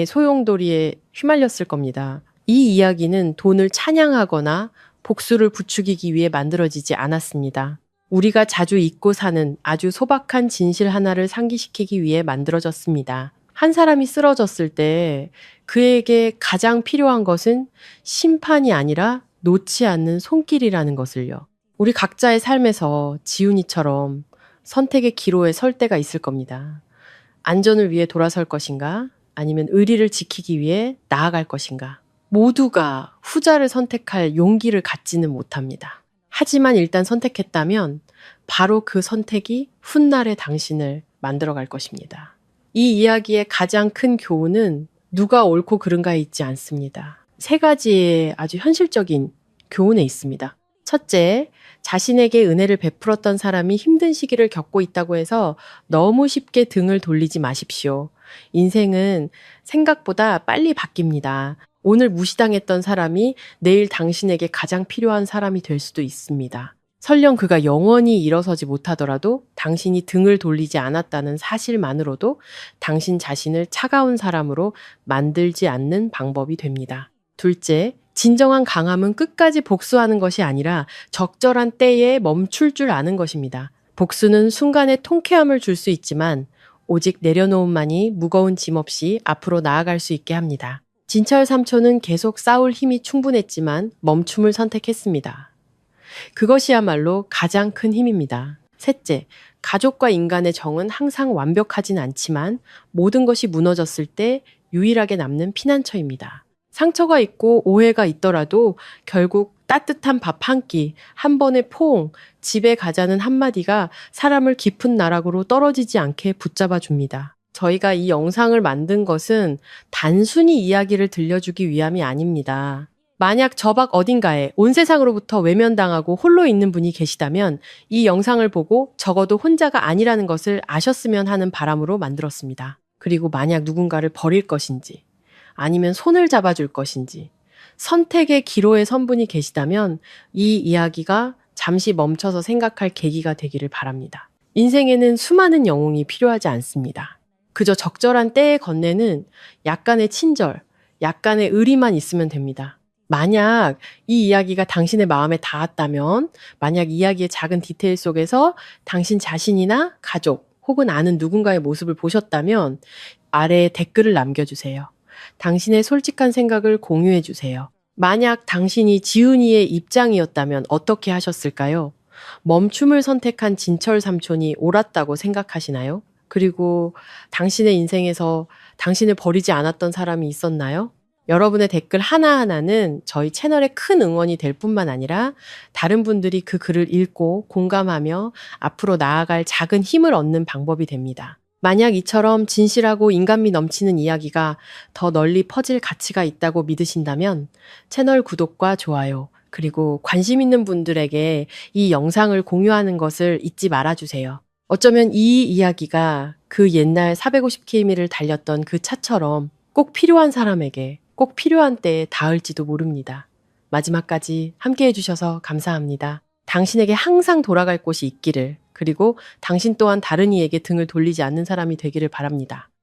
소용돌이에 휘말렸을 겁니다. 이 이야기는 돈을 찬양하거나 복수를 부추기기 위해 만들어지지 않았습니다. 우리가 자주 잊고 사는 아주 소박한 진실 하나를 상기시키기 위해 만들어졌습니다. 한 사람이 쓰러졌을 때 그에게 가장 필요한 것은 심판이 아니라 놓지 않는 손길이라는 것을요. 우리 각자의 삶에서 지훈이처럼 선택의 기로에 설 때가 있을 겁니다. 안전을 위해 돌아설 것인가? 아니면 의리를 지키기 위해 나아갈 것인가? 모두가 후자를 선택할 용기를 갖지는 못합니다. 하지만 일단 선택했다면 바로 그 선택이 훗날의 당신을 만들어갈 것입니다. 이 이야기의 가장 큰 교훈은 누가 옳고 그른가에 있지 않습니다. 세 가지의 아주 현실적인 교훈에 있습니다. 첫째, 자신에게 은혜를 베풀었던 사람이 힘든 시기를 겪고 있다고 해서 너무 쉽게 등을 돌리지 마십시오. 인생은 생각보다 빨리 바뀝니다. 오늘 무시당했던 사람이 내일 당신에게 가장 필요한 사람이 될 수도 있습니다. 설령 그가 영원히 일어서지 못하더라도 당신이 등을 돌리지 않았다는 사실만으로도 당신 자신을 차가운 사람으로 만들지 않는 방법이 됩니다. 둘째, 진정한 강함은 끝까지 복수하는 것이 아니라 적절한 때에 멈출 줄 아는 것입니다. 복수는 순간의 통쾌함을 줄 수 있지만 오직 내려놓음만이 무거운 짐 없이 앞으로 나아갈 수 있게 합니다. 진철 삼촌은 계속 싸울 힘이 충분했지만 멈춤을 선택했습니다. 그것이야말로 가장 큰 힘입니다. 셋째, 가족과 인간의 정은 항상 완벽하진 않지만 모든 것이 무너졌을 때 유일하게 남는 피난처입니다. 상처가 있고 오해가 있더라도 결국 따뜻한 밥 한 끼, 한 번의 포옹, 집에 가자는 한마디가 사람을 깊은 나락으로 떨어지지 않게 붙잡아 줍니다. 저희가 이 영상을 만든 것은 단순히 이야기를 들려주기 위함이 아닙니다. 만약 저 밖 어딘가에 온 세상으로부터 외면당하고 홀로 있는 분이 계시다면 이 영상을 보고 적어도 혼자가 아니라는 것을 아셨으면 하는 바람으로 만들었습니다. 그리고 만약 누군가를 버릴 것인지 아니면 손을 잡아줄 것인지 선택의 기로에 선 분이 계시다면 이 이야기가 잠시 멈춰서 생각할 계기가 되기를 바랍니다. 인생에는 수많은 영웅이 필요하지 않습니다. 그저 적절한 때에 건네는 약간의 친절, 약간의 의리만 있으면 됩니다. 만약 이 이야기가 당신의 마음에 닿았다면, 만약 이야기의 작은 디테일 속에서 당신 자신이나 가족 혹은 아는 누군가의 모습을 보셨다면 아래에 댓글을 남겨주세요. 당신의 솔직한 생각을 공유해 주세요. 만약 당신이 지훈이의 입장이었다면 어떻게 하셨을까요? 멈춤을 선택한 진철 삼촌이 옳았다고 생각하시나요? 그리고 당신의 인생에서 당신을 버리지 않았던 사람이 있었나요? 여러분의 댓글 하나하나는 저희 채널에 큰 응원이 될 뿐만 아니라 다른 분들이 그 글을 읽고 공감하며 앞으로 나아갈 작은 힘을 얻는 방법이 됩니다. 만약 이처럼 진실하고 인간미 넘치는 이야기가 더 널리 퍼질 가치가 있다고 믿으신다면 채널 구독과 좋아요, 그리고 관심 있는 분들에게 이 영상을 공유하는 것을 잊지 말아주세요. 어쩌면 이 이야기가 그 옛날 450km를 달렸던 그 차처럼 꼭 필요한 사람에게 꼭 필요한 때에 닿을지도 모릅니다. 마지막까지 함께 해주셔서 감사합니다. 당신에게 항상 돌아갈 곳이 있기를, 그리고 당신 또한 다른 이에게 등을 돌리지 않는 사람이 되기를 바랍니다.